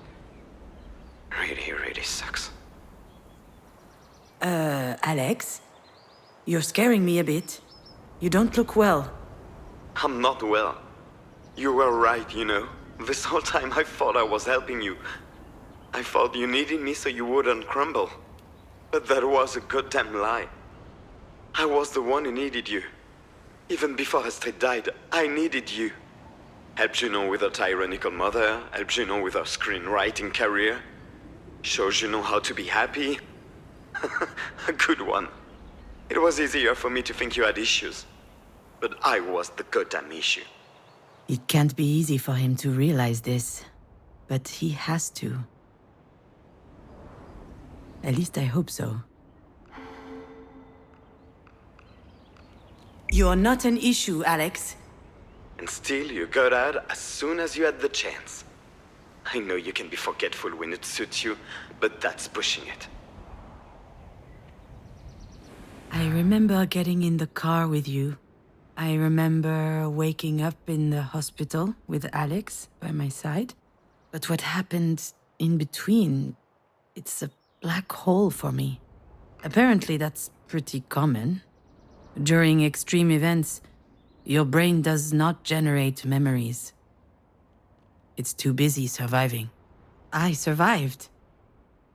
really, really sucks. Alex? You're scaring me a bit. You don't look well. I'm not well. You were right, you know. This whole time I thought I was helping you. I thought you needed me so you wouldn't crumble. But that was a goddamn lie. I was the one who needed you. Even before Astrid died, I needed you. Helped Junon with her tyrannical mother, helped Junon with her screenwriting career. Shows Junon how to be happy. A good one. It was easier for me to think you had issues. But I was the goddamn issue. It can't be easy for him to realize this, but he has to. At least I hope so. You're not an issue, Alex. And still you got out as soon as you had the chance. I know you can be forgetful when it suits you, but that's pushing it. I remember getting in the car with you. I remember waking up in the hospital with Alex by my side. But what happened in between, it's a black hole for me. Apparently that's pretty common. During extreme events, your brain does not generate memories. It's too busy surviving. I survived,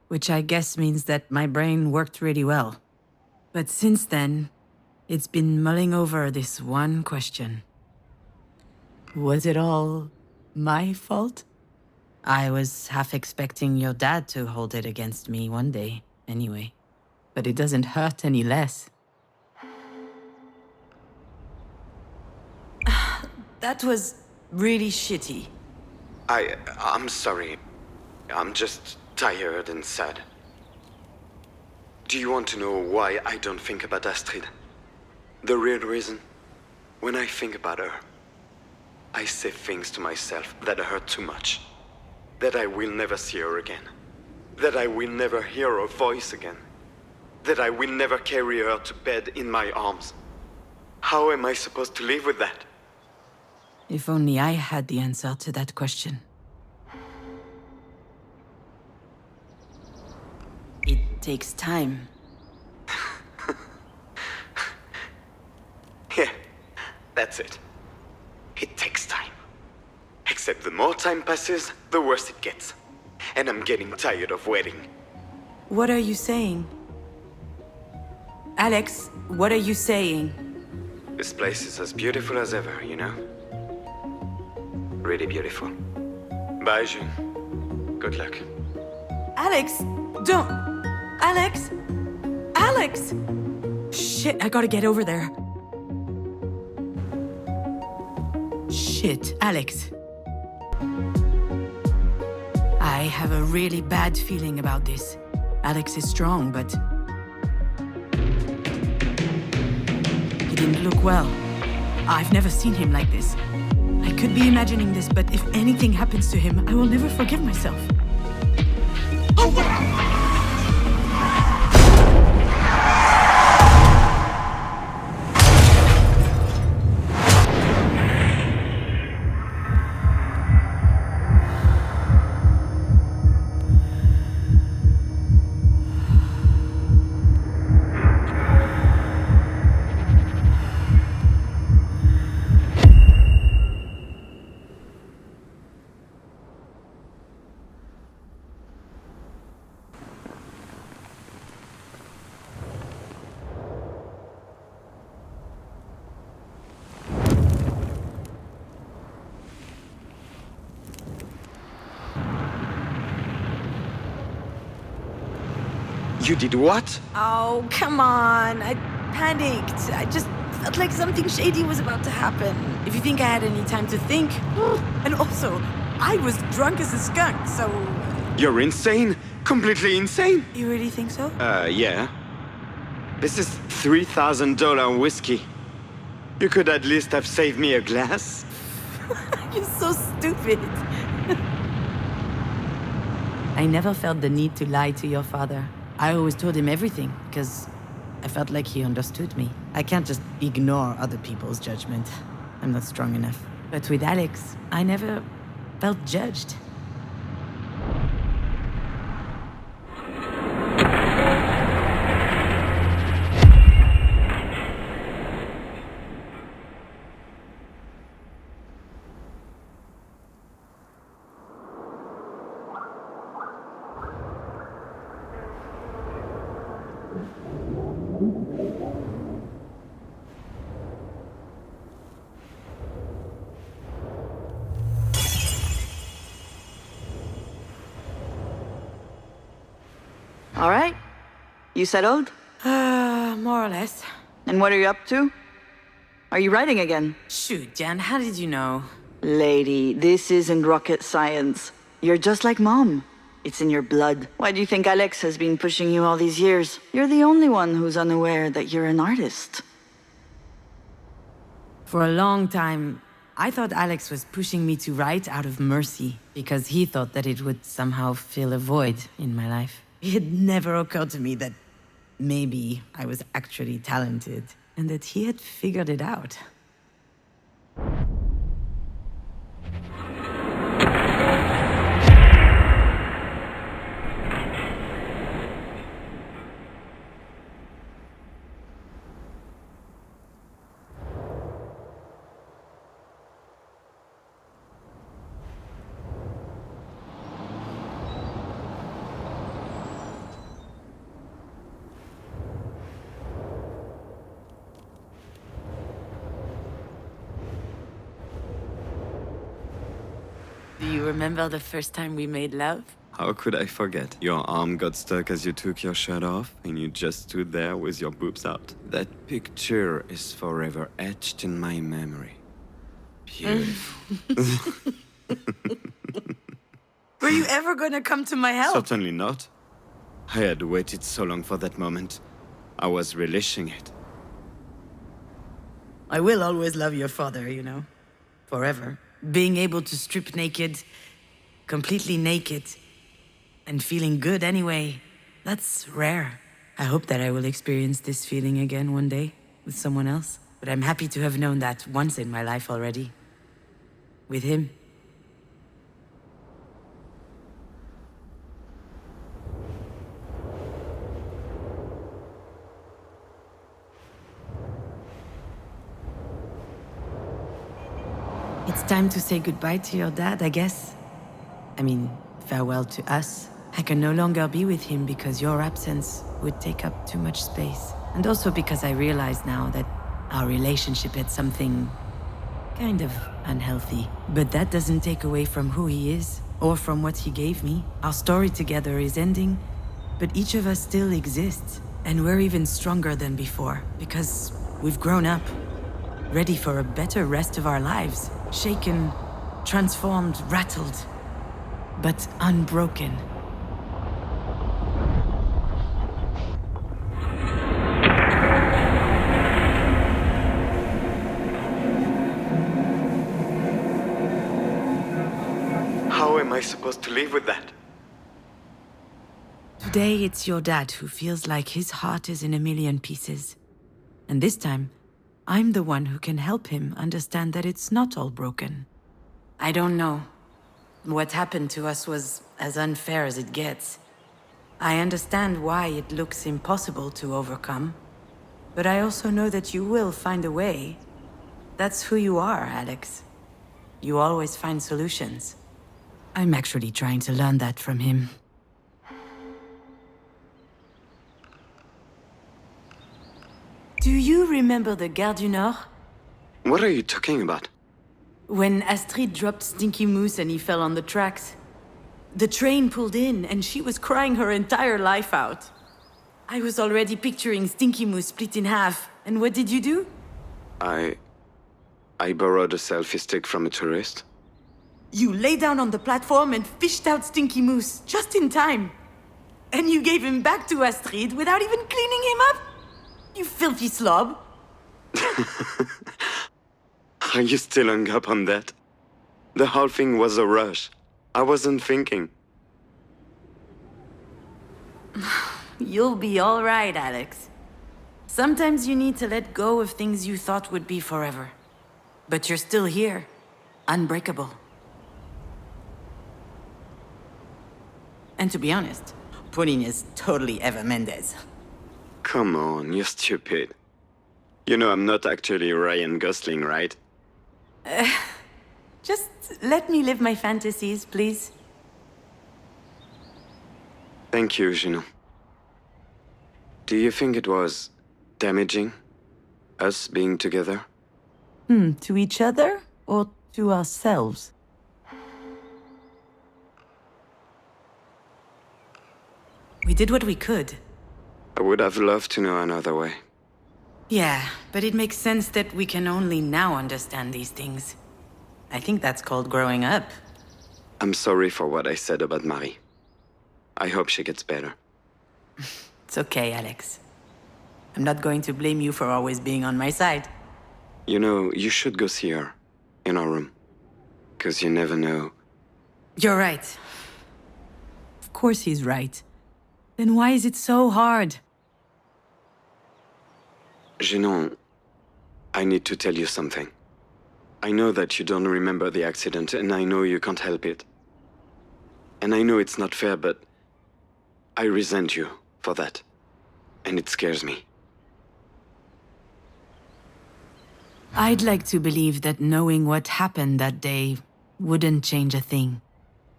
which I guess means that my brain worked really well. But since then, it's been mulling over this one question. Was it all my fault? I was half expecting your dad to hold it against me one day, anyway. But it doesn't hurt any less. That was really shitty. I'm sorry. I'm just tired and sad. Do you want to know why I don't think about Astrid? The real reason? When I think about her, I say things to myself that hurt too much. That I will never see her again. That I will never hear her voice again. That I will never carry her to bed in my arms. How am I supposed to live with that? If only I had the answer to that question. It takes time. Yeah, that's it. It takes time. Except the more time passes, the worse it gets. And I'm getting tired of waiting. What are you saying? Alex, what are you saying? This place is as beautiful as ever, you know? Really beautiful. Bye, June. Good luck. Alex, don't... Alex? Alex! Shit, I gotta get over there. Shit, Alex. I have a really bad feeling about this. Alex is strong, but... he didn't look well. I've never seen him like this. I could be imagining this, but if anything happens to him, I will never forgive myself. You did what? Oh, come on. I panicked. I just felt like something shady was about to happen. If you think I had any time to think. And also, I was drunk as a skunk, so... You're insane? Completely insane? You really think so? Yeah. This is $3,000 whiskey. You could at least have saved me a glass. You're so stupid. I never felt the need to lie to your father. I always told him everything, because I felt like he understood me. I can't just ignore other people's judgment. I'm not strong enough. But with Alex, I never felt judged. All right. You settled? More or less. And what are you up to? Are you writing again? Shoot, Jan, how did you know? Lady, this isn't rocket science. You're just like Mom. It's in your blood. Why do you think Alex has been pushing you all these years? You're the only one who's unaware that you're an artist. For a long time, I thought Alex was pushing me to write out of mercy, because he thought that it would somehow fill a void in my life. It never occurred to me that maybe I was actually talented, and that he had figured it out. Do you remember the first time we made love? How could I forget? Your arm got stuck as you took your shirt off, and you just stood there with your boobs out. That picture is forever etched in my memory. Beautiful. Were you ever gonna come to my help? Certainly not. I had waited so long for that moment. I was relishing it. I will always love your father, you know. Forever. Being able to strip naked, completely naked, and feeling good anyway, that's rare. I hope that I will experience this feeling again one day, with someone else. But I'm happy to have known that once in my life already. With him. It's time to say goodbye to your dad, I guess. I mean, farewell to us. I can no longer be with him because your absence would take up too much space. And also because I realize now that our relationship had something kind of unhealthy. But that doesn't take away from who he is, or from what he gave me. Our story together is ending, but each of us still exists. And we're even stronger than before, because we've grown up, ready for a better rest of our lives. Shaken, transformed, rattled, but unbroken. How am I supposed to live with that? Today, it's your dad who feels like his heart is in a million pieces. And this time, I'm the one who can help him understand that it's not all broken. I don't know. What happened to us was as unfair as it gets. I understand why it looks impossible to overcome. But I also know that you will find a way. That's who you are, Alex. You always find solutions. I'm actually trying to learn that from him. Do you remember the Gare du Nord? What are you talking about? When Astrid dropped Stinky Moose and he fell on the tracks. The train pulled in and she was crying her entire life out. I was already picturing Stinky Moose split in half. And what did you do? I borrowed a selfie stick from a tourist. You lay down on the platform and fished out Stinky Moose, just in time. And you gave him back to Astrid without even cleaning him up? You filthy slob. Are you still hung up on that? The whole thing was a rush. I wasn't thinking. You'll be all right, Alex. Sometimes you need to let go of things you thought would be forever. But you're still here, unbreakable. And to be honest, Pauline is totally Eva Mendes. Come on, you're stupid. You know I'm not actually Ryan Gosling, right? Just let me live my fantasies, please. Thank you, Junon. Do you think it was damaging, us being together? To each other or to ourselves? We did what we could. I would have loved to know another way. Yeah, but it makes sense that we can only now understand these things. I think that's called growing up. I'm sorry for what I said about Marie. I hope she gets better. It's okay, Alex. I'm not going to blame you for always being on my side. You know, you should go see her. In our room. 'Cause you never know. You're right. Of course he's right. Then why is it so hard? Junon, I need to tell you something. I know that you don't remember the accident, and I know you can't help it. And I know it's not fair, but I resent you for that. And it scares me. I'd like to believe that knowing what happened that day wouldn't change a thing.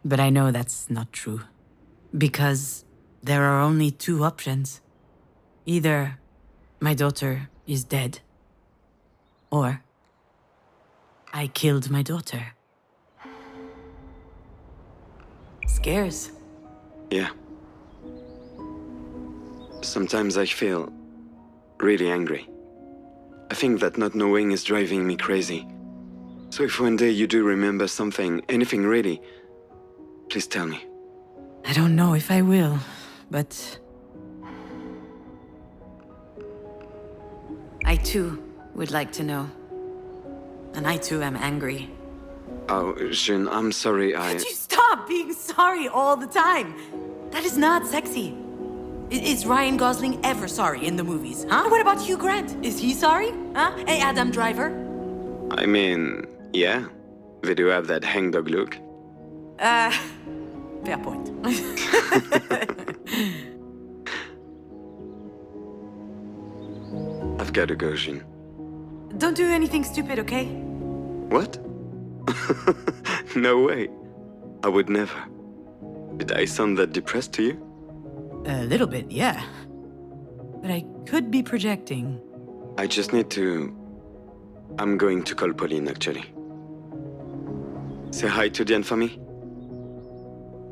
But I know that's not true. Because there are only two options. Either my daughter is dead, or I killed my daughter. Scares. Yeah. Sometimes I feel really angry. I think that not knowing is driving me crazy. So if one day you do remember something, anything really, please tell me. I don't know if I will, but I too would like to know. And I too am angry. Oh, June, I'm sorry, Could you stop being sorry all the time? That is not sexy. Is Ryan Gosling ever sorry in the movies, huh? What about Hugh Grant? Is he sorry? Huh? Hey, Adam Driver? I mean, yeah. They do have that hangdog look. Fair point. I've got to go, June. Don't do anything stupid, okay? What? No way. I would never. Did I sound that depressed to you? A little bit, yeah. But I could be projecting. I just need to... I'm going to call Pauline, actually. Say hi to Diane for me.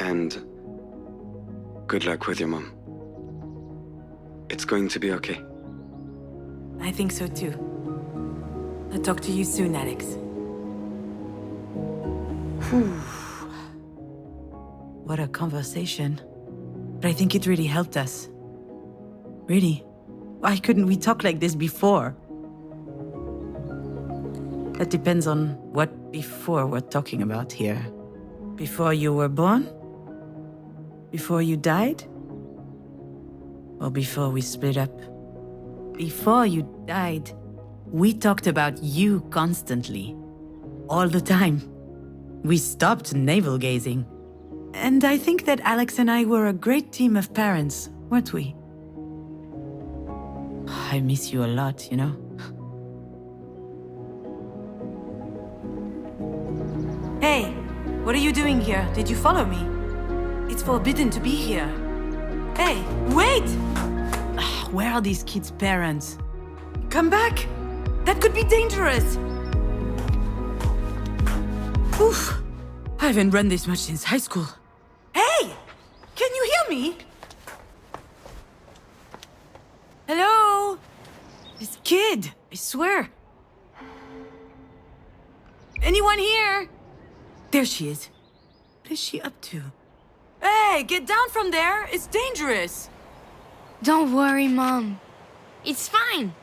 And... good luck with your mom. It's going to be okay. I think so too. I'll talk to you soon, Alex. Whew. What a conversation. But I think it really helped us. Really. Why couldn't we talk like this before? That depends on what before we're talking about here. Before you were born? Before you died? Or before we split up? Before you died, we talked about you constantly. All the time. We stopped navel-gazing. And I think that Alex and I were a great team of parents, weren't we? I miss you a lot, you know? Hey, what are you doing here? Did you follow me? It's forbidden to be here. Hey, wait! Where are these kids' parents? Come back! That could be dangerous! Oof! I haven't run this much since high school. Hey! Can you hear me? Hello? This kid, I swear. Anyone here? There she is. What is she up to? Hey, get down from there! It's dangerous! Don't worry, Mom. It's fine.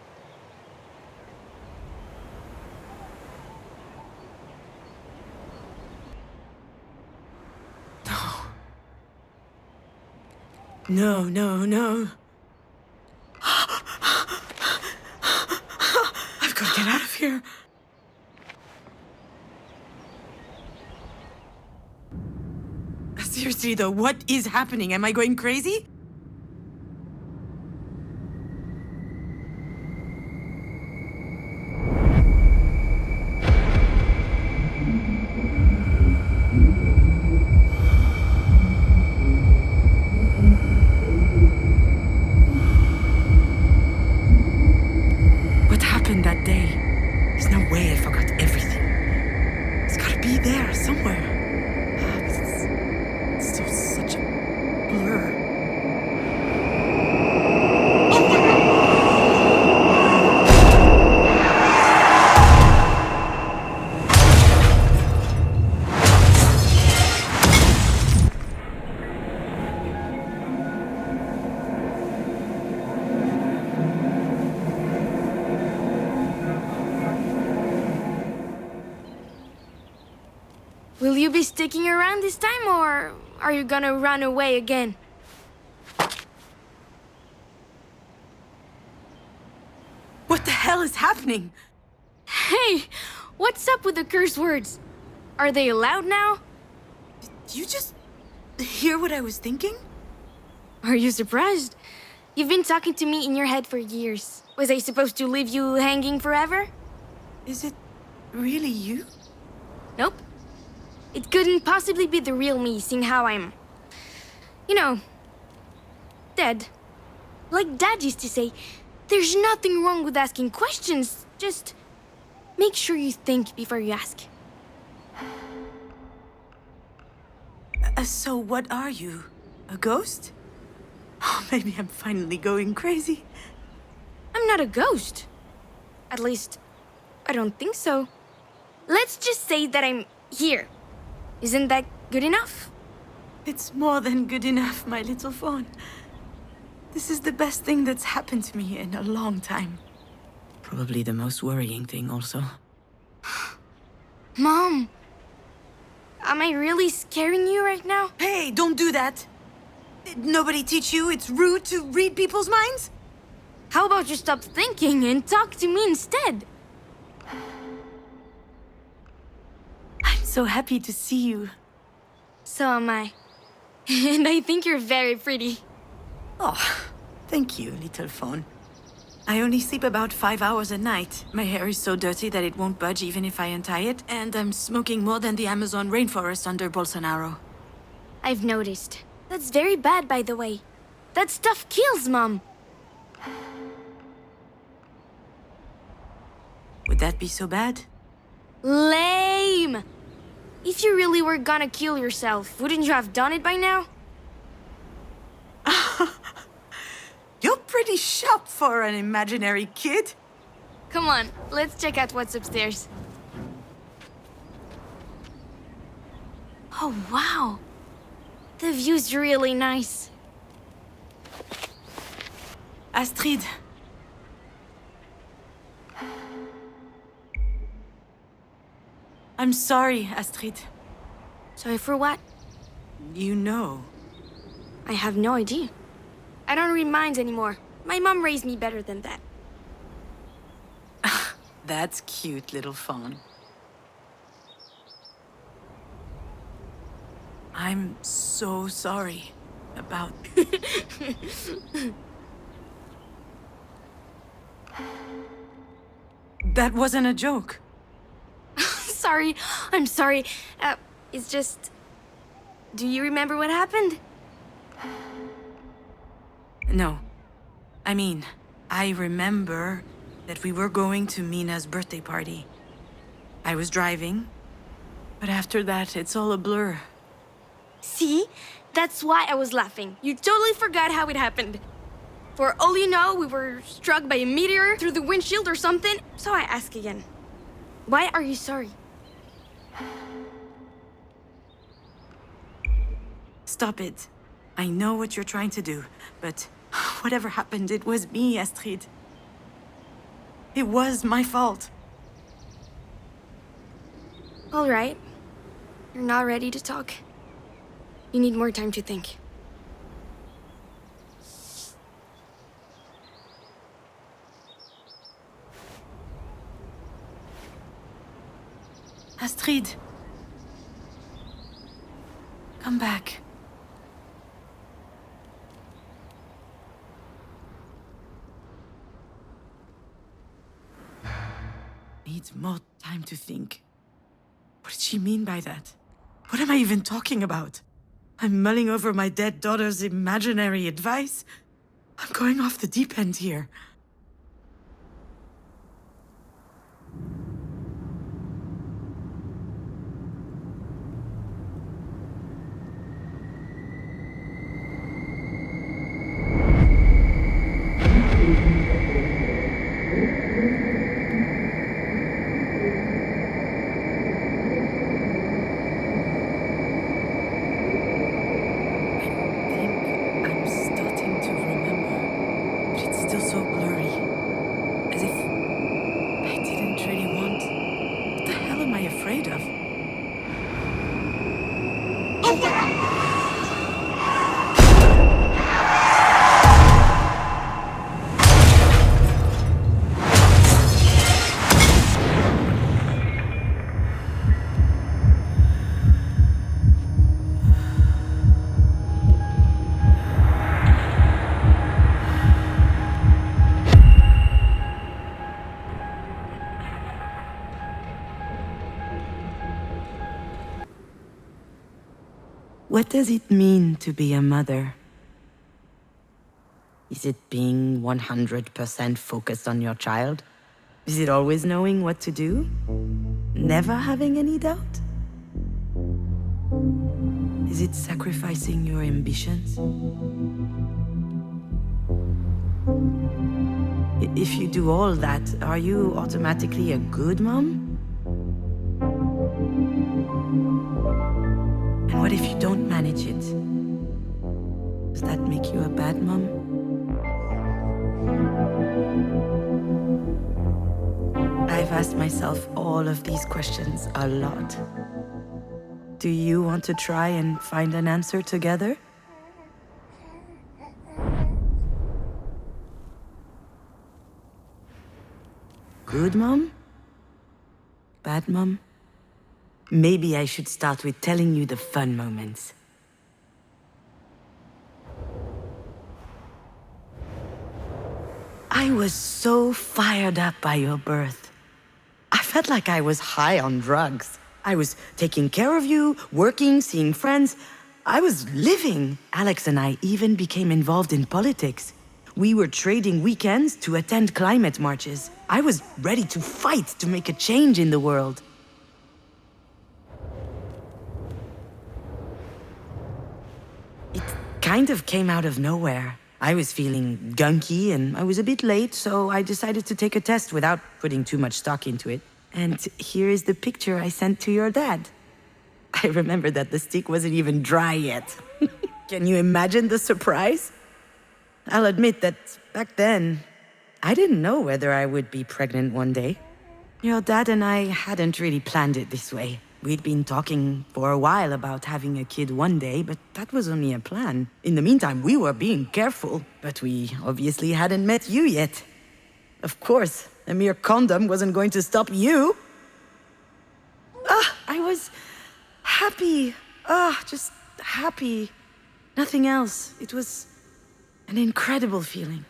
No, no, no. I've got to get out of here. Seriously though, what is happening? Am I going crazy? What happened that day? There's no way I forgot everything. It's gotta be there somewhere. But it's still such a blur. Will you be sticking around this time, or are you gonna run away again? What the hell is happening? Hey, what's up with the curse words? Are they allowed now? Did you just hear what I was thinking? Are you surprised? You've been talking to me in your head for years. Was I supposed to leave you hanging forever? Is it really you? Nope. It couldn't possibly be the real me, seeing how I'm... you know... dead. Like Dad used to say, there's nothing wrong with asking questions. Just make sure you think before you ask. So what are you? A ghost? Oh, maybe I'm finally going crazy. I'm not a ghost. At least, I don't think so. Let's just say that I'm here. Isn't that good enough? It's more than good enough, my little fawn. This is the best thing that's happened to me in a long time. Probably the most worrying thing also. Mom, am I really scaring you right now? Hey, don't do that! Did nobody teach you it's rude to read people's minds? How about you stop thinking and talk to me instead? I'm so happy to see you. So am I. And I think you're very pretty. Oh, thank you, little fawn. I only sleep about 5 hours a night. My hair is so dirty that it won't budge even if I untie it, and I'm smoking more than the Amazon rainforest under Bolsonaro. I've noticed. That's very bad, by the way. That stuff kills, Mom. Would that be so bad? Lame! If you really were gonna kill yourself, wouldn't you have done it by now? You're pretty sharp for an imaginary kid. Come on, let's check out what's upstairs. Oh, wow. The view's really nice. Astrid. I'm sorry, Astrid. Sorry for what? You know. I have no idea. I don't read minds anymore. My mom raised me better than that. That's cute, little fawn. I'm so sorry about... That wasn't a joke. Sorry, I'm sorry. It's just... Do you remember what happened? No. I mean, I remember that we were going to Mina's birthday party. I was driving, but after that, it's all a blur. See? That's why I was laughing. You totally forgot how it happened. For all you know, we were struck by a meteor through the windshield or something. So I ask again. Why are you sorry? Stop it. I know what you're trying to do, but whatever happened, it was me, Astrid. It was my fault. All right. You're not ready to talk. You need more time to think. Astrid. Come back. Need more time to think. What did she mean by that? What am I even talking about? I'm mulling over my dead daughter's imaginary advice? I'm going off the deep end here. I'm starting to remember, but it's still so blurry. As if I didn't really want. What the hell am I afraid of? What does it mean to be a mother? Is it being 100% focused on your child? Is it always knowing what to do? Never having any doubt? Is it sacrificing your ambitions? If you do all that, are you automatically a good mom? And what if you don't manage it? Does that make you a bad mom? I've asked myself all of these questions a lot. Do you want to try and find an answer together? Good mom? Bad mom? Maybe I should start with telling you the fun moments. I was so fired up by your birth. I felt like I was high on drugs. I was taking care of you, working, seeing friends. I was living. Alex and I even became involved in politics. We were trading weekends to attend climate marches. I was ready to fight to make a change in the world. It kind of came out of nowhere. I was feeling gunky and I was a bit late, so I decided to take a test without putting too much stock into it. And here is the picture I sent to your dad. I remember that the stick wasn't even dry yet. Can you imagine the surprise? I'll admit that back then, I didn't know whether I would be pregnant one day. Your dad and I hadn't really planned it this way. We'd been talking for a while about having a kid one day, but that was only a plan. In the meantime, we were being careful, but we obviously hadn't met you yet. Of course, a mere condom wasn't going to stop you. I was happy. Just happy. Nothing else. It was an incredible feeling.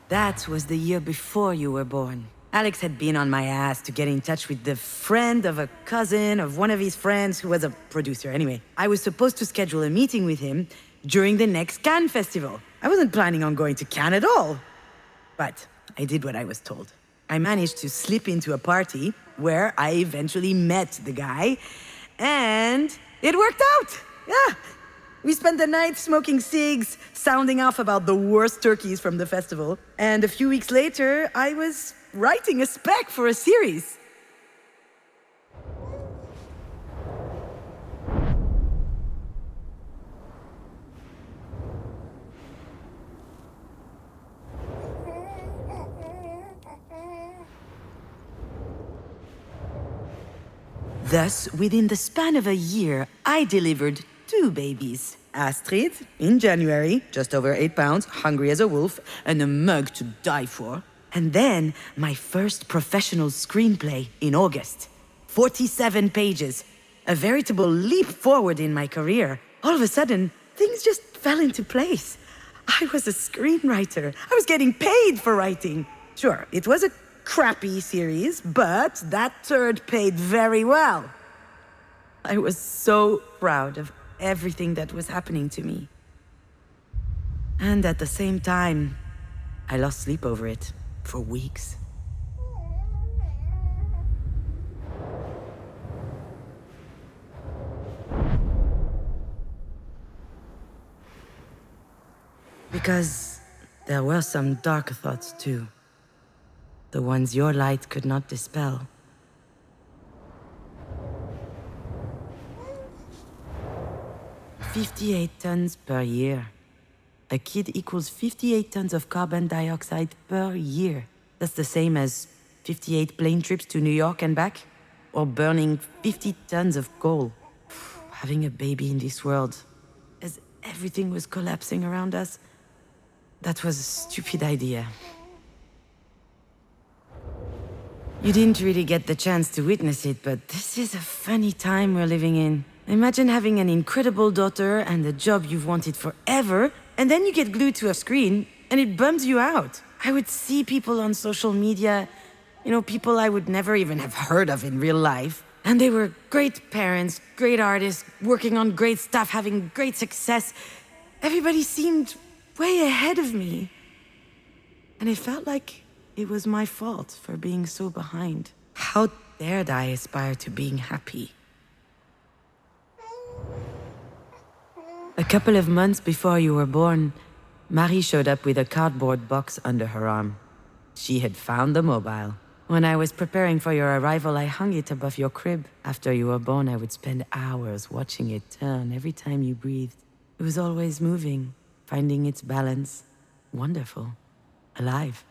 That was the year before you were born. Alex had been on my ass to get in touch with the friend of a cousin of one of his friends who was a producer. Anyway, I was supposed to schedule a meeting with him during the next Cannes festival. I wasn't planning on going to Cannes at all. But I did what I was told. I managed to slip into a party where I eventually met the guy, and it worked out. Yeah. We spent the night smoking cigs, sounding off about the worst turkeys from the festival. And a few weeks later, I was writing a spec for a series. Thus, within the span of a year, I delivered 2 babies. Astrid, in January, just over 8 pounds, hungry as a wolf, and a mug to die for. And then, my first professional screenplay in August. 47 pages. A veritable leap forward in my career. All of a sudden, things just fell into place. I was a screenwriter. I was getting paid for writing. Sure, it was a crappy series, but that turd paid very well. I was so proud of everything that was happening to me. And at the same time, I lost sleep over it for weeks. Because there were some dark thoughts too. The ones your light could not dispel. $58 tons per year. A kid equals 58 tons of carbon dioxide per year. That's the same as 58 plane trips to New York and back, or burning 50 tons of coal. Having a baby in this world, as everything was collapsing around us, that was a stupid idea. You didn't really get the chance to witness it, but this is a funny time we're living in. Imagine having an incredible daughter and a job you've wanted forever, and then you get glued to a screen, and it bums you out. I would see people on social media, people I would never even have heard of in real life, and they were great parents, great artists, working on great stuff, having great success. Everybody seemed way ahead of me. And it felt like it was my fault for being so behind. How dared I aspire to being happy? A couple of months before you were born, Marie showed up with a cardboard box under her arm. She had found the mobile. When I was preparing for your arrival, I hung it above your crib. After you were born, I would spend hours watching it turn every time you breathed. It was always moving, finding its balance. Wonderful. Alive.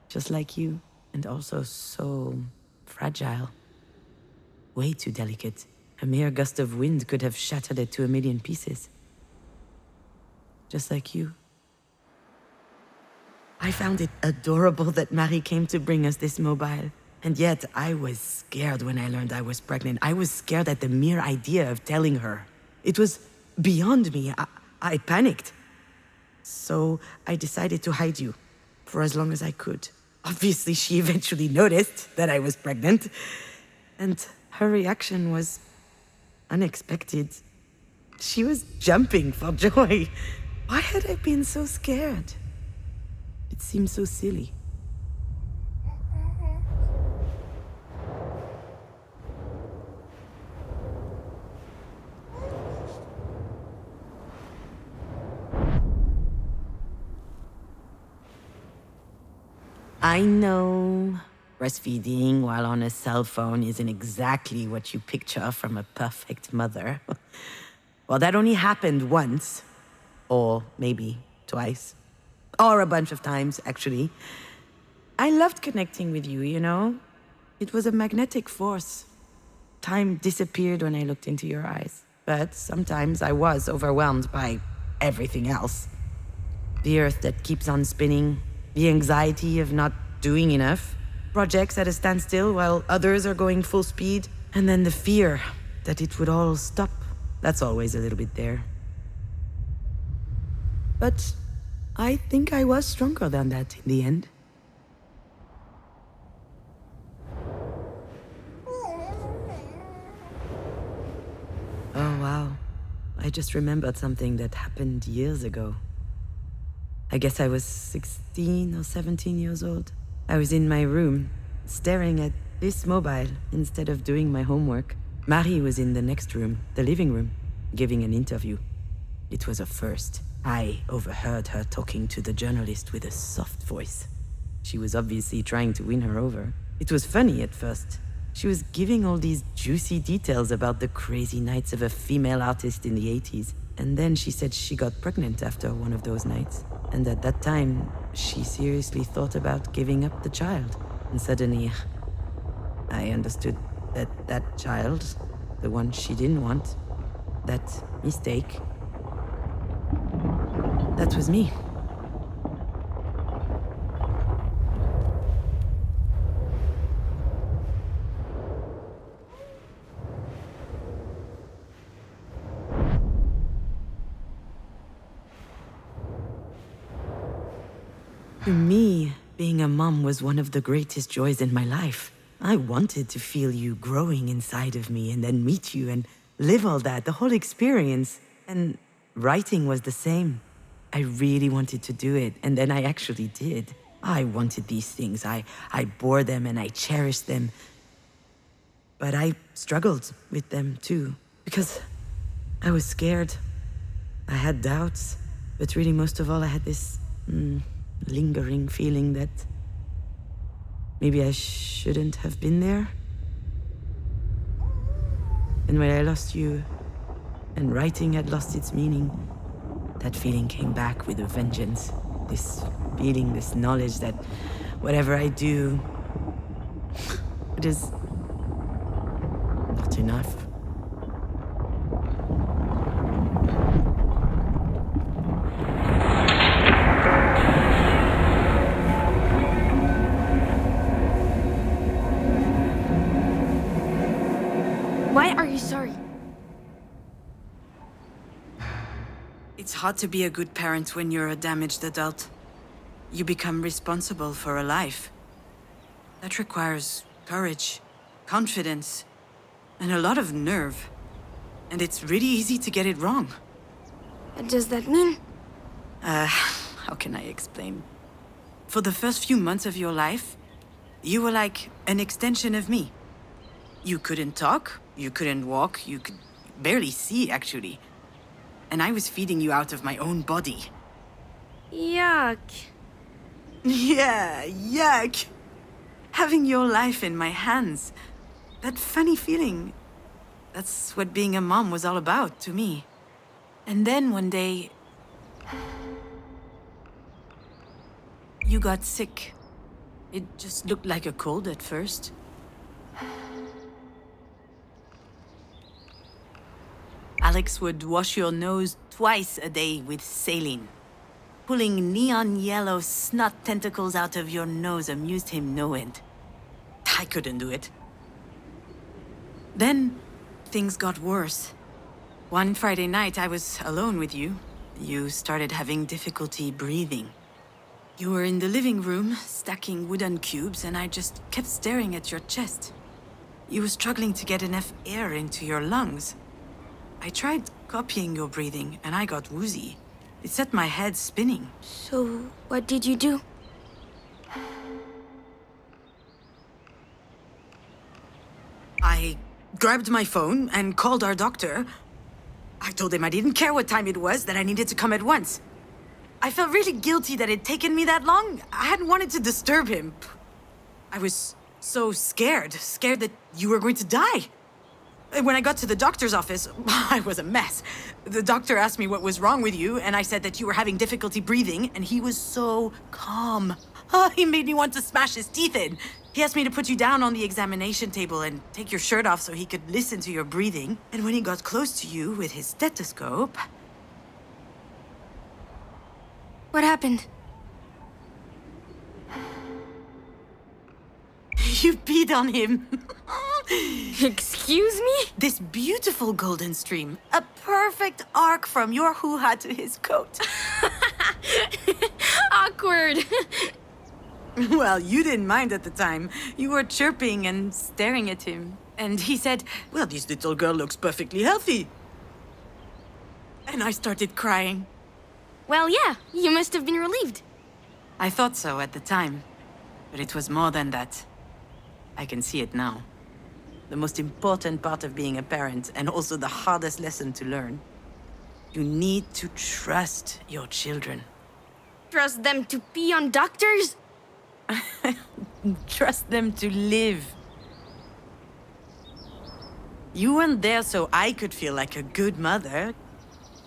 Just like you, and also so fragile. Way too delicate. A mere gust of wind could have shattered it to a million pieces. Just like you. I found it adorable that Marie came to bring us this mobile. And yet, I was scared when I learned I was pregnant. I was scared at the mere idea of telling her. It was beyond me. I panicked. So I decided to hide you for as long as I could. Obviously, she eventually noticed that I was pregnant. And her reaction was unexpected. She was jumping for joy. Why had I been so scared? It seemed so silly. I know breastfeeding while on a cell phone isn't exactly what you picture from a perfect mother. Well, that only happened once. Or maybe twice. Or a bunch of times, actually. I loved connecting with you, It was a magnetic force. Time disappeared when I looked into your eyes. But sometimes I was overwhelmed by everything else. The earth that keeps on spinning, the anxiety of not doing enough, projects at a standstill while others are going full speed, and then the fear that it would all stop. That's always a little bit there. But I think I was stronger than that in the end. Oh, wow. I just remembered something that happened years ago. I guess I was 16 or 17 years old. I was in my room, staring at this mobile instead of doing my homework. Marie was in the next room, the living room, giving an interview. It was a first. I overheard her talking to the journalist with a soft voice. She was obviously trying to win her over. It was funny at first. She was giving all these juicy details about the crazy nights of a female artist in the 80s. And then she said she got pregnant after one of those nights. And at that time, she seriously thought about giving up the child. And suddenly, I understood that child, the one she didn't want, that mistake, that was me. To me, being a mom was one of the greatest joys in my life. I wanted to feel you growing inside of me and then meet you and live all that, the whole experience. And writing was the same. I really wanted to do it, and then I actually did. I wanted these things. I bore them and I cherished them. But I struggled with them too, because I was scared. I had doubts, but really most of all I had this lingering feeling that maybe I shouldn't have been there. And when I lost you, and writing had lost its meaning, that feeling came back with a vengeance. This feeling, this knowledge that whatever I do, it is not enough. Why are you sorry? It's hard to be a good parent when you're a damaged adult. You become responsible for a life. That requires courage, confidence, and a lot of nerve. And it's really easy to get it wrong. What does that mean? How can I explain? For the first few months of your life, you were like an extension of me. You couldn't talk, you couldn't walk, you could barely see, actually. And I was feeding you out of my own body. Yuck. Yeah, yuck! Having your life in my hands. That funny feeling. That's what being a mom was all about to me. And then one day... you got sick. It just looked like a cold at first. Alex would wash your nose twice a day with saline. Pulling neon yellow snot tentacles out of your nose amused him no end. I couldn't do it. Then, things got worse. One Friday night, I was alone with you. You started having difficulty breathing. You were in the living room, stacking wooden cubes, and I just kept staring at your chest. You were struggling to get enough air into your lungs. I tried copying your breathing, and I got woozy. It set my head spinning. So, what did you do? I grabbed my phone and called our doctor. I told him I didn't care what time it was, that I needed to come at once. I felt really guilty that it'd taken me that long. I hadn't wanted to disturb him. I was so scared that you were going to die. When I got to the doctor's office, I was a mess. The doctor asked me what was wrong with you, and I said that you were having difficulty breathing, and he was so calm. He made me want to smash his teeth in. He asked me to put you down on the examination table and take your shirt off so he could listen to your breathing. And when he got close to you with his stethoscope... What happened? You peed on him. Excuse me? This beautiful golden stream. A perfect arc from your hoo-ha to his coat. Awkward. Well, you didn't mind at the time. You were chirping and staring at him. And he said, well, this little girl looks perfectly healthy. And I started crying. Well, yeah, you must have been relieved. I thought so at the time. But it was more than that. I can see it now. The most important part of being a parent, and also the hardest lesson to learn. You need to trust your children. Trust them to pee on doctors? Trust them to live. You weren't there so I could feel like a good mother.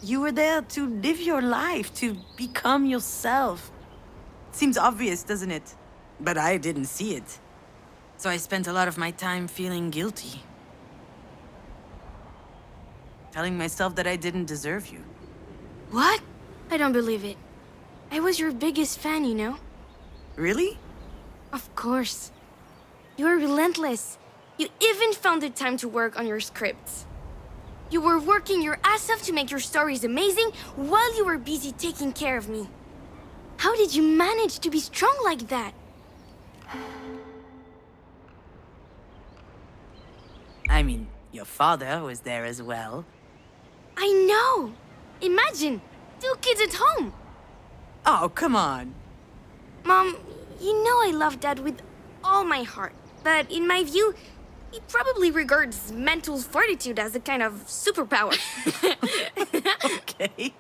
You were there to live your life, to become yourself. Seems obvious, doesn't it? But I didn't see it. So I spent a lot of my time feeling guilty. Telling myself that I didn't deserve you. What? I don't believe it. I was your biggest fan, you know? Really? Of course. You were relentless. You even found the time to work on your scripts. You were working your ass off to make your stories amazing while you were busy taking care of me. How did you manage to be strong like that? I mean, your father was there as well. I know! Imagine! 2 kids at home! Oh, come on. Mom, you know I love Dad with all my heart. But in my view, he probably regards mental fortitude as a kind of superpower. Okay.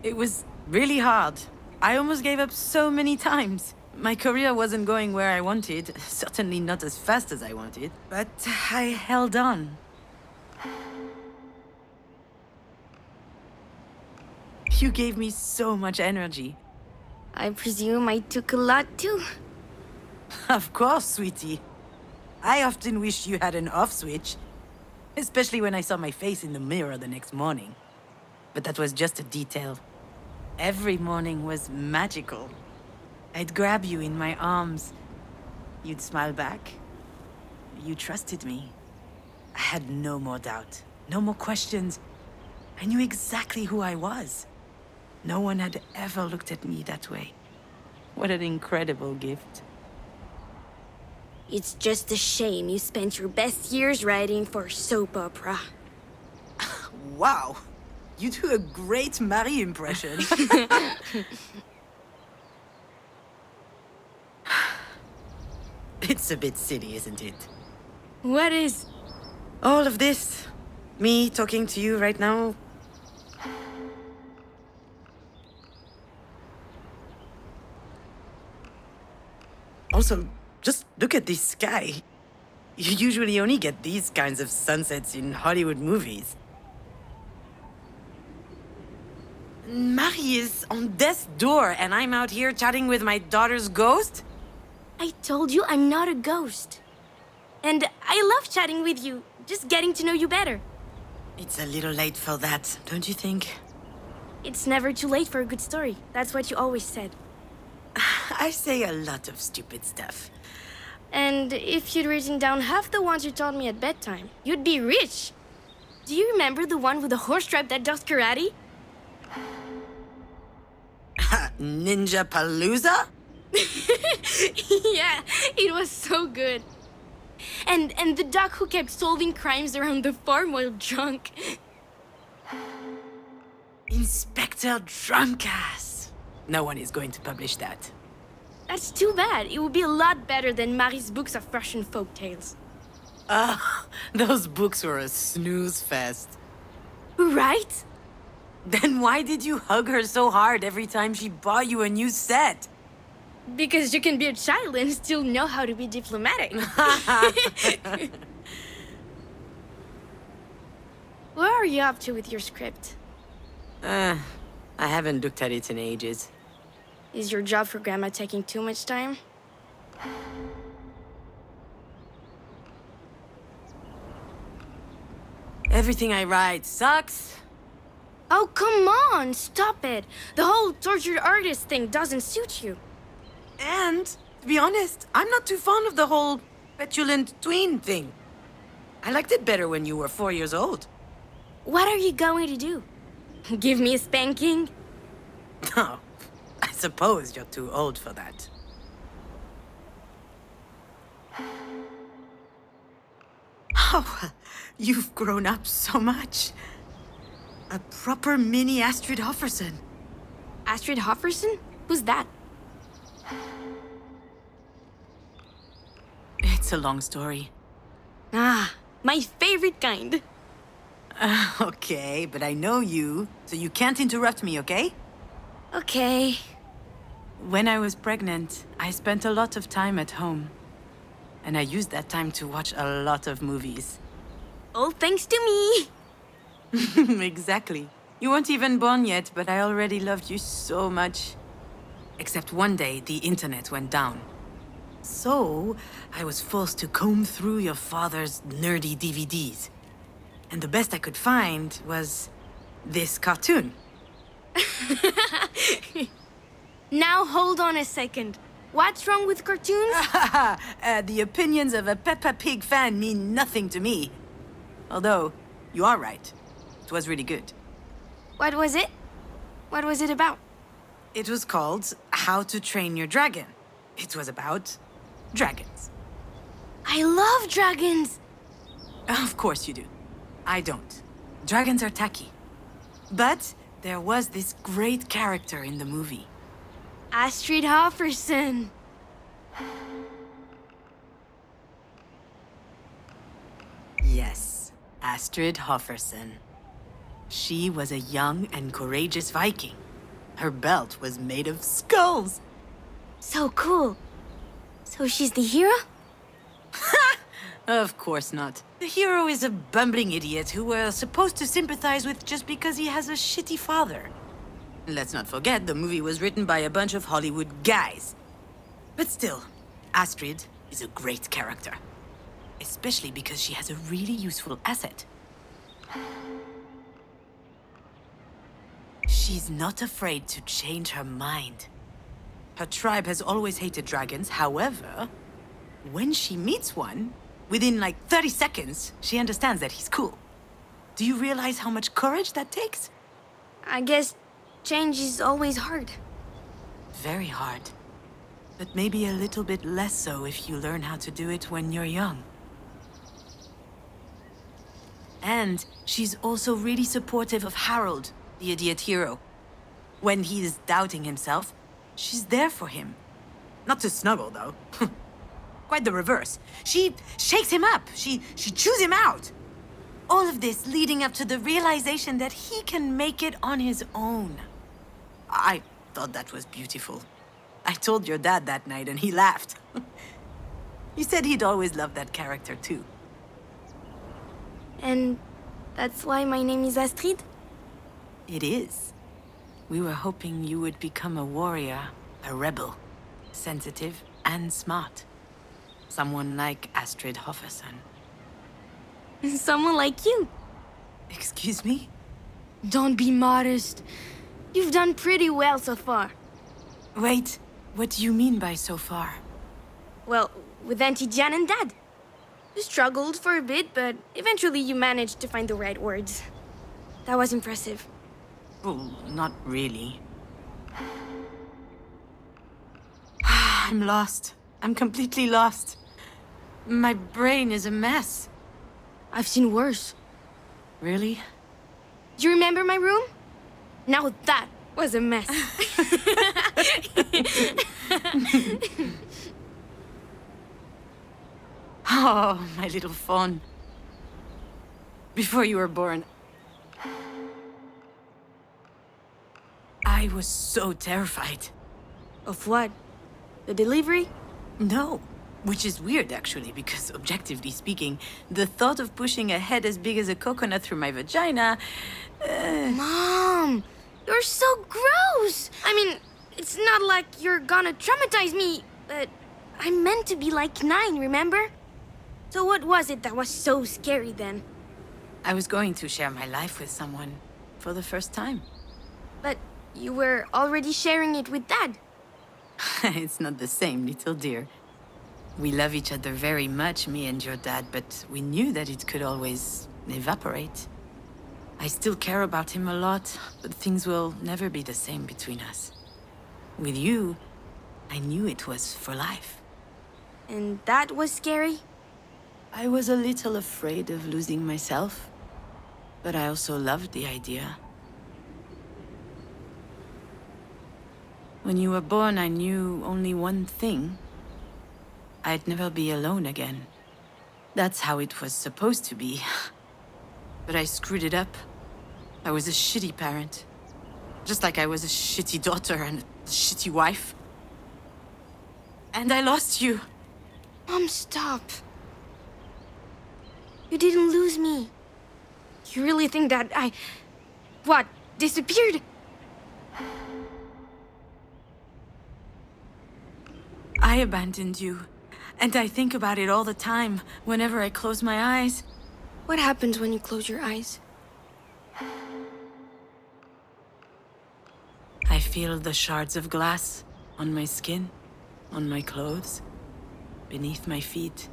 It was really hard. I almost gave up so many times. My career wasn't going where I wanted, certainly not as fast as I wanted, but I held on. You gave me so much energy. I presume I took a lot too. Of course, sweetie. I often wish you had an off switch, especially when I saw my face in the mirror the next morning. But that was just a detail. Every morning was magical. I'd grab you in my arms. You'd smile back. You trusted me. I had no more doubt, no more questions. I knew exactly who I was. No one had ever looked at me that way. What an incredible gift. It's just a shame you spent your best years writing for soap opera. Wow! You do a great Marie impression. It's a bit silly, isn't it? What is? All of this. Me talking to you right now. Also, just look at this sky. You usually only get these kinds of sunsets in Hollywood movies. Marie is on death's door, and I'm out here chatting with my daughter's ghost? I told you I'm not a ghost. And I love chatting with you, just getting to know you better. It's a little late for that, don't you think? It's never too late for a good story. That's what you always said. I say a lot of stupid stuff. And if you'd written down half the ones you taught me at bedtime, you'd be rich. Do you remember the one with the horse tribe that does karate? Ninja Palooza? Yeah, it was so good. And the duck who kept solving crimes around the farm while drunk. Inspector Drunkass. No one is going to publish that. That's too bad. It would be a lot better than Marie's books of Russian folk tales. Those books were a snooze fest. Right? Then why did you hug her so hard every time she bought you a new set? Because you can be a child and still know how to be diplomatic. Where are you up to with your script? I haven't looked at it in ages. Is your job for Grandma taking too much time? Everything I write sucks. Oh, come on! Stop it! The whole tortured artist thing doesn't suit you. And, to be honest, I'm not too fond of the whole petulant tween thing. I liked it better when you were 4 years old. What are you going to do? Give me a spanking? No, I suppose you're too old for that. Oh, you've grown up so much. A proper mini Astrid Hofferson. Astrid Hofferson? Who's that? It's a long story. Ah, my favorite kind. Okay, but I know you, so you can't interrupt me, okay? Okay. When I was pregnant, I spent a lot of time at home. And I used that time to watch a lot of movies. All thanks to me. Exactly. You weren't even born yet, but I already loved you so much. Except one day, the internet went down. So, I was forced to comb through your father's nerdy DVDs. And the best I could find was this cartoon. Now hold on a second. What's wrong with cartoons? The opinions of a Peppa Pig fan mean nothing to me. Although, you are right. It was really good. What was it? What was it about? It was called How to Train Your Dragon. It was about dragons. I love dragons! Of course you do. I don't. Dragons are tacky. But there was this great character in the movie. Astrid Hofferson. Yes, Astrid Hofferson. She was a young and courageous Viking. Her belt was made of skulls. So cool. So she's the hero? Of course not. The hero is a bumbling idiot who we're supposed to sympathize with just because he has a shitty father. Let's not forget, the movie was written by a bunch of Hollywood guys. But still, Astrid is a great character. Especially because she has a really useful asset. She's not afraid to change her mind. Her tribe has always hated dragons. However, when she meets one, within like 30 seconds, she understands that he's cool. Do you realize how much courage that takes? I guess change is always hard. Very hard. But maybe a little bit less so if you learn how to do it when you're young. And she's also really supportive of Harold, the idiot hero. When he's doubting himself, she's there for him. Not to snuggle, though. Quite the reverse. She shakes him up. She chews him out. All of this leading up to the realization that he can make it on his own. I thought that was beautiful. I told your dad that night and he laughed. He said he'd always loved that character too. And that's why my name is Astrid? It is. We were hoping you would become a warrior, a rebel, sensitive and smart. Someone like Astrid Hofferson. Someone like you. Excuse me? Don't be modest. You've done pretty well so far. Wait, what do you mean by so far? Well, with Auntie Jan and Dad. You struggled for a bit, but eventually you managed to find the right words. That was impressive. Well, not really. I'm lost. I'm completely lost. My brain is a mess. I've seen worse. Really? Do you remember my room? Now that was a mess. Oh, my little fawn. Before you were born, I was so terrified. Of what? The delivery? No. Which is weird, actually, because objectively speaking, the thought of pushing a head as big as a coconut through my vagina... Mom! You're so gross! I mean, it's not like you're gonna traumatize me, but I'm meant to be like 9, remember? So what was it that was so scary then? I was going to share my life with someone for the first time. But you were already sharing it with Dad. It's not the same, little dear. We love each other very much, me and your dad, but we knew that it could always evaporate. I still care about him a lot, but things will never be the same between us. With you, I knew it was for life. And that was scary? I was a little afraid of losing myself, but I also loved the idea. When you were born, I knew only one thing. I'd never be alone again. That's how it was supposed to be. But I screwed it up. I was a shitty parent. Just like I was a shitty daughter and a shitty wife. And I lost you. Mom, stop. You didn't lose me. You really think that I... What? Disappeared? I abandoned you. And I think about it all the time, whenever I close my eyes. What happens when you close your eyes? I feel the shards of glass on my skin, on my clothes, beneath my feet.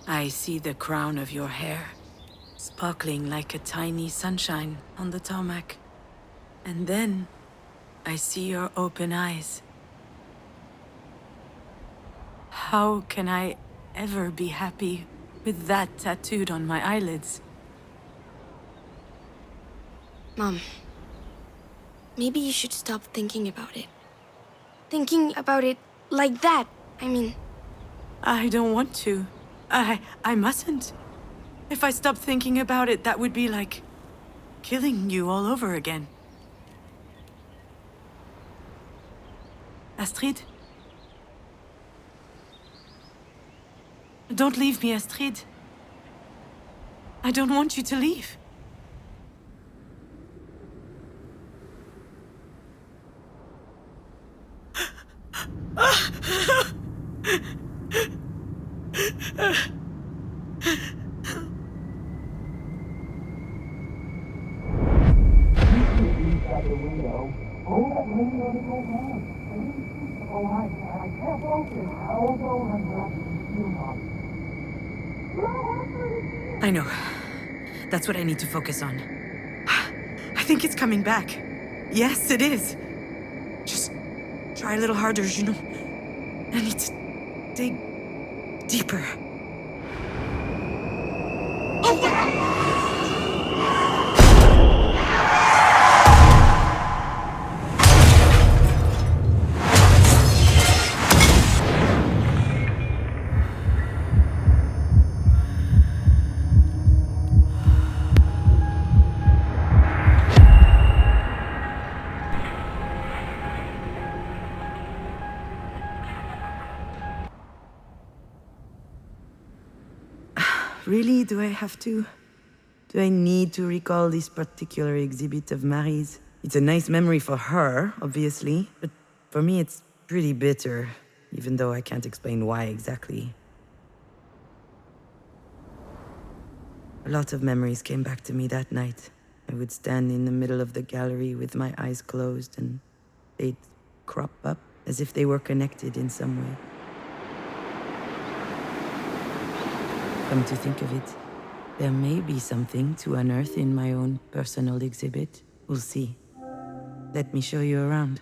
I see the crown of your hair, sparkling like a tiny sunshine on the tarmac. And then, I see your open eyes. How can I ever be happy with that tattooed on my eyelids? Mom, maybe you should stop thinking about it. Thinking about it like that, I mean. I don't want to. I mustn't. If I stopped thinking about it, that would be like killing you all over again. Astrid? Don't leave me, Astrid. I don't want you to leave. I know. That's what I need to focus on. I think it's coming back. Yes, it is. Just try a little harder, Junon. I need to dig deeper. Really? Do I have to? Do I need to recall this particular exhibit of Marie's? It's a nice memory for her, obviously, but for me it's pretty bitter, even though I can't explain why exactly. A lot of memories came back to me that night. I would stand in the middle of the gallery with my eyes closed, and they'd crop up as if they were connected in some way. Come to think of it, there may be something to unearth in my own personal exhibit. We'll see. Let me show you around.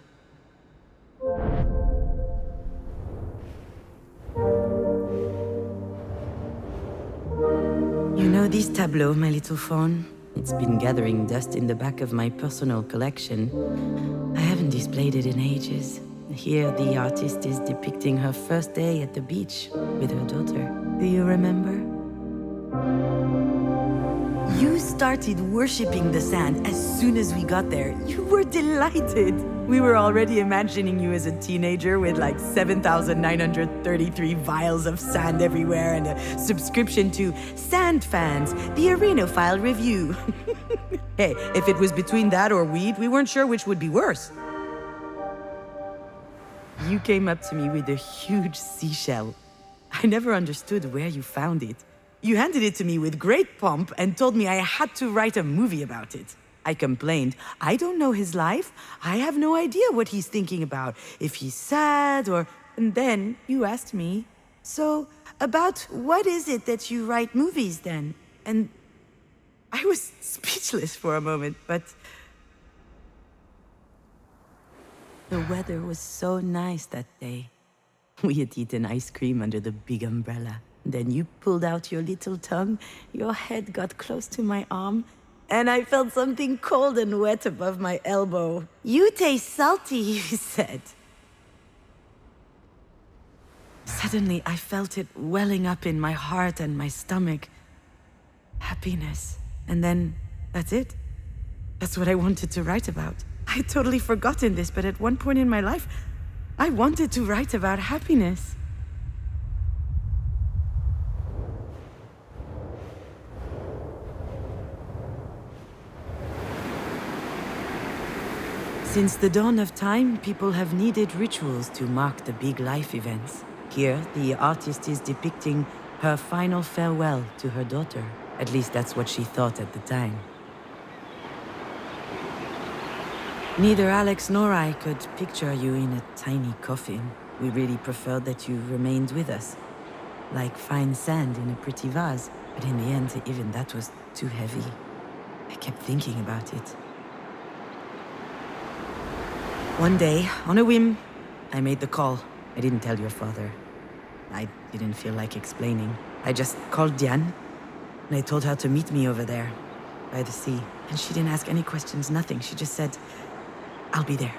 You know this tableau, my little fawn? It's been gathering dust in the back of my personal collection. I haven't displayed it in ages. Here, the artist is depicting her first day at the beach with her daughter. Do you remember? You started worshipping the sand as soon as we got there. You were delighted. We were already imagining you as a teenager with like 7,933 vials of sand everywhere and a subscription to Sand Fans, the Arenophile Review. Hey, if it was between that or weed, we weren't sure which would be worse. You came up to me with a huge seashell. I never understood where you found it. You handed it to me with great pomp and told me I had to write a movie about it. I complained, I don't know his life. I have no idea what he's thinking about, if he's sad or... And then you asked me, so about what is it that you write movies then? And I was speechless for a moment, but... The weather was so nice that day. We had eaten ice cream under the big umbrella. Then you pulled out your little tongue, your head got close to my arm, and I felt something cold and wet above my elbow. You taste salty, you said. Suddenly, I felt it welling up in my heart and my stomach. Happiness. And then, that's it. That's what I wanted to write about. I had totally forgotten this, but at one point in my life, I wanted to write about happiness. Since the dawn of time, people have needed rituals to mark the big life events. Here, the artist is depicting her final farewell to her daughter. At least that's what she thought at the time. Neither Alex nor I could picture you in a tiny coffin. We really preferred that you remained with us, like fine sand in a pretty vase. But in the end, even that was too heavy. I kept thinking about it. One day, on a whim, I made the call. I didn't tell your father. I didn't feel like explaining. I just called Diane, and I told her to meet me over there, by the sea. And she didn't ask any questions, nothing. She just said, I'll be there.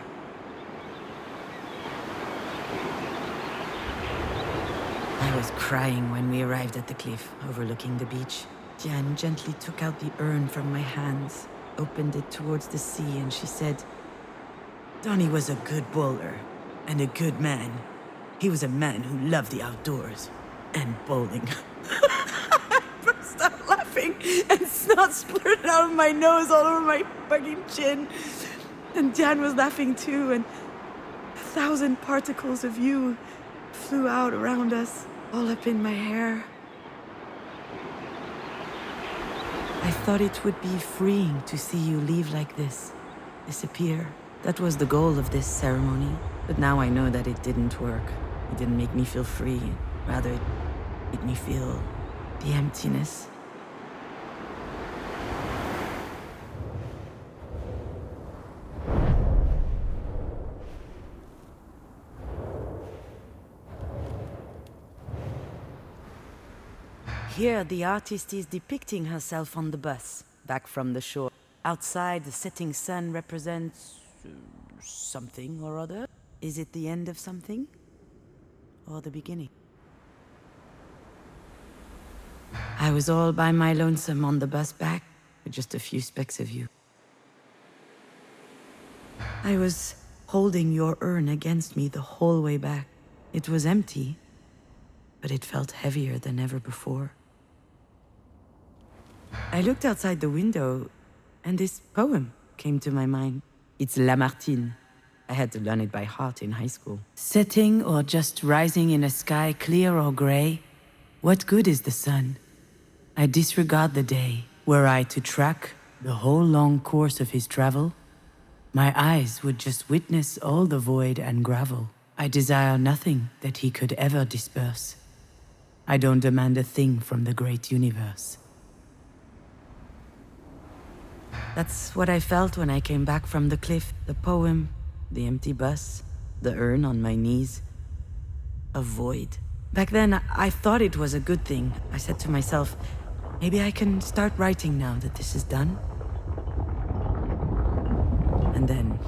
I was crying when we arrived at the cliff, overlooking the beach. Diane gently took out the urn from my hands, opened it towards the sea, and she said, Donnie was a good bowler, and a good man. He was a man who loved the outdoors, and bowling. I burst out laughing, and snot splurted out of my nose all over my fucking chin. And Diane was laughing too, and 1,000 particles of you flew out around us, all up in my hair. I thought it would be freeing to see you leave like this, disappear. That was the goal of this ceremony, but now I know that it didn't work. It didn't make me feel free, rather it made me feel the emptiness. Here, the artist is depicting herself on the bus, back from the shore. Outside, the setting sun represents something or other. Is it the end of something? Or the beginning? I was all by my lonesome on the bus back, with just a few specks of you. I was holding your urn against me the whole way back. It was empty, but it felt heavier than ever before. I looked outside the window, and this poem came to my mind. It's Lamartine. I had to learn it by heart in high school. Setting or just rising in a sky clear or gray, what good is the sun? I disregard the day. Were I to track the whole long course of his travel, my eyes would just witness all the void and gravel. I desire nothing that he could ever disperse. I don't demand a thing from the great universe. That's what I felt when I came back from the cliff. The poem, the empty bus, the urn on my knees. A void. Back then, I thought it was a good thing. I said to myself, maybe I can start writing now that this is done. And then,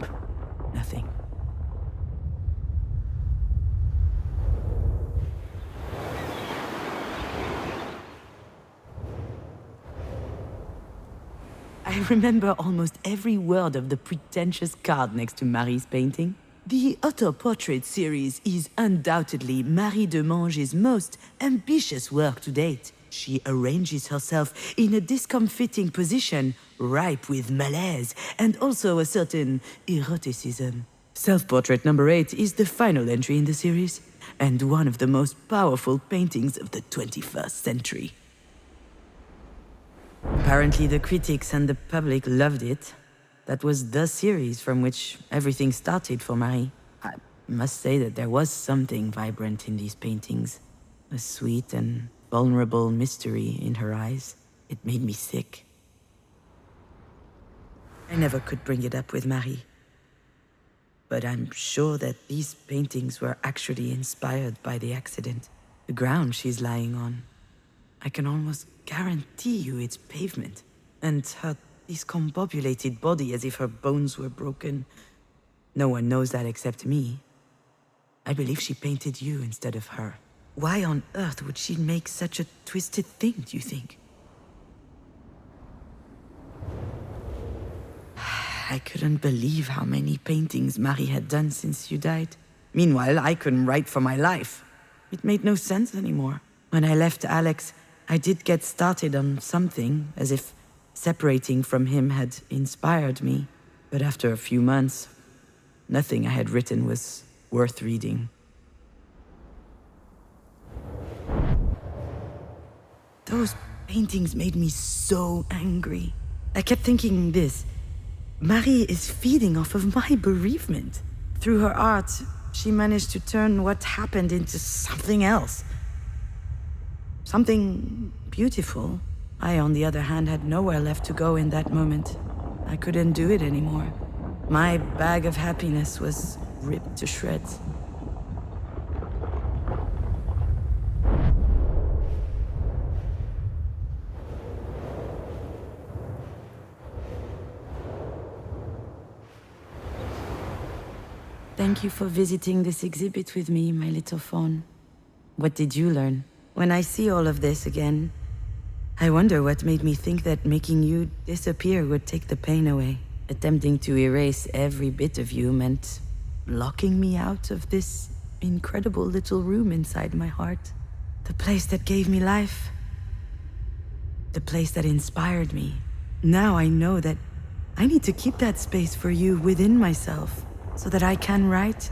nothing. I remember almost every word of the pretentious card next to Marie's painting. The auto-portrait series is undoubtedly Marie de Mange's most ambitious work to date. She arranges herself in a discomfiting position, ripe with malaise and also a certain eroticism. Self-portrait number 8 is the final entry in the series, and one of the most powerful paintings of the 21st century. Apparently the critics and the public loved it. That was the series from which everything started for Marie. I must say that there was something vibrant in these paintings. A sweet and vulnerable mystery in her eyes. It made me sick. I never could bring it up with Marie. But I'm sure that these paintings were actually inspired by the accident. The ground she's lying on. I can almost guarantee you it's pavement. And her discombobulated body as if her bones were broken. No one knows that except me. I believe she painted you instead of her. Why on earth would she make such a twisted thing, do you think? I couldn't believe how many paintings Marie had done since you died. Meanwhile, I couldn't write for my life. It made no sense anymore. When I left Alex, I did get started on something, as if separating from him had inspired me. But after a few months, Nothing I had written was worth reading. Those paintings made me so angry. I kept thinking this. Marie is feeding off of my bereavement. Through her art, she managed to turn what happened into something else. Something beautiful. I, on the other hand, had nowhere left to go in that moment. I couldn't do it anymore. My bag of happiness was ripped to shreds. Thank you for visiting this exhibit with me, my little fawn. What did you learn? When I see all of this again, I wonder what made me think that making you disappear would take the pain away. Attempting to erase every bit of you meant locking me out of this incredible little room inside my heart. The place that gave me life. The place that inspired me. Now I know that I need to keep that space for you within myself, so that I can write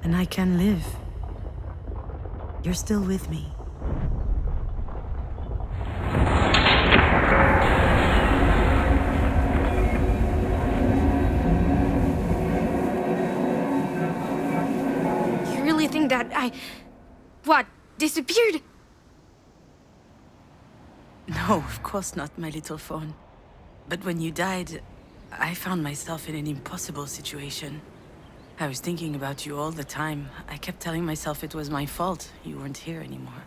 and I can live. You're still with me. You really think that what, disappeared? No, of course not, my little fawn. But when you died, I found myself in an impossible situation. I was thinking about you all the time. I kept telling myself it was my fault you weren't here anymore.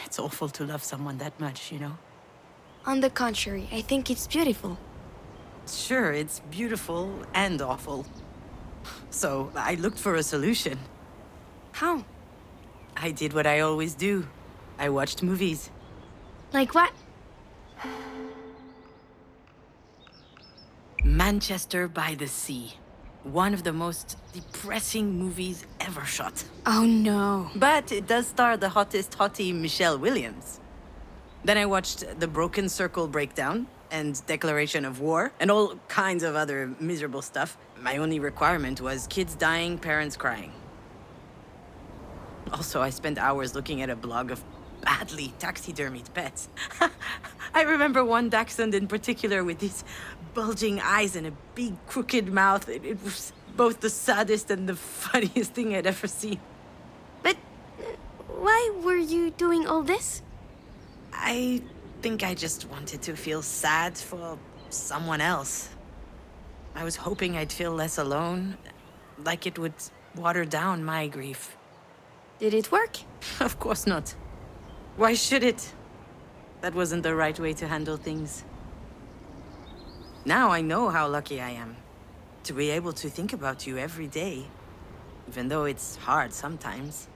It's awful to love someone that much, you know? On the contrary, I think it's beautiful. Sure, it's beautiful and awful. So I looked for a solution. How? I did what I always do. I watched movies. Like what? Manchester by the Sea. One of the most depressing movies ever shot. Oh no. But it does star the hottest hottie Michelle Williams. Then I watched The Broken Circle Breakdown and Declaration of War and all kinds of other miserable stuff. My only requirement was kids dying, parents crying. Also, I spent hours looking at a blog of badly taxidermied pets. I remember one dachshund in particular with these bulging eyes and a big crooked mouth. It was both the saddest and the funniest thing I'd ever seen. But why were you doing all this? I think I just wanted to feel sad for someone else. I was hoping I'd feel less alone, like it would water down my grief. Did it work? Of course not. Why should it? That wasn't the right way to handle things. Now I know how lucky I am to be able to think about you every day, even though it's hard sometimes.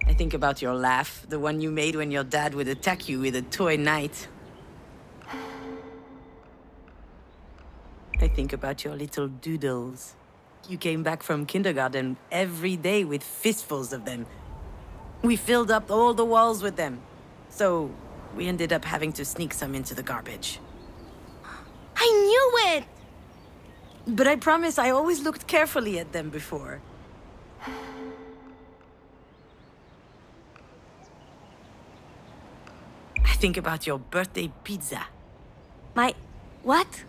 I think about your laugh, the one you made when your dad would attack you with a toy knight. I think about your little doodles. You came back from kindergarten every day with fistfuls of them. We filled up all the walls with them. So we ended up having to sneak some into the garbage. I knew it! But I promise I always looked carefully at them before. I think about your birthday pizza. My... what?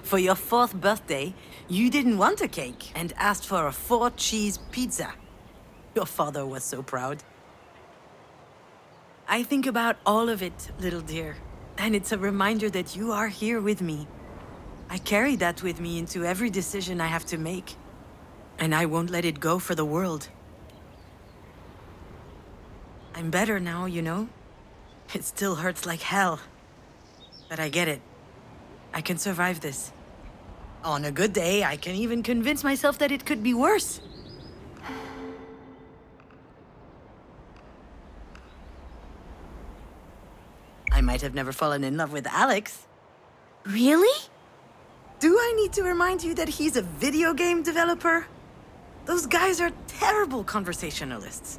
For your 4th birthday, you didn't want a cake and asked for a 4-cheese pizza. Your father was so proud. I think about all of it, little dear. And it's a reminder that you are here with me. I carry that with me into every decision I have to make. And I won't let it go for the world. I'm better now, you know? It still hurts like hell. But I get it. I can survive this. On a good day, I can even convince myself that it could be worse. I might have never fallen in love with Alex. Really? Do I need to remind you that he's a video game developer? Those guys are terrible conversationalists.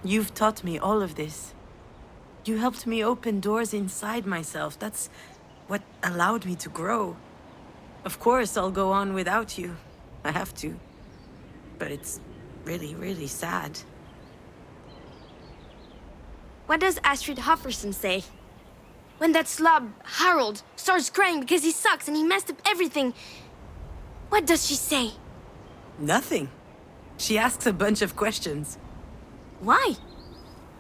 You've taught me all of this. You helped me open doors inside myself. That's what allowed me to grow. Of course, I'll go on without you. I have to. But it's really, really sad. What does Astrid Hofferson say? When that slob, Harold, starts crying because he sucks and he messed up everything, what does she say? Nothing. She asks a bunch of questions. Why?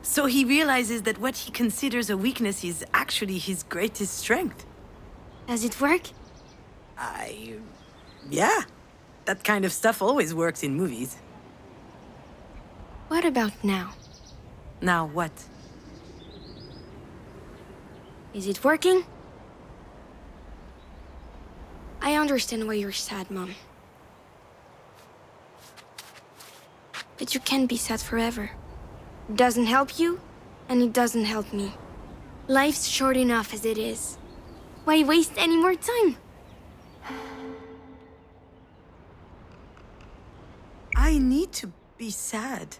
So he realizes that what he considers a weakness is actually his greatest strength. Does it work? Yeah. That kind of stuff always works in movies. What about now? Now what? Is it working? I understand why you're sad, Mom. But you can't be sad forever. It doesn't help you, and it doesn't help me. Life's short enough as it is. Why waste any more time? I need to be sad.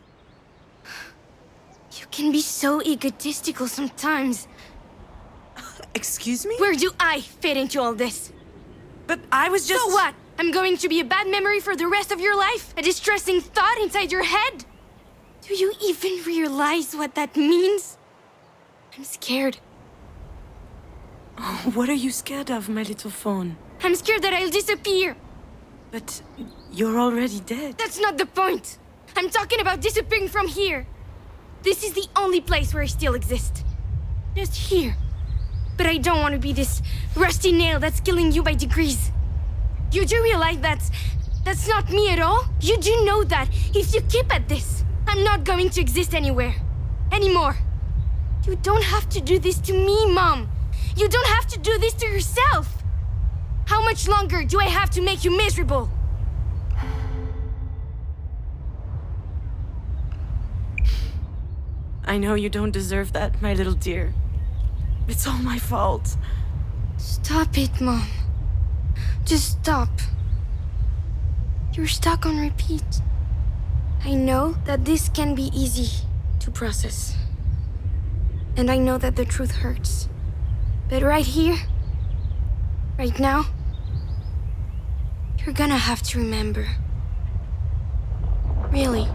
You can be so egotistical sometimes. Excuse me? Where do I fit into all this? But I was just... So what? I'm going to be a bad memory for the rest of your life? A distressing thought inside your head? Do you even realize what that means? I'm scared. Oh, what are you scared of, my little phone? I'm scared that I'll disappear. But you're already dead. That's not the point. I'm talking about disappearing from here. This is the only place where I still exist. Just here. But I don't want to be this rusty nail that's killing you by degrees. You do realize that's not me at all? You do know that if you keep at this, I'm not going to exist anywhere. Anymore. You don't have to do this to me, Mom. You don't have to do this to yourself. How much longer do I have to make you miserable? I know you don't deserve that, my little dear. It's all my fault. Stop it, Mom. Just stop. You're stuck on repeat. I know that this can be easy to process. And I know that the truth hurts. But right here, right now, you're gonna have to remember. Really.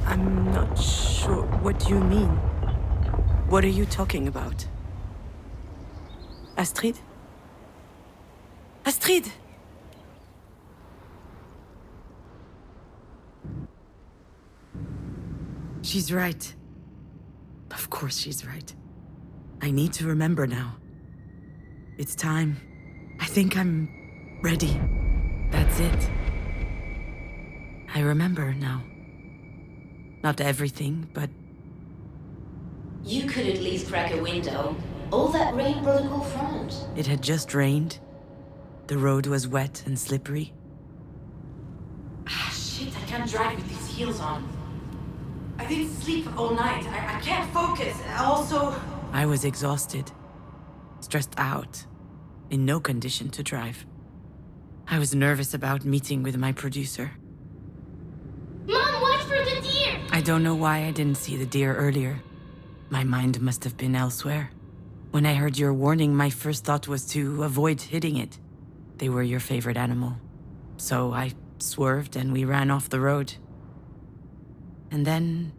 I'm not sure what you mean. What are you talking about? Astrid? Astrid! She's right. Of course she's right. I need to remember now. It's time. I think I'm ready. That's it. I remember now. Not everything, but... You could at least crack a window. All that rain brought a cool front. It had just rained. The road was wet and slippery. Shit, I can't drive with these heels on. I didn't sleep all night. I can't focus. Also... I was exhausted. Stressed out. In no condition to drive. I was nervous about meeting with my producer. Mom, watch for the deer! I don't know why I didn't see the deer earlier. My mind must have been elsewhere. When I heard your warning, my first thought was to avoid hitting it. They were your favorite animal. So I swerved and we ran off the road. And then...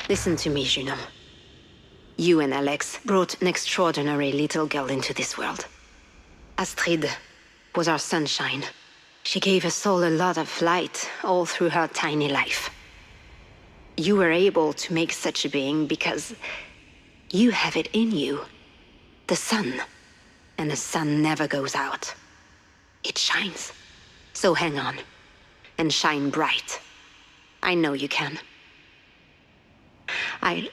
Listen to me, Junon. You and Alex brought an extraordinary little girl into this world. Astrid was our sunshine. She gave us all a lot of light all through her tiny life. You were able to make such a being because you have it in you. The sun. And the sun never goes out. It shines. So hang on. And shine bright. I know you can. I'm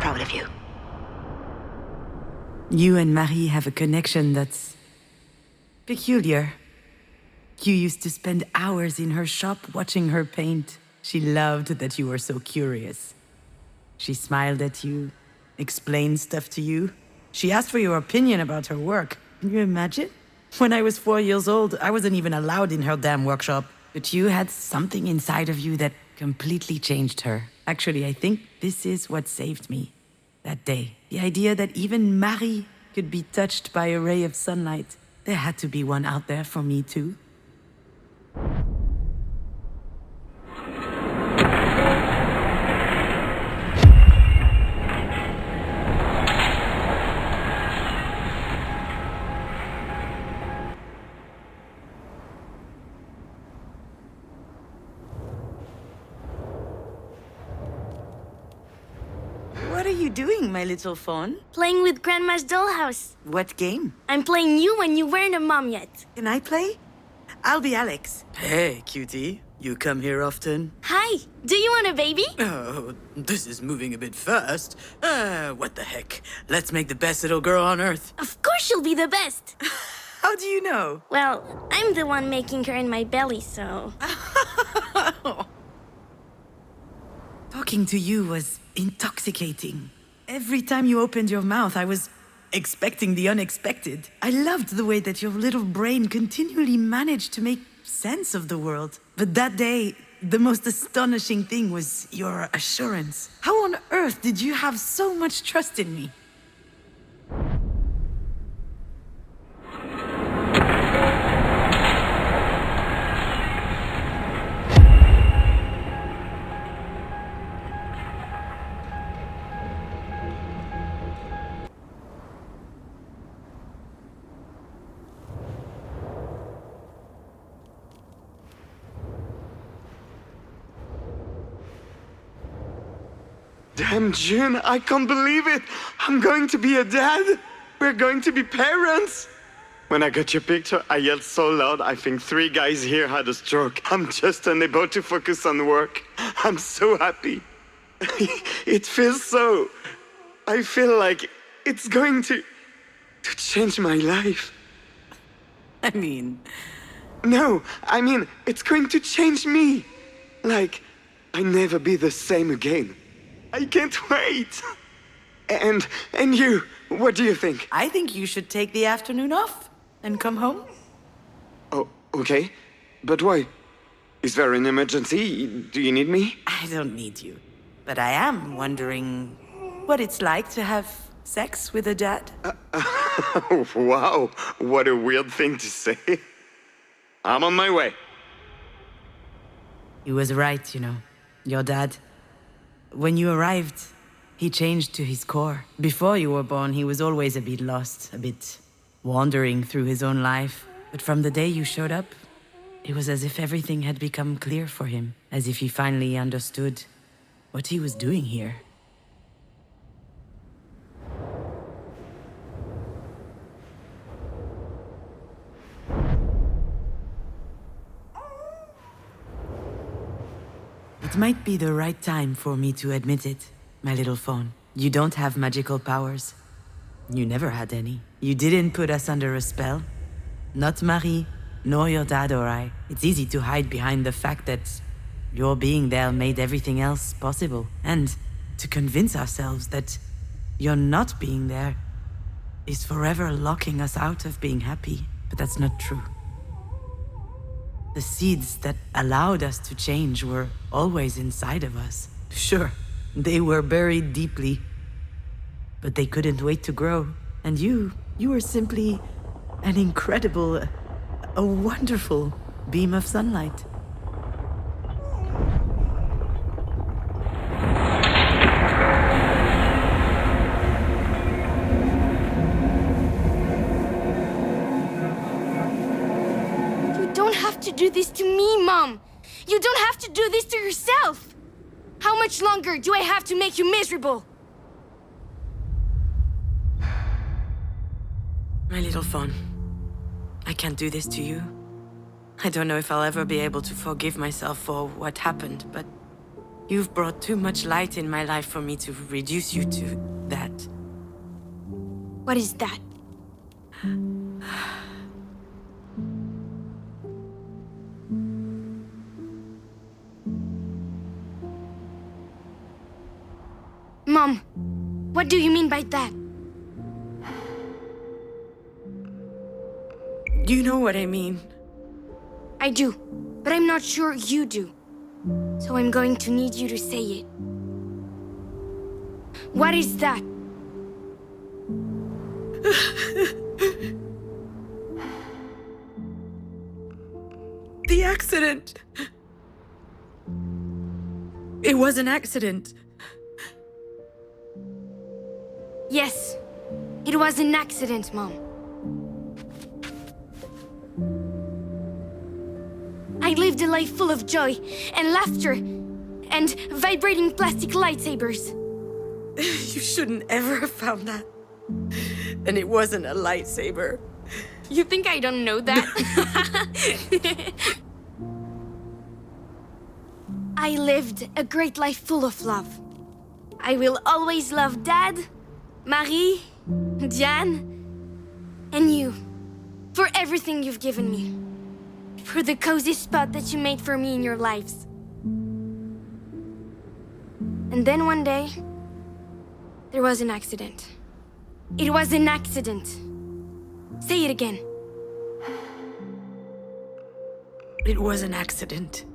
proud of you. You and Marie have a connection that's peculiar. You used to spend hours in her shop watching her paint. She loved that you were so curious. She smiled at you, explained stuff to you. She asked for your opinion about her work. Can you imagine? When I was 4 years old, I wasn't even allowed in her damn workshop. But you had something inside of you that completely changed her. Actually, I think this is what saved me that day. The idea that even Marie could be touched by a ray of sunlight. There had to be one out there for me too. What are you doing, my little fawn? Playing with Grandma's dollhouse. What game? I'm playing you when you weren't a mom yet. Can I play? I'll be Alex. Hey, cutie. You come here often? Hi, do you want a baby? Oh, this is moving a bit fast. What the heck? Let's make the best little girl on Earth. Of course she'll be the best. How do you know? Well, I'm the one making her in my belly, so... Talking to you was intoxicating. Every time you opened your mouth, I was expecting the unexpected. I loved the way that your little brain continually managed to make sense of the world. But that day, the most astonishing thing was your assurance. How on earth did you have so much trust in me? Damn, June, I can't believe it! I'm going to be a dad! We're going to be parents! When I got your picture, I yelled so loud, I think 3 guys here had a stroke. I'm just unable to focus on work. I'm so happy. It feels so... I feel like it's going to change my life. I mean... No, I mean, it's going to change me. Like, I'll never be the same again. I can't wait. And you, what do you think? I think you should take the afternoon off and come home. Oh, okay. But why? Is there an emergency? Do you need me? I don't need you. But I am wondering what it's like to have sex with a dad. Wow, what a weird thing to say. I'm on my way. He was right, you know. Your dad. When you arrived, he changed to his core. Before you were born, he was always a bit lost, a bit wandering through his own life. But from the day you showed up, it was as if everything had become clear for him, as if he finally understood what he was doing here. It might be the right time for me to admit it, my little fawn. You don't have magical powers. You never had any. You didn't put us under a spell. Not Marie, nor your dad or I. It's easy to hide behind the fact that your being there made everything else possible. And to convince ourselves that your not being there is forever locking us out of being happy. But that's not true. The seeds that allowed us to change were always inside of us. Sure, they were buried deeply, but they couldn't wait to grow. And you were simply an incredible, a wonderful beam of sunlight. do this to me, Mom. You don't have to do this to yourself. How much longer do I have to make you miserable? My little fawn, I can't do this to you. I don't know if I'll ever be able to forgive myself for what happened, but you've brought too much light in my life for me to reduce you to that. What is that? Mom, what do you mean by that? You know what I mean. I do, but I'm not sure you do. So I'm going to need you to say it. What is that? The accident. It was an accident. Yes, it was an accident, Mom. I lived a life full of joy and laughter and vibrating plastic lightsabers. You shouldn't ever have found that. And it wasn't a lightsaber. You think I don't know that? I lived a great life full of love. I will always love Dad, Marie, Diane, and you for everything you've given me. For the cozy spot that you made for me in your lives. And then one day, there was an accident. It was an accident. Say it again. It was an accident.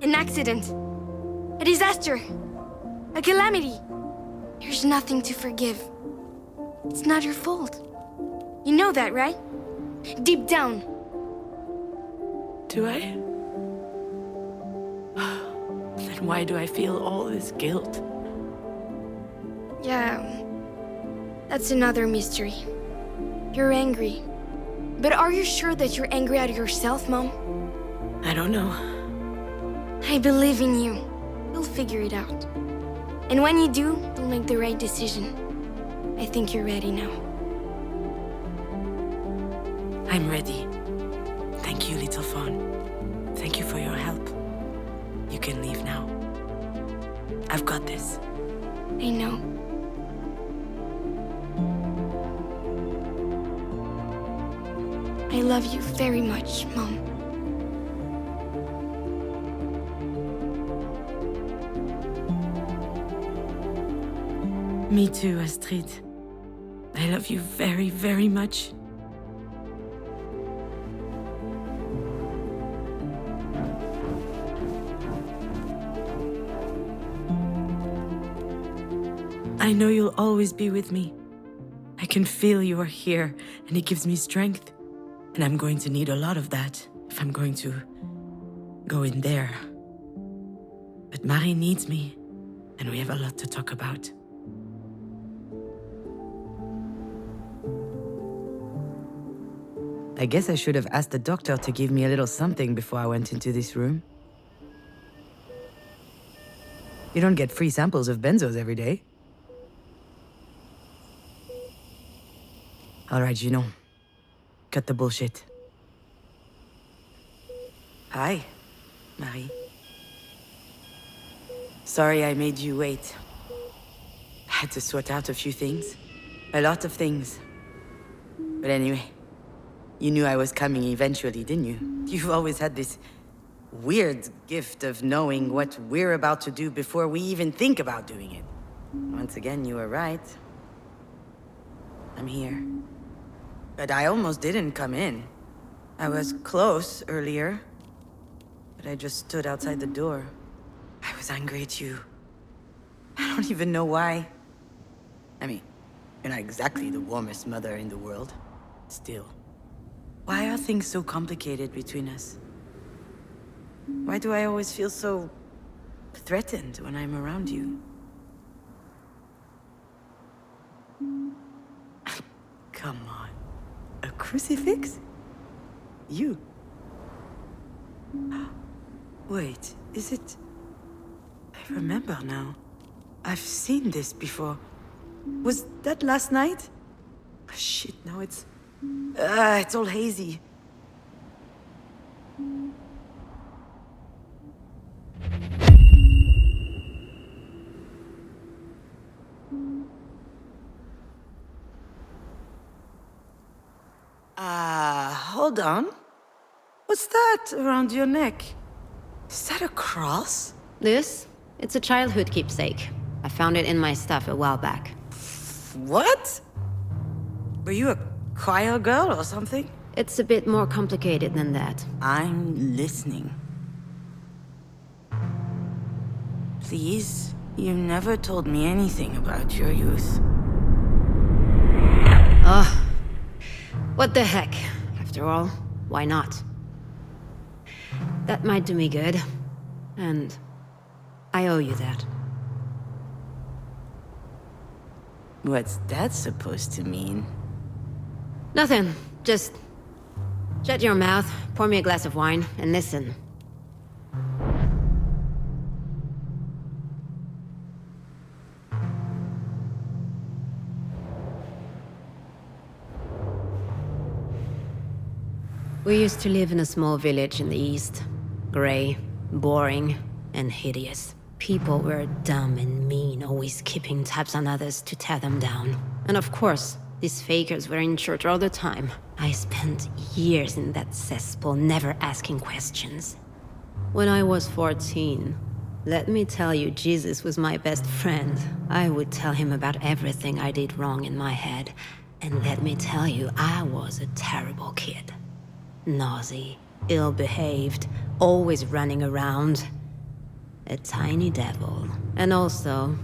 An accident. A disaster. A calamity. There's nothing to forgive. It's not your fault. You know that, right? Deep down. Do I? Then why do I feel all this guilt? Yeah, that's another mystery. You're angry. But are you sure that you're angry at yourself, Mom? I don't know. I believe in you. You'll figure it out. And when you do, you'll make the right decision. I think you're ready now. I'm ready. Thank you, little fawn. Thank you for your help. You can leave now. I've got this. I know. I love you very much, Mom. Me too, Astrid. I love you very, very much. I know you'll always be with me. I can feel you are here, and it gives me strength. And I'm going to need a lot of that if I'm going to go in there. But Marie needs me, and we have a lot to talk about. I guess I should have asked the doctor to give me a little something before I went into this room. You don't get free samples of benzos every day. All right, Junon. Cut the bullshit. Hi, Marie. Sorry I made you wait. I had to sort out a few things. A lot of things. But anyway, you knew I was coming eventually, didn't you? You've always had this weird gift of knowing what we're about to do before we even think about doing it. Once again, you were right. I'm here. But I almost didn't come in. I was close earlier, but I just stood outside the door. I was angry at you. I don't even know why. I mean, you're not exactly the warmest mother in the world. Still. Why are things so complicated between us? Why do I always feel so threatened when I'm around you? Come on. A crucifix? You. Wait, is it... I remember now. I've seen this before. Was that last night? Shit, now it's all hazy. Hold on. What's that around your neck? Is that a cross? This? It's a childhood keepsake. I found it in my stuff a while back. What? Were you a choir girl or something? It's a bit more complicated than that. I'm listening. Please, you never told me anything about your youth. Ugh. What the heck? After all, why not? That might do me good. And I owe you that. What's that supposed to mean? Nothing. Just shut your mouth, pour me a glass of wine, and listen. We used to live in a small village in the east. Grey, boring, and hideous. People were dumb and mean, always keeping tabs on others to tear them down. And of course, these fakers were in church all the time. I spent years in that cesspool, never asking questions. When I was 14, let me tell you, Jesus was my best friend. I would tell him about everything I did wrong in my head. And let me tell you, I was a terrible kid. Nosy, ill-behaved, always running around. A tiny devil. And also,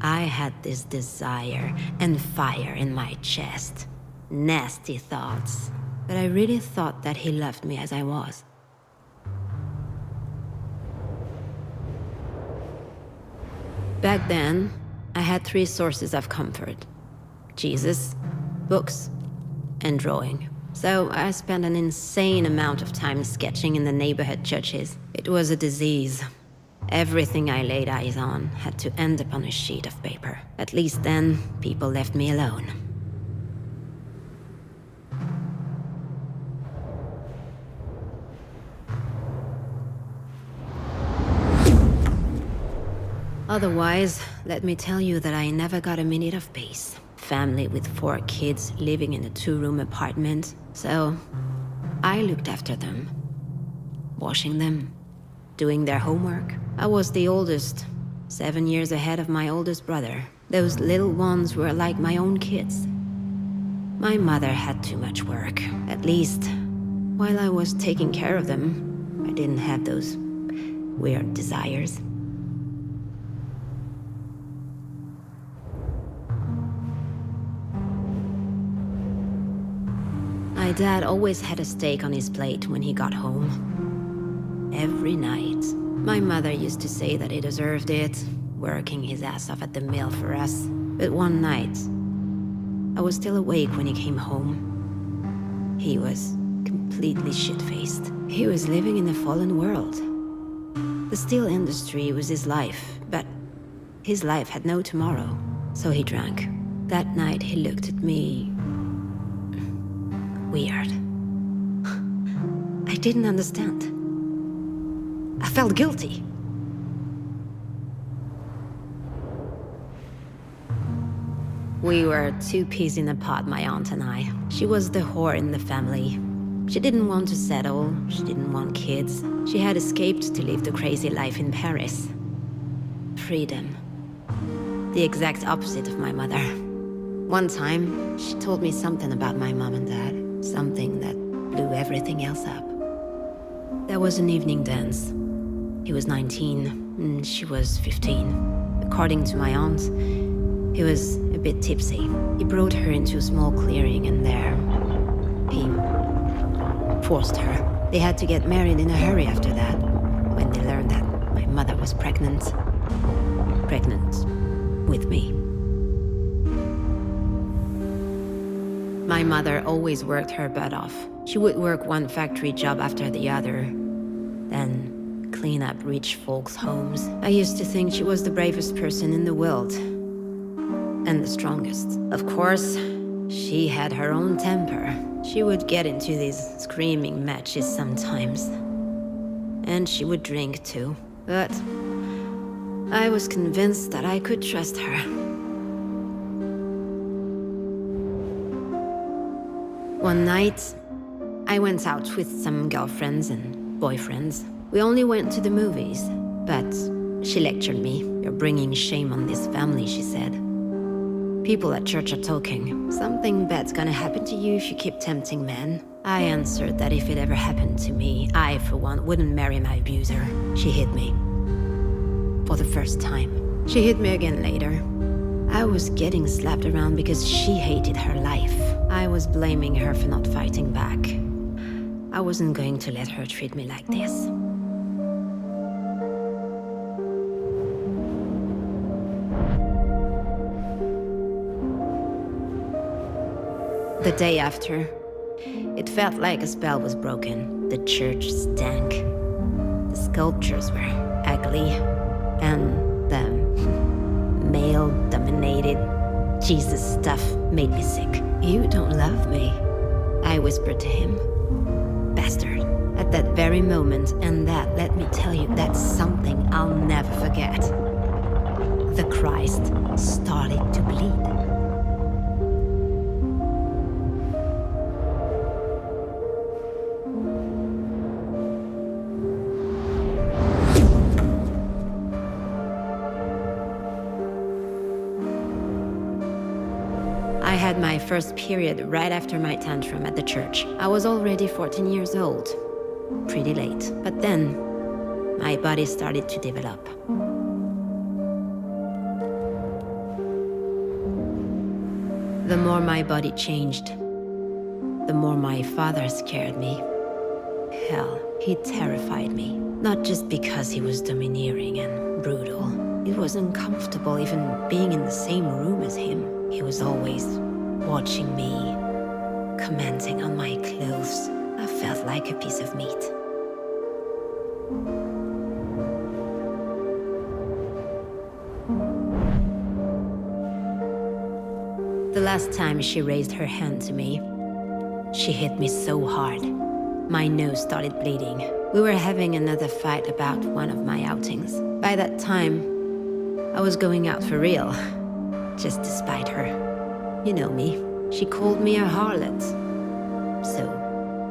I had this desire and fire in my chest. Nasty thoughts. But I really thought that he loved me as I was. Back then, I had 3 sources of comfort. Jesus, books, and drawing. So I spent an insane amount of time sketching in the neighborhood churches. It was a disease. Everything I laid eyes on had to end up on a sheet of paper. At least then, people left me alone. Otherwise, let me tell you that I never got a minute of peace. Family with 4 kids living in a 2-room apartment. So, I looked after them. Washing them. Doing their homework. I was the oldest. 7 years ahead of my oldest brother. Those little ones were like my own kids. My mother had too much work. At least, while I was taking care of them, I didn't have those weird desires. My dad always had a steak on his plate when he got home. Every night. My mother used to say that he deserved it, working his ass off at the mill for us. But one night, I was still awake when he came home. He was completely shit-faced. He was living in a fallen world. The steel industry was his life, but his life had no tomorrow. So he drank. That night he looked at me... weird. I didn't understand. I felt guilty. We were 2 peas in a pod, my aunt and I. She was the whore in the family. She didn't want to settle, she didn't want kids. She had escaped to live the crazy life in Paris. Freedom. The exact opposite of my mother. One time, she told me something about my mom and dad. Something that blew everything else up. There was an evening dance. He was 19, and she was 15. According to my aunt, he was a bit tipsy. He brought her into a small clearing, and there, he forced her. They had to get married in a hurry after that, when they learned that my mother was pregnant. Pregnant with me. My mother always worked her butt off. She would work one factory job after the other. then clean up rich folks' homes. I used to think she was the bravest person in the world. And the strongest. Of course, she had her own temper. She would get into these screaming matches sometimes. And she would drink too. But I was convinced that I could trust her. One night, I went out with some girlfriends and boyfriends. We only went to the movies, but she lectured me. "You're bringing shame on this family," she said. "People at church are talking. Something bad's gonna happen to you if you keep tempting men." I answered that if it ever happened to me, I, for one, wouldn't marry my abuser. She hit me. For the first time. She hit me again later. I was getting slapped around because she hated her life. I was blaming her for not fighting back. I wasn't going to let her treat me like this. The day after, it felt like a spell was broken. The church stank. The sculptures were ugly. And the male-dominated Jesus stuff made me sick. "You don't love me," I whispered to him. Bastard. At that very moment, and that, let me tell you, that's something I'll never forget. The Christ started to bleed. I had my first period right after my tantrum at the church. I was already 14 years old. Pretty late. But then, my body started to develop. The more my body changed, the more my father scared me. Hell, he terrified me. Not just because he was domineering and brutal. It was uncomfortable even being in the same room as him. He was always watching me, commenting on my clothes. I felt like a piece of meat. The last time she raised her hand to me, she hit me so hard. My nose started bleeding. We were having another fight about one of my outings. By that time, I was going out for real. Just to spite her. You know me. She called me a harlot. So,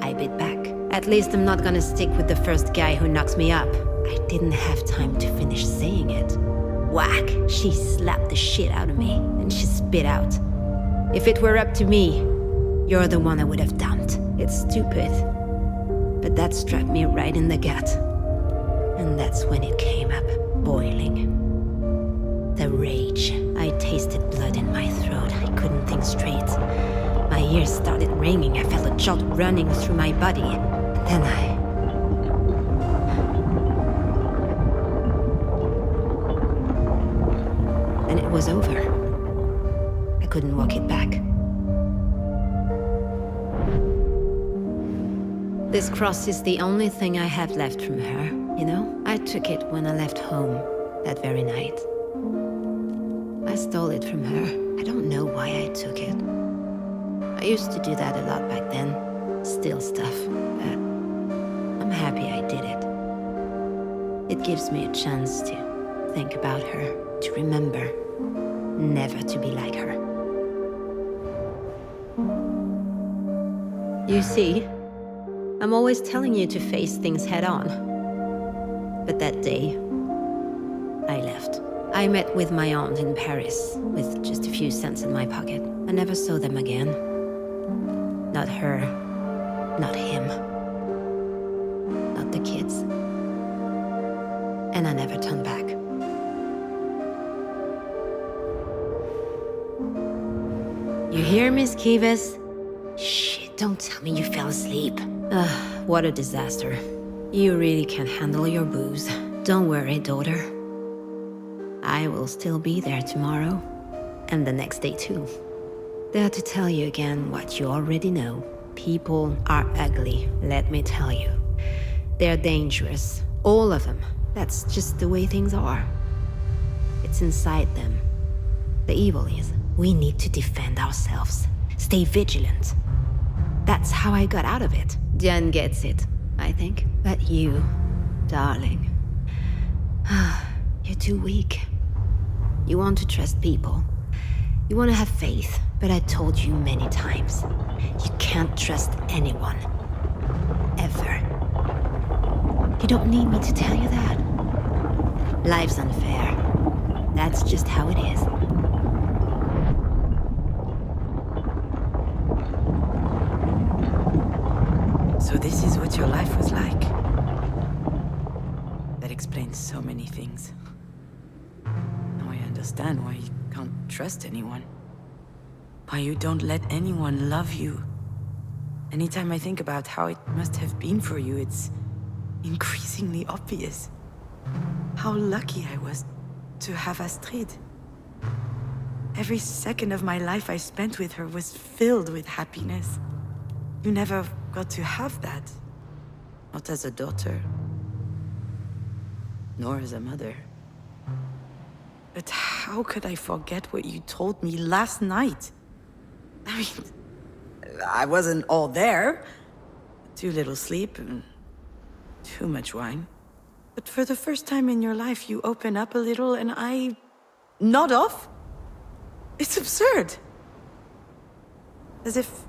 I bit back. At least I'm not gonna stick with the first guy who knocks me up. I didn't have time to finish saying it. Whack! She slapped the shit out of me, and she spit out. "If it were up to me, you're the one I would have dumped." It's stupid. But that struck me right in the gut. And that's when it came up, boiling. The rage. I tasted blood in my throat. I couldn't think straight. My ears started ringing. I felt a jolt running through my body. And then Then it was over. I couldn't walk it back. This cross is the only thing I have left from her, you know? I took it when I left home that very night. I stole it from her. I don't know why I took it. I used to do that a lot back then. Steal stuff. But I'm happy I did it. It gives me a chance to think about her, to remember, never to be like her. You see, I'm always telling you to face things head on. But that day, I left. I met with my aunt in Paris, with just a few cents in my pocket. I never saw them again. Not her, not him, not the kids. And I never turned back. You hear, Miss Kivas? Shit, don't tell me you fell asleep. Ugh, what a disaster. You really can't handle your booze. Don't worry, daughter. I will still be there tomorrow, and the next day too. There to tell you again what you already know. People are ugly, let me tell you. They're dangerous. All of them. That's just the way things are. It's inside them. The evil is, we need to defend ourselves. Stay vigilant. That's how I got out of it. Jen gets it, I think. But you, darling, you're too weak. You want to trust people. You want to have faith, but I told you many times. You can't trust anyone. Ever. You don't need me to tell you that. Life's unfair. That's just how it is. So this is what your life was like. That explains so many things. Now I understand why you can't trust anyone. Why you don't let anyone love you. Anytime I think about how it must have been for you, it's increasingly obvious. How lucky I was to have Astrid. Every second of my life I spent with her was filled with happiness. You never got to have that. Not as a daughter. Nor as a mother. But how could I forget what you told me last night? I mean, I wasn't all there. Too little sleep, and too much wine. But for the first time in your life, you open up a little and I nod off? It's absurd. As if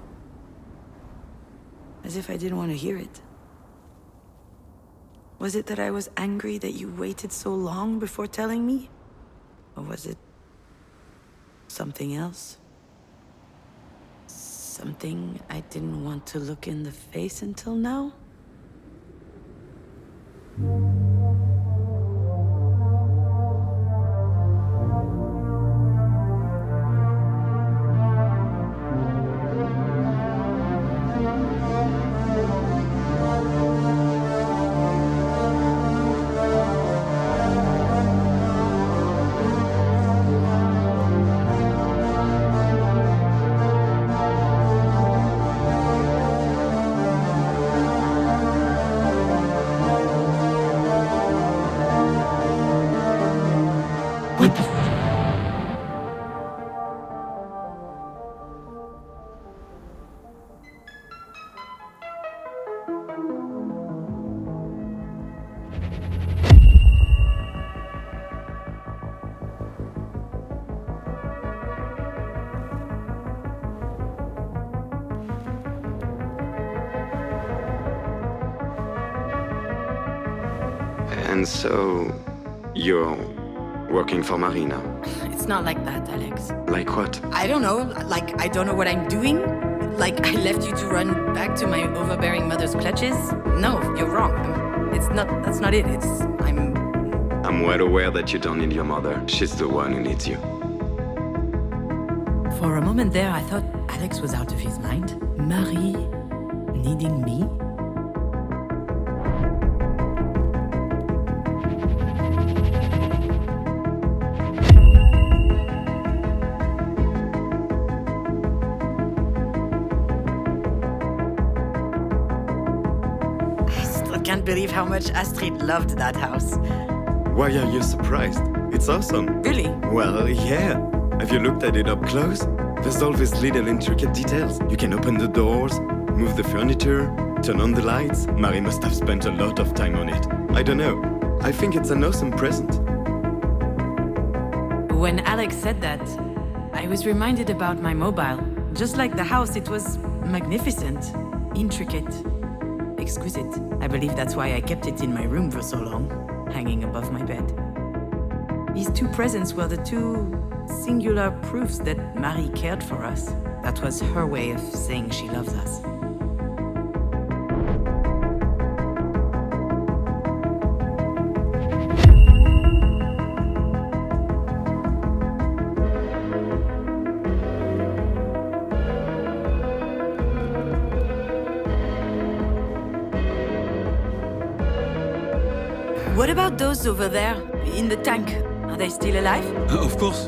I didn't want to hear it. Was it that I was angry that you waited so long before telling me? Or was it something else? Something I didn't want to look in the face until now? And so, you're working for Marina. It's not like that, Alex. Like what? I don't know. Like, I don't know what I'm doing. Like, I left you to run back to my overbearing mother's clutches. No, you're wrong. That's not it. I'm well aware that you don't need your mother. She's the one who needs you. For a moment there, I thought Alex was out of his mind. Marie needing me? I can't believe how much Astrid loved that house. Why are you surprised? It's awesome. Really? Well, yeah. Have you looked at it up close? There's all these little intricate details. You can open the doors, move the furniture, turn on the lights. Marie must have spent a lot of time on it. I don't know. I think it's an awesome present. When Alex said that, I was reminded about my mobile. Just like the house, it was magnificent, intricate, exquisite. I believe that's why I kept it in my room for so long, hanging above my bed. These two presents were the two singular proofs that Marie cared for us. That was her way of saying she loves us. What about those over there, in the tank? Are they still alive? Of course.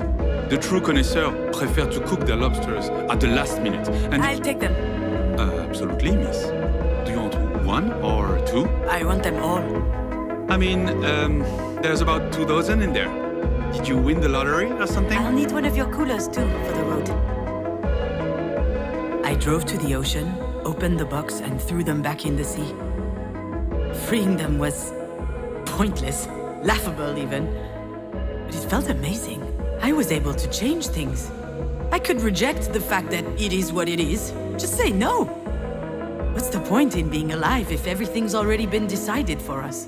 The true connoisseur prefer to cook their lobsters at the last minute. And I'll take them. absolutely, miss. Do you want one or two? I want them all. I mean, there's about 2 dozen in there. Did you win the lottery or something? I'll need one of your coolers too for the road. I drove to the ocean, opened the box, and threw them back in the sea. Freeing them was pointless, laughable even. But it felt amazing. I was able to change things. I could reject the fact that it is what it is. Just say no. What's the point in being alive if everything's already been decided for us?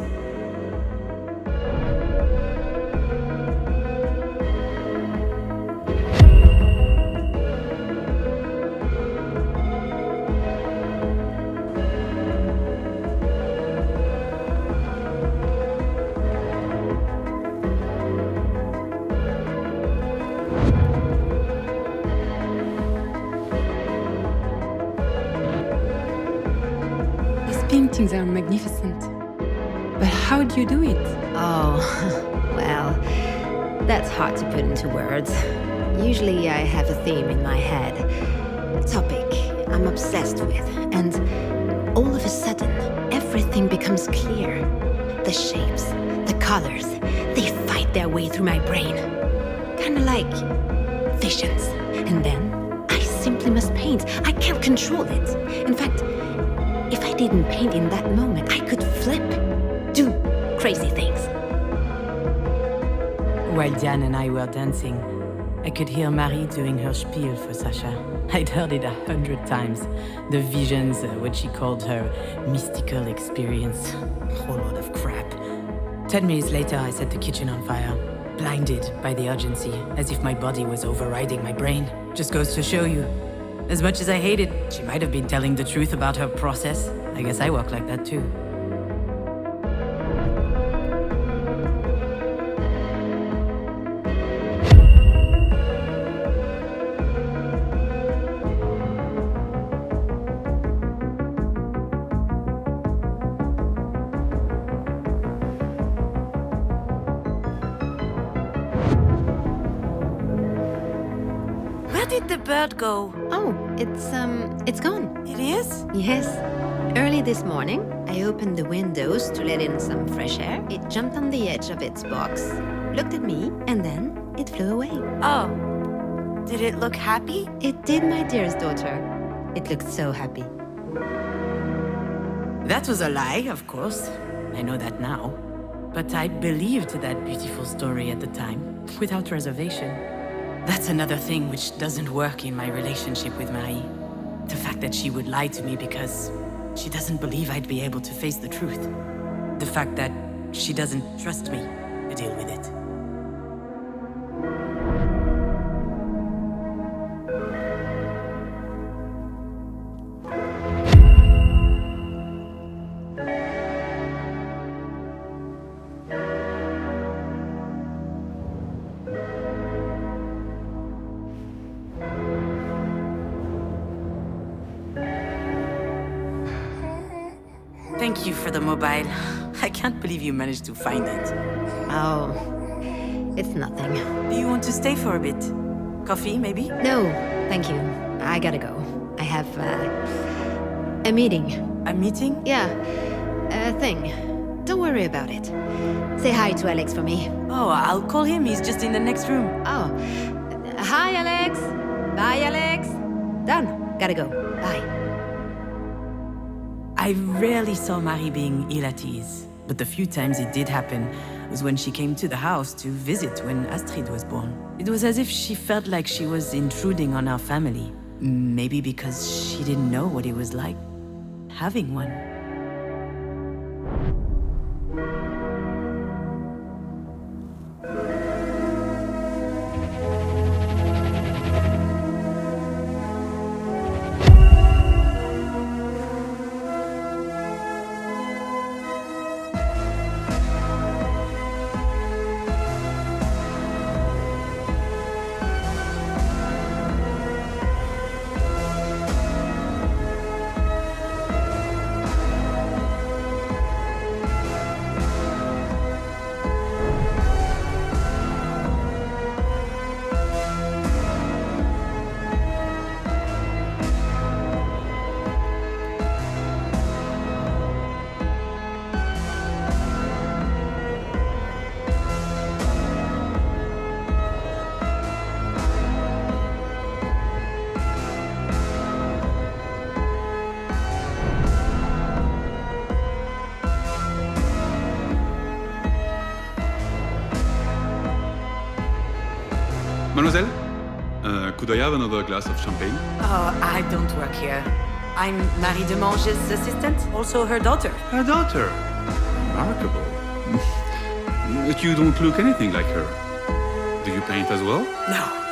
Paintings are magnificent. But how do you do it? Oh, well, that's hard to put into words. Usually I have a theme in my head, a topic I'm obsessed with, and all of a sudden, everything becomes clear. The shapes, the colors, they fight their way through my brain. Kinda like visions. And then I simply must paint. I can't control it. In fact, if I didn't paint in that moment, I could flip, do crazy things. While Diane and I were dancing, I could hear Marie doing her spiel for Sasha. I'd heard it 100 times. The visions, what she called her mystical experience. A whole lot of crap. 10 minutes later, I set the kitchen on fire, blinded by the urgency, as if my body was overriding my brain. Just goes to show you. As much as I hate it, she might have been telling the truth about her process. I guess I work like that too. Where did the bird go? Oh, it's gone. It is? Yes. Early this morning, I opened the windows to let in some fresh air. It jumped on the edge of its box, looked at me, and then it flew away. Oh. Did it look happy? It did, my dearest daughter. It looked so happy. That was a lie, of course. I know that now. But I believed that beautiful story at the time, without reservation. That's another thing which doesn't work in my relationship with Marie. The fact that she would lie to me because she doesn't believe I'd be able to face the truth. The fact that she doesn't trust me to deal with it. Thank you for the mobile. I can't believe you managed to find it. Oh, it's nothing. Do you want to stay for a bit? Coffee, maybe? No, thank you. I gotta go. I have, a meeting. A meeting? Yeah, a thing. Don't worry about it. Say hi to Alex for me. Oh, I'll call him. He's just in the next room. Oh, hi, Alex. Bye, Alex. Done. Gotta go. Bye. I rarely saw Marie being ill at ease, but the few times it did happen was when she came to the house to visit when Astrid was born. It was as if she felt like she was intruding on our family. Maybe because she didn't know what it was like having one. Mademoiselle, could I have another glass of champagne? Oh, I don't work here. I'm Marie Demange's assistant, also her daughter. Her daughter. Remarkable. But you don't look anything like her. Do you paint as well?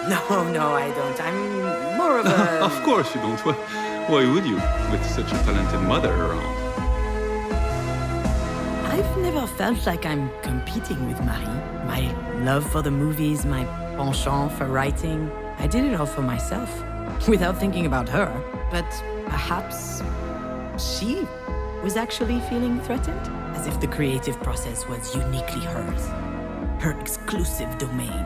No, I don't. I'm more of a... Of course you don't. Why would you, with such a talented mother around? I've never felt like I'm competing with Marie. My love for the movies, my penchant for writing, I did it all for myself, without thinking about her. But perhaps she was actually feeling threatened, as if the creative process was uniquely hers, her exclusive domain.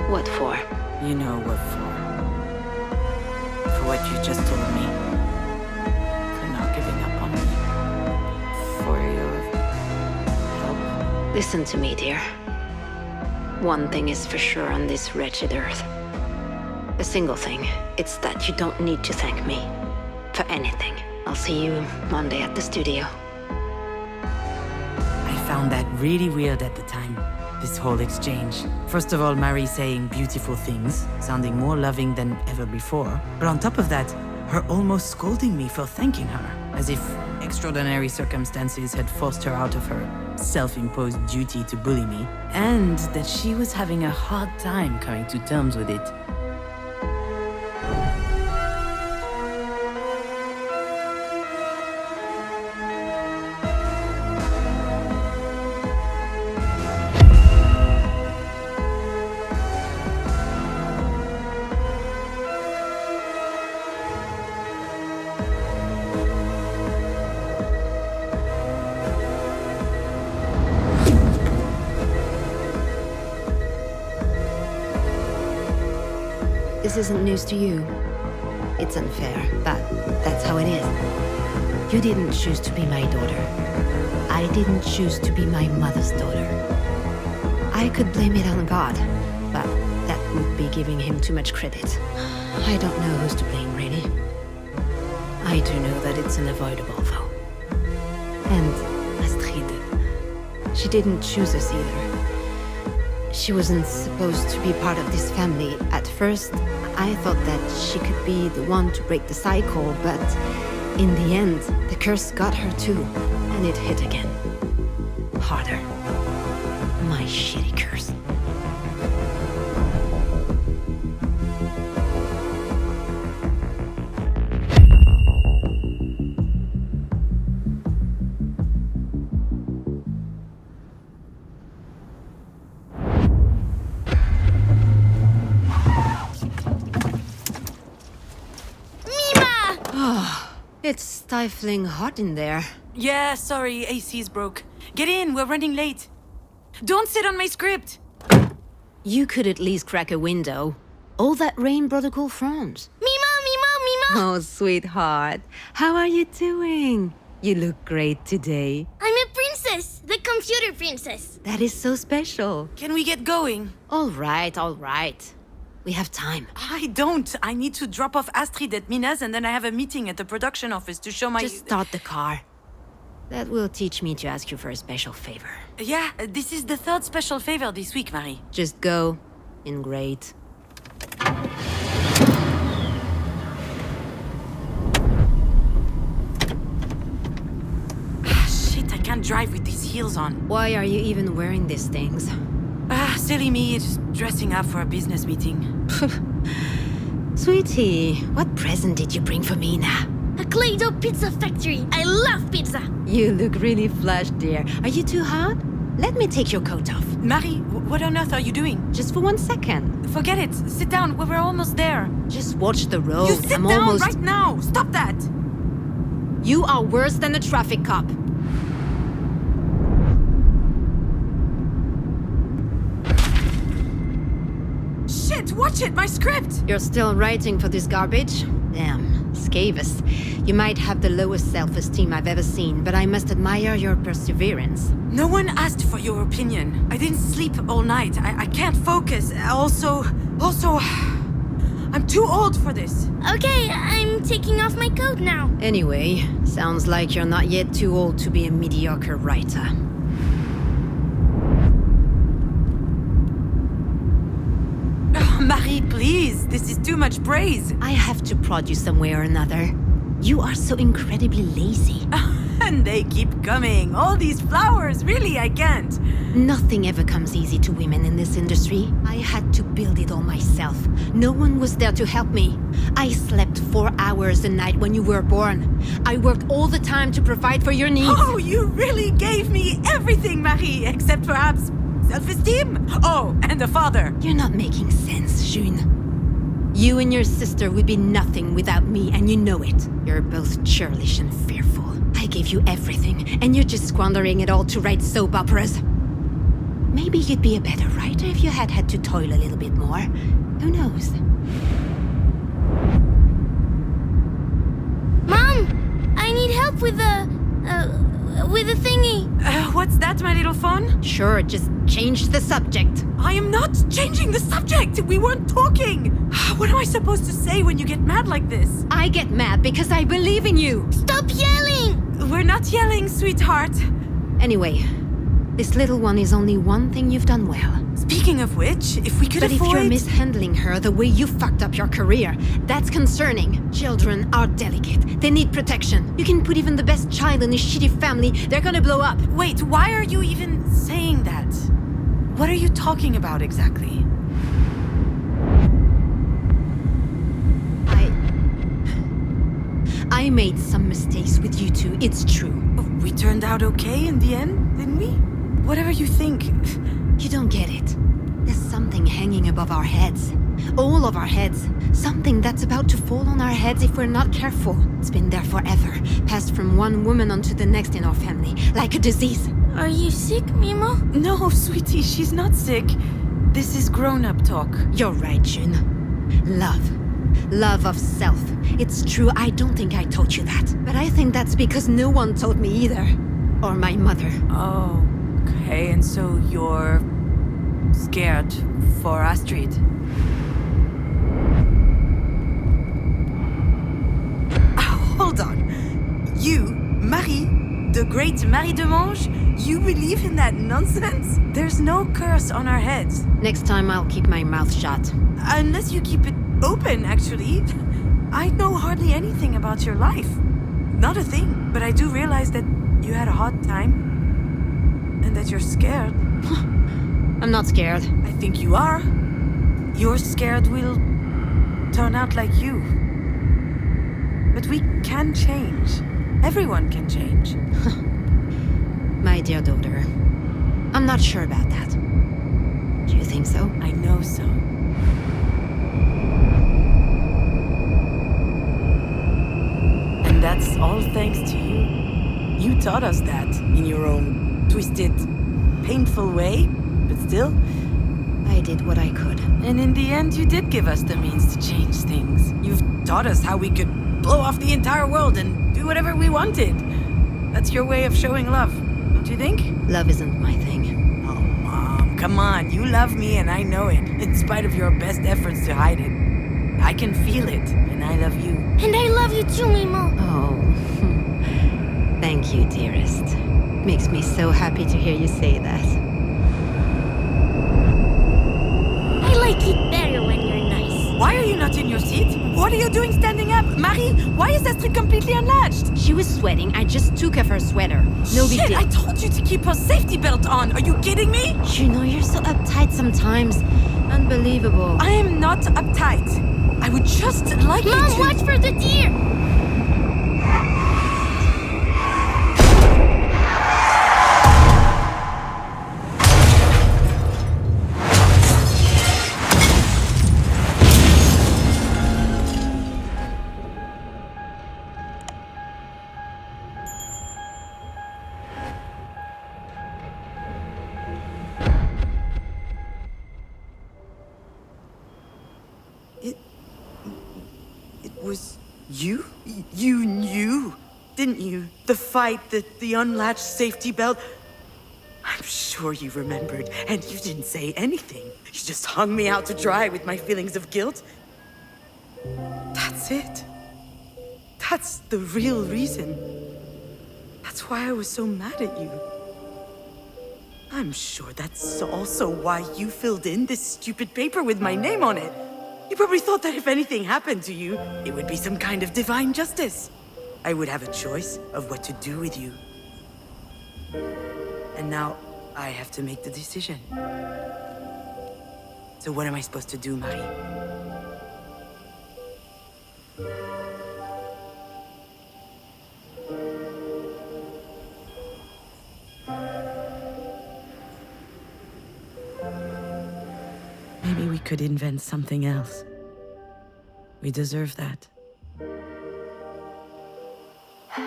What for? You know what for. For what you just told me. For not giving up on me. For your help. Listen to me, dear. One thing is for sure on this wretched earth. A single thing. It's that you don't need to thank me. For anything. I'll see you Monday at the studio. I found that really weird at the time. This whole exchange. First of all, Marie saying beautiful things, sounding more loving than ever before. But on top of that, her almost scolding me for thanking her, as if extraordinary circumstances had forced her out of her self-imposed duty to bully me, and that she was having a hard time coming to terms with it. This isn't news to you. It's unfair, but that's how it is. You didn't choose to be my daughter. I didn't choose to be my mother's daughter. I could blame it on God, but that would be giving him too much credit. I don't know who's to blame, really. I do know that it's unavoidable, though. And Astrid, she didn't choose us either. She wasn't supposed to be part of this family. At first, I thought that she could be the one to break the cycle, but in the end, the curse got her too, and it hit again. Harder. My shitty curse. It's stifling hot in there. Yeah, sorry, AC's broke. Get in, we're running late. Don't sit on my script! You could at least crack a window. All that rain brought a cool front. Mima! Oh, sweetheart. How are you doing? You look great today. I'm a princess! The computer princess! That is so special. Can we get going? All right. We have time. I don't. I need to drop off Astrid at Mina's and then I have a meeting at the production office to show my... Just start the car. That will teach me to ask you for a special favor. Yeah, this is the third special favor this week, Marie. Just go. In great. Shit, I can't drive with these heels on. Why are you even wearing these things? Silly me, just dressing up for a business meeting. Sweetie, what present did you bring for me now? A Play-Doh pizza factory. I love pizza. You look really flushed, dear. Are you too hot? Let me take your coat off. Marie, what on earth are you doing? Just for 1 second. Forget it. Sit down. We're almost there. Just watch the road. You sit I'm down almost... right now. Stop that. You are worse than a traffic cop. Shit, watch it. My script. You're still writing for this garbage? Damn, Scavis. You might have the lowest self-esteem I've ever seen, but I must admire your perseverance. No one asked for your opinion. I didn't sleep all night. I can't focus. Also, I'm too old for this. Okay, I'm taking off my coat now. Anyway, sounds like you're not yet too old to be a mediocre writer. Marie, please. This is too much praise. I have to prod you some way or another. You are so incredibly lazy. And they keep coming. All these flowers. Really, I can't. Nothing ever comes easy to women in this industry. I had to build it all myself. No one was there to help me. I slept 4 hours a night when you were born. I worked all the time to provide for your needs. Oh, you really gave me everything, Marie, except perhaps self-esteem. Oh, and a father. You're not making sense, June. You and your sister would be nothing without me, and you know it. You're both churlish and fearful. I gave you everything, and you're just squandering it all to write soap operas. Maybe you'd be a better writer if you had to toil a little bit more. Who knows? Mom, I need help with the thingy. What's that, my little phone? Sure, just change the subject. I am not changing the subject. We weren't talking. What am I supposed to say when you get mad like this? I get mad because I believe in you. Stop yelling! We're not yelling, sweetheart. Anyway, this little one is only one thing you've done well. Speaking of which, if we could But avoid... if you're mishandling her the way you fucked up your career, that's concerning. Children are delicate. They need protection. You can put even the best child in a shitty family, they're gonna blow up. Wait, why are you even saying that? What are you talking about exactly? I made some mistakes with you two, it's true. We turned out okay in the end, didn't we? Whatever you think. You don't get it. There's something hanging above our heads. All of our heads. Something that's about to fall on our heads if we're not careful. It's been there forever. Passed from one woman onto the next in our family. Like a disease. Are you sick, Mimo? No, sweetie, she's not sick. This is grown-up talk. You're right, June. Love. Love of self. It's true, I don't think I taught you that. But I think that's because no one taught me either. Or my mother. Oh, okay, and so you're... scared for Astrid? Hold on. You, Marie, the great Marie de Mange, you believe in that nonsense? There's no curse on our heads. Next time I'll keep my mouth shut. Unless you keep it open, actually. I know hardly anything about your life. Not a thing. But I do realize that you had a hard time. And that you're scared. I'm not scared. I think you are. You're scared we'll turn out like you. But we can change. Everyone can change. My dear daughter, I'm not sure about that. Do you think so? I know so. And that's all thanks to you. You taught us that in your own twisted, painful way, but still. I did what I could. And in the end, you did give us the means to change things. You've taught us how we could blow off the entire world and do whatever we wanted. That's your way of showing love, don't you think? Love isn't my thing. Oh, Mom, come on. You love me and I know it, in spite of your best efforts to hide it. I can feel it, and I love you. And I love you too, Mimo. Oh, thank you, dearest. Makes me so happy to hear you say that. I like it better when you're nice. Why are you not in your seat? What are you doing standing up? Marie, why is Astrid completely unlatched? She was sweating. I just took off her sweater. No big Kid, I told you to keep her safety belt on. Are you kidding me? You know, you're so uptight sometimes. Unbelievable. I am not uptight. I would just like you to... Mom, watch for the deer! It was you? You knew, didn't you? The fight, the unlatched safety belt. I'm sure you remembered, and you didn't say anything. You just hung me out to dry with my feelings of guilt. That's it. That's the real reason. That's why I was so mad at you. I'm sure that's also why you filled in this stupid paper with my name on it. You probably thought that if anything happened to you, it would be some kind of divine justice. I would have a choice of what to do with you. And now, I have to make the decision. So what am I supposed to do, Marie? Maybe we could invent something else. We deserve that. I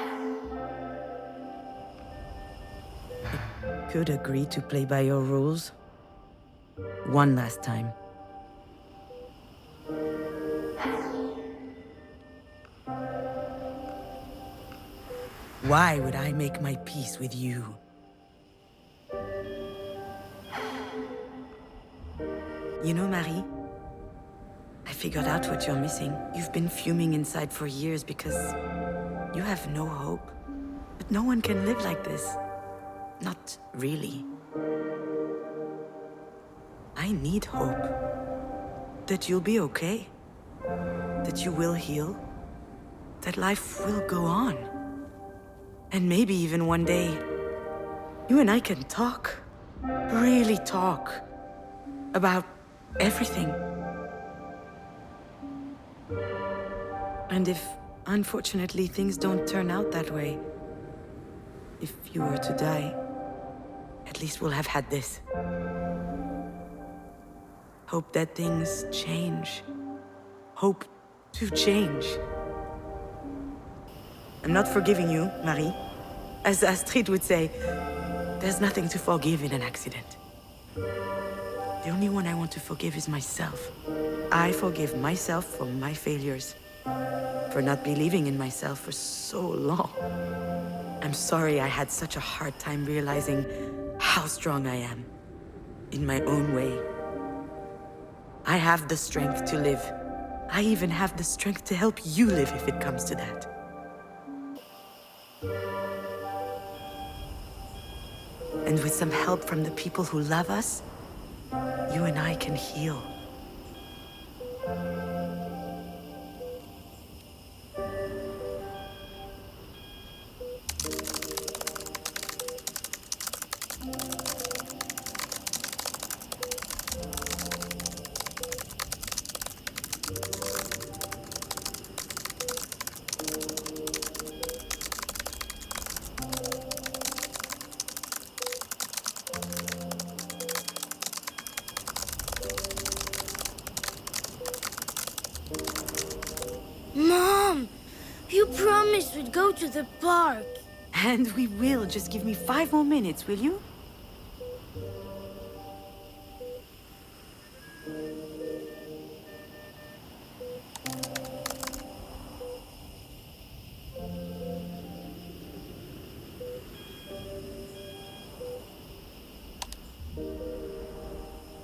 could agree to play by your rules. One last time. Why would I make my peace with you? You know, Marie, I figured out what you're missing. You've been fuming inside for years because you have no hope. But no one can live like this. Not really. I need hope. That you'll be okay. That you will heal. That life will go on. And maybe even one day, you and I can talk. Really talk. About everything. And if, unfortunately, things don't turn out that way, if you were to die, at least we'll have had this. Hope that things change. Hope to change. I'm not forgiving you, Marie. As Astrid would say, there's nothing to forgive in an accident. The only one I want to forgive is myself. I forgive myself for my failures, for not believing in myself for so long. I'm sorry I had such a hard time realizing how strong I am, in my own way. I have the strength to live. I even have the strength to help you live if it comes to that. And with some help from the people who love us, you and I can heal. Mom! You promised we'd go to the park. And we will. Just give me 5 more minutes, will you?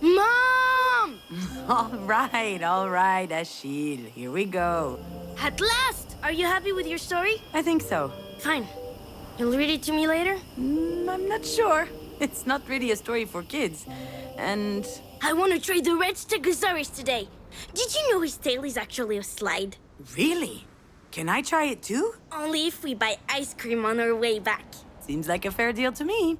Mom! All right, Achille. Here we go. At last! Are you happy with your story? I think so. Fine. You'll read it to me later? I'm not sure. It's not really a story for kids. And... I want to try the red Stegosaurus today. Did you know his tail is actually a slide? Really? Can I try it too? Only if we buy ice cream on our way back. Seems like a fair deal to me.